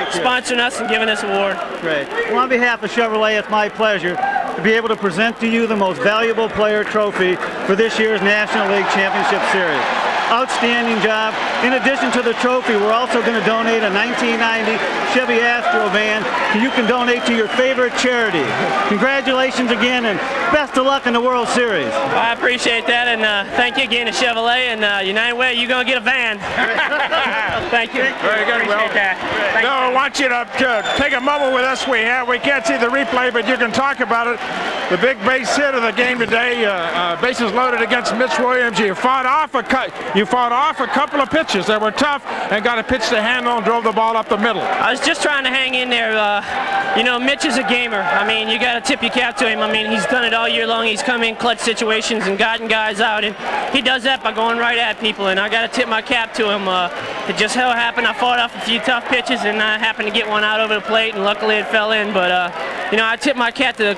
sponsoring us and giving us an award. Great. Well, on behalf of Chevrolet, it's my pleasure to be able to present to you the most valuable player trophy for this year's National League Championship Series. Outstanding job. In addition to the trophy, we're also going to donate a 1990 Chevy Astro van you can donate to your favorite charity. Congratulations again, and best of luck in the World Series. I appreciate that, and thank you again to Chevrolet and United Way. You're going to get a van. Thank you. Very good, Will. No, I want you to take a moment with us. We can't see the replay, but you can talk about it. The big base hit of the game today, bases loaded against Mitch Williams. You fought off a couple of pitches that were tough and got a pitch to handle and drove the ball up the middle. I was just trying to hang in there. You know, Mitch is a gamer. I mean, you got to tip your cap to him. I mean, he's done it all year long. He's come in clutch situations and gotten guys out, and he does that by going right at people, and I got to tip my cap to him. It just so happened I fought off a few tough pitches, and I happened to get one out over the plate, and luckily it fell in. But, you know, I tip my cap to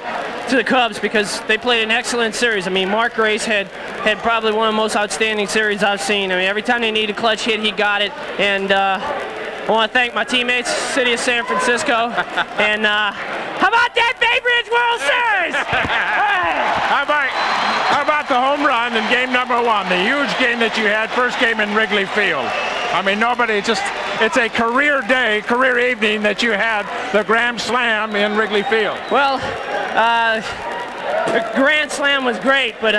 the Cubs because they played an excellent series. I mean, Mark Grace had probably one of the most outstanding series I've seen. I mean, every time they need a clutch hit, he got it. And I want to thank my teammates, City of San Francisco, and how about that Bay Bridge World Series? How about the home run in game number 1, the huge game that you had, first game in Wrigley Field? I mean, it's a career day, career evening that you had the Grand Slam in Wrigley Field. Well, the Grand Slam was great, but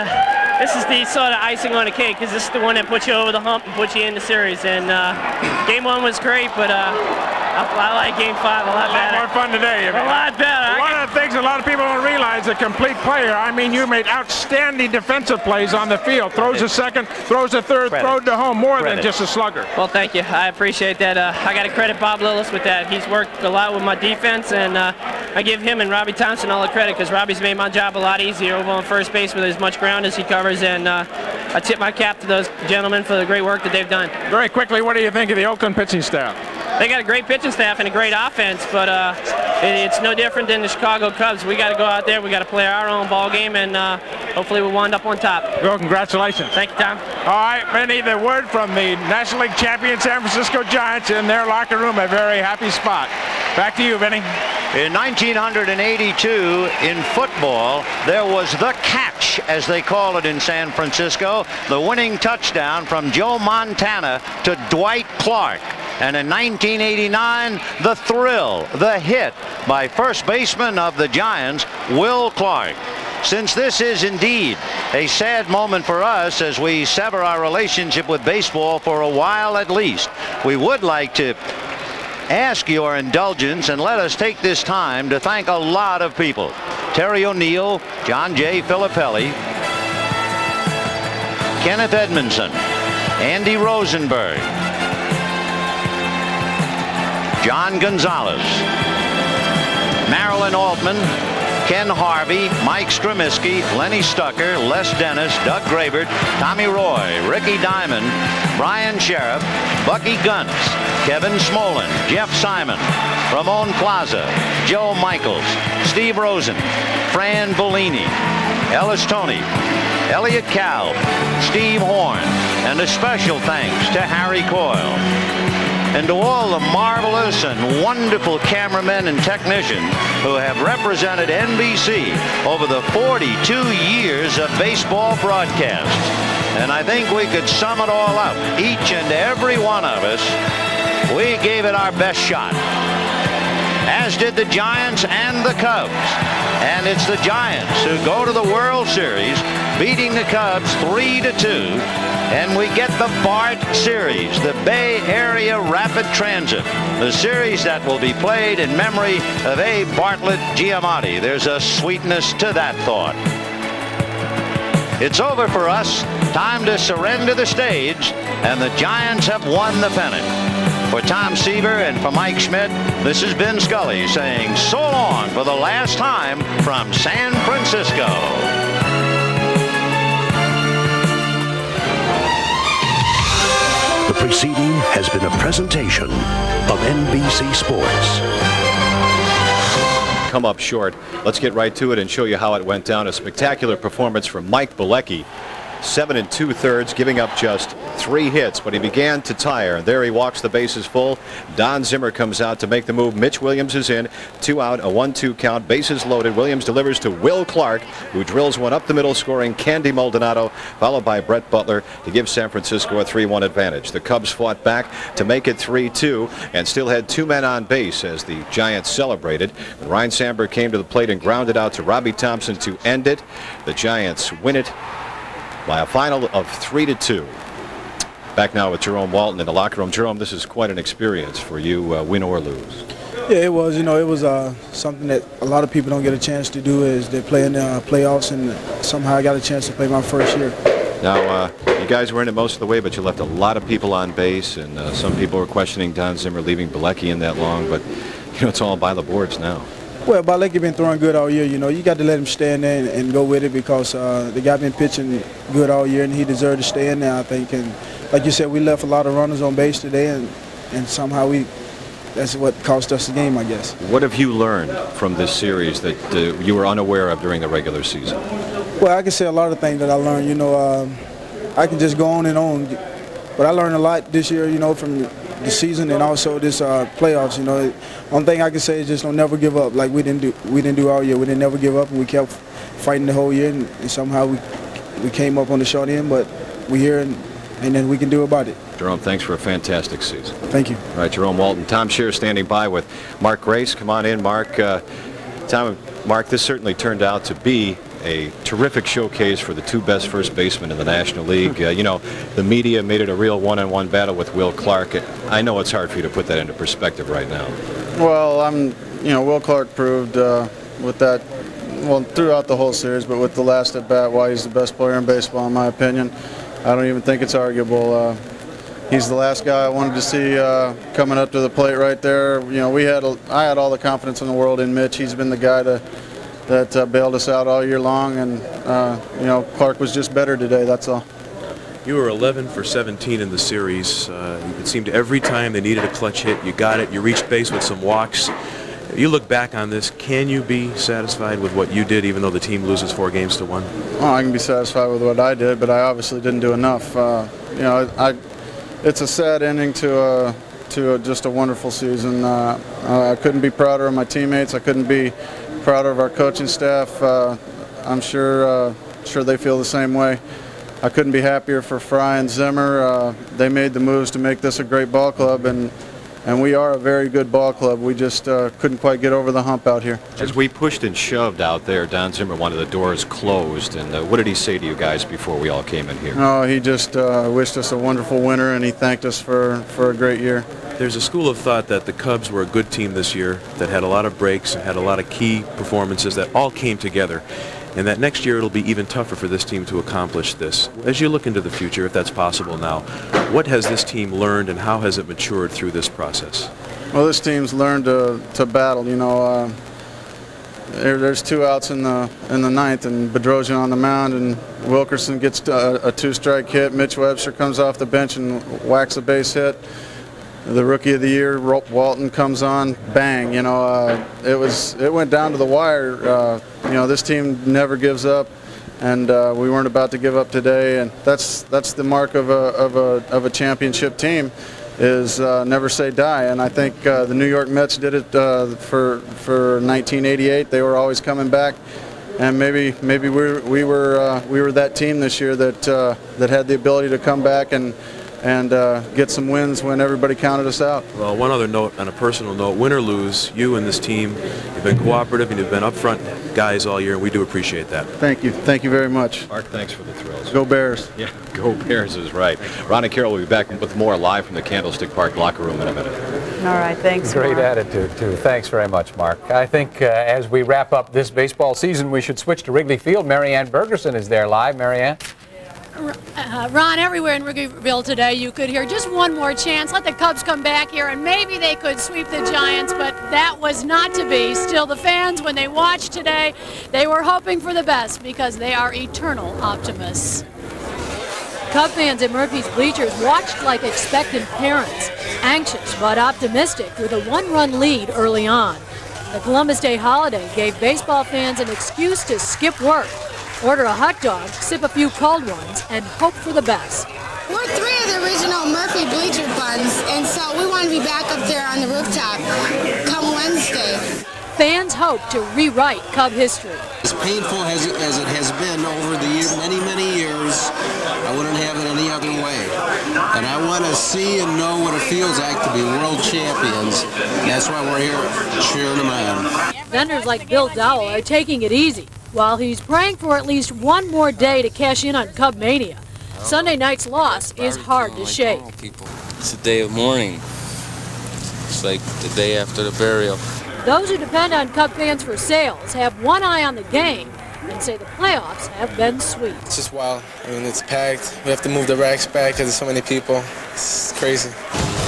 this is the sort of icing on the cake because this is the one that puts you over the hump and puts you in the series. And game 1 was great, but I like game 5 a lot better. A lot more fun today. A lot better. One of the things a lot of people don't realize, a complete player. I mean, you made outstanding defensive plays on the field. Throws a second, throws a third, throwed to home, more than just a slugger. Well, thank you. I appreciate that. I got to credit Bob Lillis with that. He's worked a lot with my defense, and I give him and Robbie Thompson all the credit because Robbie's made my job a lot easier over on first base with as much ground as he covers, and I tip my cap to those gentlemen for the great work that they've done. Very quickly, what do you think of the Oakland pitching staff? They got a great pitching staff and a great offense, but it's no different than the Chicago Cubs. We got to go out there, we got to play our own ball game, and hopefully we'll wind up on top. Well, congratulations. Thank you, Tom. All right, Vinny, the word from the National League champion San Francisco Giants in their locker room, a very happy spot. Back to you, Vinny. In 1982, in football, there was the catch, as they call it in San Francisco, the winning touchdown from Joe Montana to Dwight Clark. And in 1989, the thrill, the hit by first baseman of the Giants, Will Clark. Since this is indeed a sad moment for us as we sever our relationship with baseball for a while at least, we would like to ask your indulgence and let us take this time to thank a lot of people. Terry O'Neill, John J. Filippelli, Kenneth Edmondson, Andy Rosenberg, John Gonzalez, Marilyn Altman, Ken Harvey, Mike Stremiski, Lenny Stucker, Les Dennis, Doug Grabert, Tommy Roy, Ricky Diamond, Brian Sheriff, Bucky Gunts, Kevin Smolin, Jeff Simon, Ramon Plaza, Joe Michaels, Steve Rosen, Fran Bellini, Ellis Toney, Elliot Kalb, Steve Horn, and a special thanks to Harry Coyle. And to all the marvelous and wonderful cameramen and technicians who have represented NBC over the 42 years of baseball broadcasts. And I think we could sum it all up. Each and every one of us, we gave it our best shot. As did the Giants and the Cubs. And it's the Giants who go to the World Series, beating the Cubs 3-2. And we get the BART Series, the Bay Area Rapid Transit, the series that will be played in memory of Abe Bartlett Giamatti. There's a sweetness to that thought. It's over for us. Time to surrender the stage, and the Giants have won the pennant. For Tom Seaver and for Mike Schmidt, this is Ben Scully saying so long for the last time from San Francisco. The preceding has been a presentation of NBC Sports. Come up short. Let's get right to it and show you how it went down. A spectacular performance from Mike Bilecki. 7 2/3, giving up just 3 hits, but he began to tire. There he walks the bases full. Don Zimmer comes out to make the move. Mitch Williams is in. 2 out, a 1-2 count, bases loaded. Williams delivers to Will Clark, who drills one up the middle, scoring Candy Maldonado, followed by Brett Butler to give San Francisco a 3-1 advantage. The Cubs fought back to make it 3-2 and still had 2 men on base as the Giants celebrated. Ryan Sandberg came to the plate and grounded out to Robbie Thompson to end it. The Giants win it by a final of 3-2. Back now with Jerome Walton in the locker room. Jerome, this is quite an experience for you, win or lose. Yeah, it was. You know, it was something that a lot of people don't get a chance to do, is they play in the playoffs, and somehow I got a chance to play my first year. Now, you guys were in it most of the way, but you left a lot of people on base, and some people were questioning Don Zimmer leaving Bilecki in that long, but you know, it's all by the boards now. Well, Bilecki been throwing good all year. You know, you got to let him stay in there and go with it, because the guy been pitching good all year, and he deserved to stay in there, I think. And like you said, we left a lot of runners on base today, and somehow that's what cost us the game, I guess. What have you learned from this series that you were unaware of during the regular season? Well, I can say a lot of things that I learned. You know, I can just go on and on, but I learned a lot this year, you know, from the season and also this playoffs. You know, one thing I can say is just don't never give up, like we didn't do all year. We didn't never give up, and we kept fighting the whole year, and somehow we came up on the short end, but we're here, and then we can do about it. Jerome, thanks for a fantastic season. Thank you. All right, Jerome Walton. Tom Shear standing by with Mark Grace. Come on in, Mark. Mark, this certainly turned out to be a terrific showcase for the 2 best first basemen in the National League. You know, the media made it a real one-on-one battle with Will Clark. I know it's hard for you to put that into perspective right now. Well, Will Clark proved with that, well, throughout the whole series, but with the last at bat, why he's the best player in baseball, in my opinion. I don't even think it's arguable. He's the last guy I wanted to see coming up to the plate right there. You know, I had all the confidence in the world in Mitch. He's been the guy that bailed us out all year long, and you know, Clark was just better today, that's all. You were 11 for 17 in the series. It seemed every time they needed a clutch hit, you got it. You reached base with some walks. You look back on this, can you be satisfied with what you did, even though the team loses 4-1? Well, I can be satisfied with what I did, but I obviously didn't do enough. You know, it's a sad ending to just a wonderful season. I couldn't be prouder of my teammates. I couldn't be prouder of our coaching staff. I'm sure they feel the same way. I couldn't be happier for Fry and Zimmer. They made the moves to make this a great ball club, and we are a very good ball club. We just couldn't quite get over the hump out here. As we pushed and shoved out there, Don Zimmer wanted the doors closed, and what did he say to you guys before we all came in here? Oh, he just wished us a wonderful winter, and he thanked us for a great year. There's a school of thought that the Cubs were a good team this year, that had a lot of breaks and had a lot of key performances that all came together, and that next year it'll be even tougher for this team to accomplish this. As you look into the future, if that's possible now, what has this team learned and how has it matured through this process? Well, this team's learned to battle. You know, there's 2 outs in the 9th, and Bedrosian on the mound, and Wilkerson gets a 2-strike hit. Mitch Webster comes off the bench and whacks a base hit. The Rookie of the Year, Walton, comes on, bang. You know, it went down to the wire. You know, this team never gives up, and we weren't about to give up today. And that's the mark of a championship team, is never say die. And I think the New York Mets did it for 1988. They were always coming back, and maybe we were that team this year that had the ability to come back and get some wins when everybody counted us out. Well, one other note, on a personal note, win or lose, you and this team have been cooperative and you've been upfront guys all year, and we do appreciate that. Thank you. Thank you very much. Mark, thanks for the thrills. Go Bears. Yeah, go Bears is right. Ronnie Carroll will be back with more live from the Candlestick Park locker room in a minute. All right, thanks, Great Mark. attitude, too. Thanks very much, Mark. I think as we wrap up this baseball season, we should switch to Wrigley Field. Marianne Bergerson is there live. Marianne? Ron, everywhere in Wrigleyville today you could hear just one more chance. Let the Cubs come back here and maybe they could sweep the Giants, but that was not to be. Still, the fans, when they watched today, they were hoping for the best because they are eternal optimists. Cub fans at Murphy's bleachers watched like expectant parents, anxious but optimistic with a one-run lead early on. The Columbus Day holiday gave baseball fans an excuse to skip work, order a hot dog, sip a few cold ones, and hope for the best. We're three of the original Murphy bleacher buns, and so we want to be back up there on the rooftop come Wednesday. Fans hope to rewrite Cub history. As painful as it has been over the many years, I wouldn't have it any other way. And I want to see and know what it feels like to be world champions. That's why we're here cheering them on. Vendors like Bill Dowell are taking it easy, while he's praying for at least one more day to cash in on Cub Mania. Sunday night's loss is hard to shake. It's a day of mourning. It's like the day after the burial. Those who depend on Cub fans for sales have one eye on the game and say the playoffs have been sweet. It's just wild. I mean, it's packed. We have to move the racks back because there's so many people. It's crazy.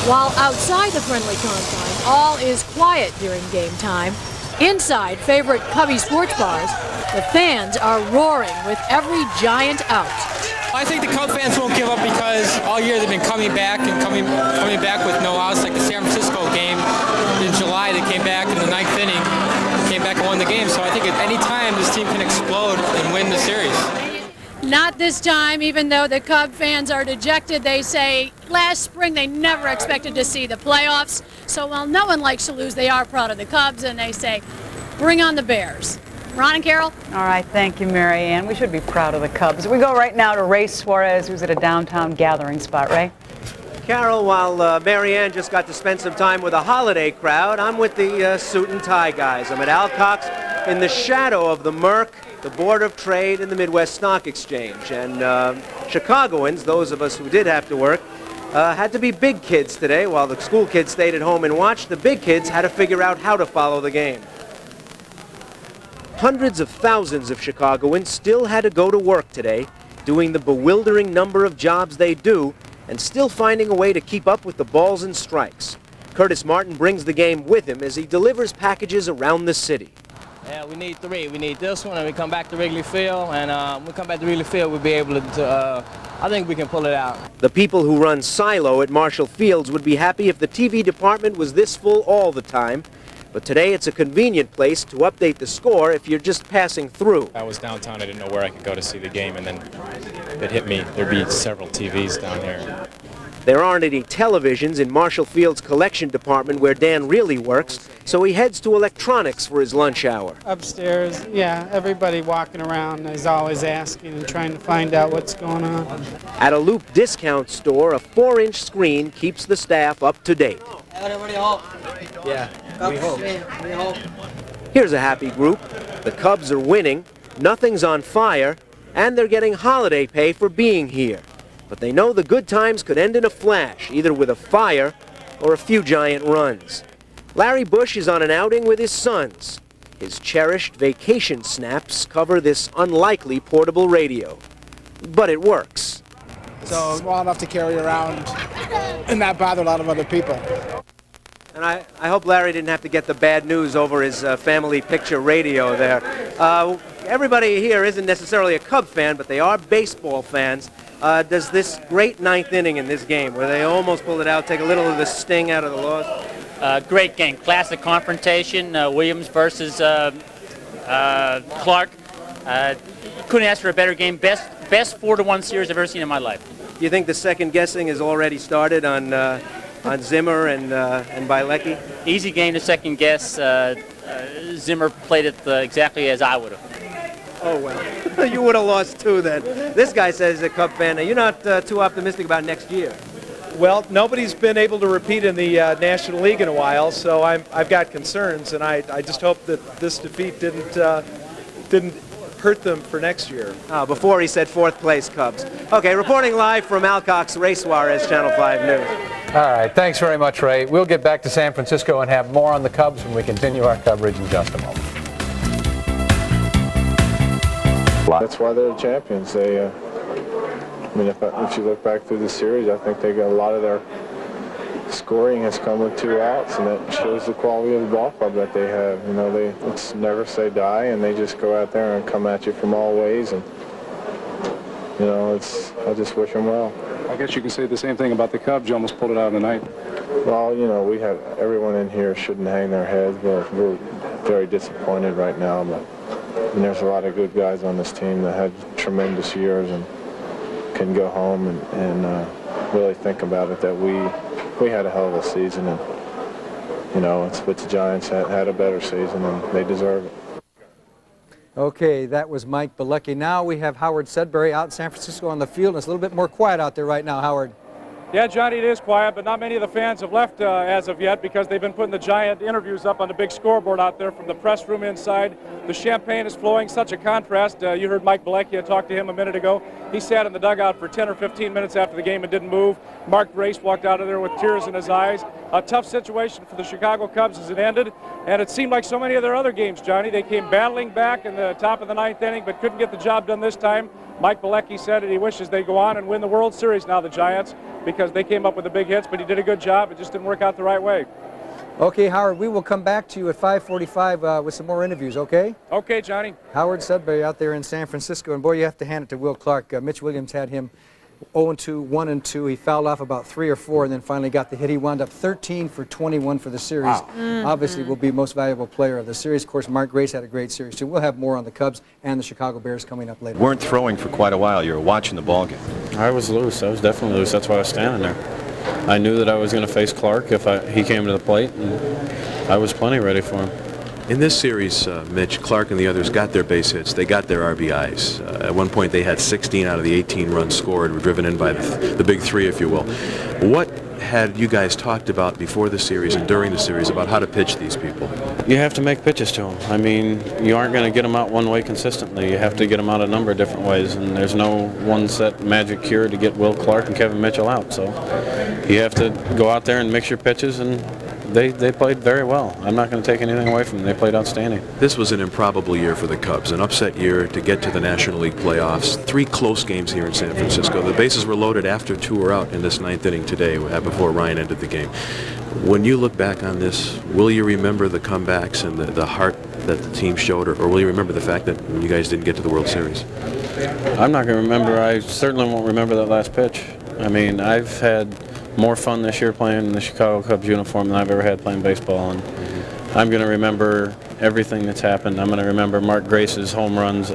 While outside the friendly confines, all is quiet during game time. Inside favorite Cubby sports bars, the fans are roaring with every Giant out. I think the Cub fans won't give up because all year they've been coming back and coming back with no outs. Like the San Francisco game in July, they came back in the 9th inning, came back and won the game. So I think at any time this team can explode and win the series. Not this time, even though the Cub fans are dejected. They say last spring they never expected to see the playoffs. So while no one likes to lose, they are proud of the Cubs, and they say, bring on the Bears. Ron and Carol? All right, thank you, Mary Ann. We should be proud of the Cubs. We go right now to Ray Suarez, who's at a downtown gathering spot. Ray? Carol, while Mary Ann just got to spend some time with a holiday crowd, I'm with the suit and tie guys. I'm at Alcock's in the shadow of the Merc, the Board of Trade, and the Midwest Stock Exchange. And Chicagoans, those of us who did have to work, had to be big kids today. While the school kids stayed at home and watched, the big kids had to figure out how to follow the game. Hundreds of thousands of Chicagoans still had to go to work today, doing the bewildering number of jobs they do, and still finding a way to keep up with the balls and strikes. Curtis Martin brings the game with him as he delivers packages around the city. Yeah, we need three. We need this one, and we come back to Wrigley Field, and when we come back to Wrigley Field, we'll be able to, I think we can pull it out. The people who run Silo at Marshall Fields would be happy if the TV department was this full all the time. But today it's a convenient place to update the score if you're just passing through. I was downtown, I didn't know where I could go to see the game, and then it hit me. There'd be several TVs down here. There aren't any televisions in Marshall Field's collection department where Dan really works, so he heads to electronics for his lunch hour. Upstairs, yeah, everybody walking around is always asking and trying to find out what's going on. At a Loop discount store, a 4-inch screen keeps the staff up to date. Everybody hope. Yeah, we hope. Here's a happy group. The Cubs are winning, nothing's on fire, and they're getting holiday pay for being here. But they know the good times could end in a flash, either with a fire or a few giant runs. Larry Bush is on an outing with his sons. His cherished vacation snaps cover this unlikely portable radio. But it works. So small enough to carry around and not bother a lot of other people. And I hope Larry didn't have to get the bad news over his family picture radio there. Everybody here isn't necessarily a Cub fan, but they are baseball fans. Does this great 9th inning in this game, where they almost pulled it out, take a little of the sting out of the loss? Great game. Classic confrontation. Williams versus Clark. Couldn't ask for a better game. Best 4-1 series I've ever seen in my life. Do you think the second guessing has already started on Zimmer and Bielecki? Easy game to second guess. Zimmer played it exactly as I would have. Oh, well, you would have lost too then. This guy says he's a Cub fan. Now, you're not too optimistic about next year. Well, nobody's been able to repeat in the National League in a while, so I've got concerns, and I just hope that this defeat didn't hurt them for next year. Before he said 4th place Cubs. Okay, reporting live from Alcock's, Ray Suarez, Channel 5 News. All right, thanks very much, Ray. We'll get back to San Francisco and have more on the Cubs when we continue our coverage in just a moment. That's why they're the champions. They I mean, if you look back through the series, I think they got a lot of their scoring has come with 2 outs, and that shows the quality of the ball club that they have. You know, it's never say die, and they just go out there and come at you from all ways. And you know, I just wish them well. I guess you can say the same thing about the Cubs. You almost pulled it out of the night. Well, you know, everyone in here shouldn't hang their heads. We're very disappointed right now, but and there's a lot of good guys on this team that had tremendous years and can go home and really think about it that we had a hell of a season, and you know, but the Giants had a better season and they deserve it. Okay, that was Mike Bilecki. Now we have Howard Sudbury out in San Francisco on the field, and it's a little bit more quiet out there right now, Howard. Yeah, Johnny, it is quiet, but not many of the fans have left as of yet because they've been putting the Giant interviews up on the big scoreboard out there from the press room inside. The champagne is flowing, such a contrast. You heard Mike Bilecki. I talked to him a minute ago. He sat in the dugout for 10 or 15 minutes after the game and didn't move. Mark Grace walked out of there with tears in his eyes. A tough situation for the Chicago Cubs as it ended, and it seemed like so many of their other games, Johnny. They came battling back in the top of the 9th inning, but couldn't get the job done this time. Mike Bilecki said that he wishes they go on and win the World Series now, the Giants, because they came up with the big hits, but he did a good job. It just didn't work out the right way. Okay, Howard, we will come back to you at 5:45 with some more interviews, okay? Okay, Johnny. Howard Sudbury out there in San Francisco, and boy, you have to hand it to Will Clark. Mitch Williams had him 0-2, 1-2. He fouled off about 3 or 4 and then finally got the hit. He wound up 13 for 21 for the series. Wow. Obviously will be most valuable player of the series. Of course, Mark Grace had a great series too. We'll have more on the Cubs and the Chicago Bears coming up later. Weren't throwing for quite a while. You were watching the ball game. I was loose. I was definitely loose. That's why I was standing there. I knew that I was going to face Clark if he came to the plate, and I was plenty ready for him. In this series, Mitch, Clark and the others got their base hits. They got their RBIs. At one point, they had 16 out of the 18 runs scored, were driven in by the big three, if you will. What had you guys talked about before the series and during the series about how to pitch these people? You have to make pitches to them. I mean, you aren't going to get them out one way consistently. You have to get them out a number of different ways, and there's no one set magic cure to get Will Clark and Kevin Mitchell out. So you have to go out there and mix your pitches, and they played very well. I'm not going to take anything away from them. They played outstanding. This was an improbable year for the Cubs, an upset year to get to the National League playoffs. 3 close games here in San Francisco. The bases were loaded after 2 were out in this 9th inning today before Ryan ended the game. When you look back on this, will you remember the comebacks and the heart that the team showed, or will you remember the fact that you guys didn't get to the World Series? I'm not going to remember. I certainly won't remember that last pitch. I mean, I've had more fun this year playing in the Chicago Cubs uniform than I've ever had playing baseball, and I'm going to remember everything that's happened. I'm going to remember Mark Grace's home runs,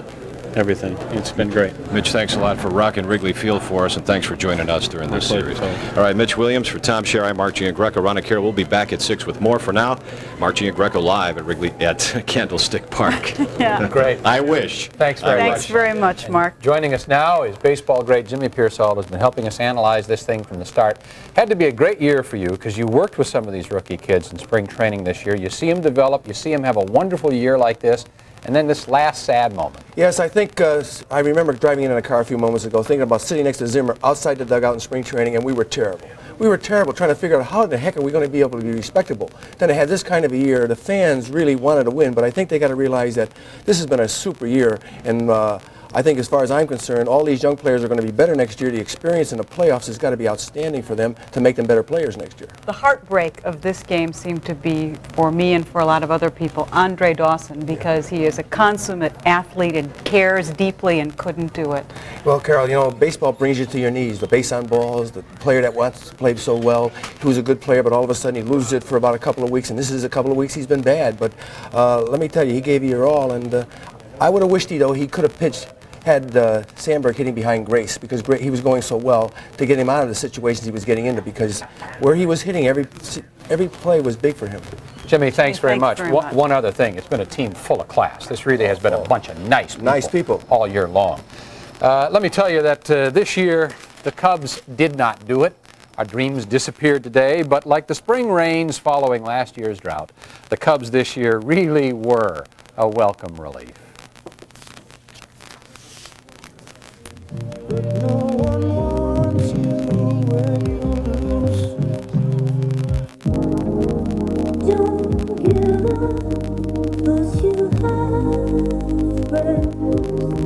everything. It's been great. Mitch, thanks a lot for rocking Wrigley Field for us, and thanks for joining us during this series. All right, Mitch Williams for Tom Sherry, Mark Giangreco, Ron Akira. We'll be back at 6 with more. For now, Mark Giangreco live at Candlestick Park. Yeah. Great. I wish. Thanks very much. Thanks very much, Mark. Joining us now is baseball great Jimmy Pearsall, who's been helping us analyze this thing from the start. Had to be a great year for you because you worked with some of these rookie kids in spring training this year. You see them develop. You see them have a wonderful year like this. And then this last sad moment. Yes, I think I remember driving in a car a few moments ago thinking about sitting next to Zimmer outside the dugout in spring training, and we were terrible. We were terrible trying to figure out how the heck are we going to be able to be respectable. Then I had this kind of a year. The fans really wanted to win, but I think they got to realize that this has been a super year, and I think as far as I'm concerned, all these young players are going to be better next year. The experience in the playoffs has got to be outstanding for them to make them better players next year. The heartbreak of this game seemed to be, for me and for a lot of other people, Andre Dawson, because he is a consummate athlete and cares deeply and couldn't do it. Well, Carol, you know, baseball brings you to your knees. The base on balls, the player that once played so well, he was a good player, but all of a sudden he loses it for about a couple of weeks, and this is a couple of weeks he's been bad. But let me tell you, he gave you your all, and I would have wished he could have pitched, had Sandberg hitting behind Grace, because he was going so well, to get him out of the situations he was getting into, because where he was hitting, every play was big for him. Jimmy, thanks very much. One other thing, it's been a team full of class. This really has been a bunch of nice people all year long. Let me tell you that this year, the Cubs did not do it. Our dreams disappeared today, but like the spring rains following last year's drought, the Cubs this year really were a welcome relief. Don't give up, 'cause you have friends.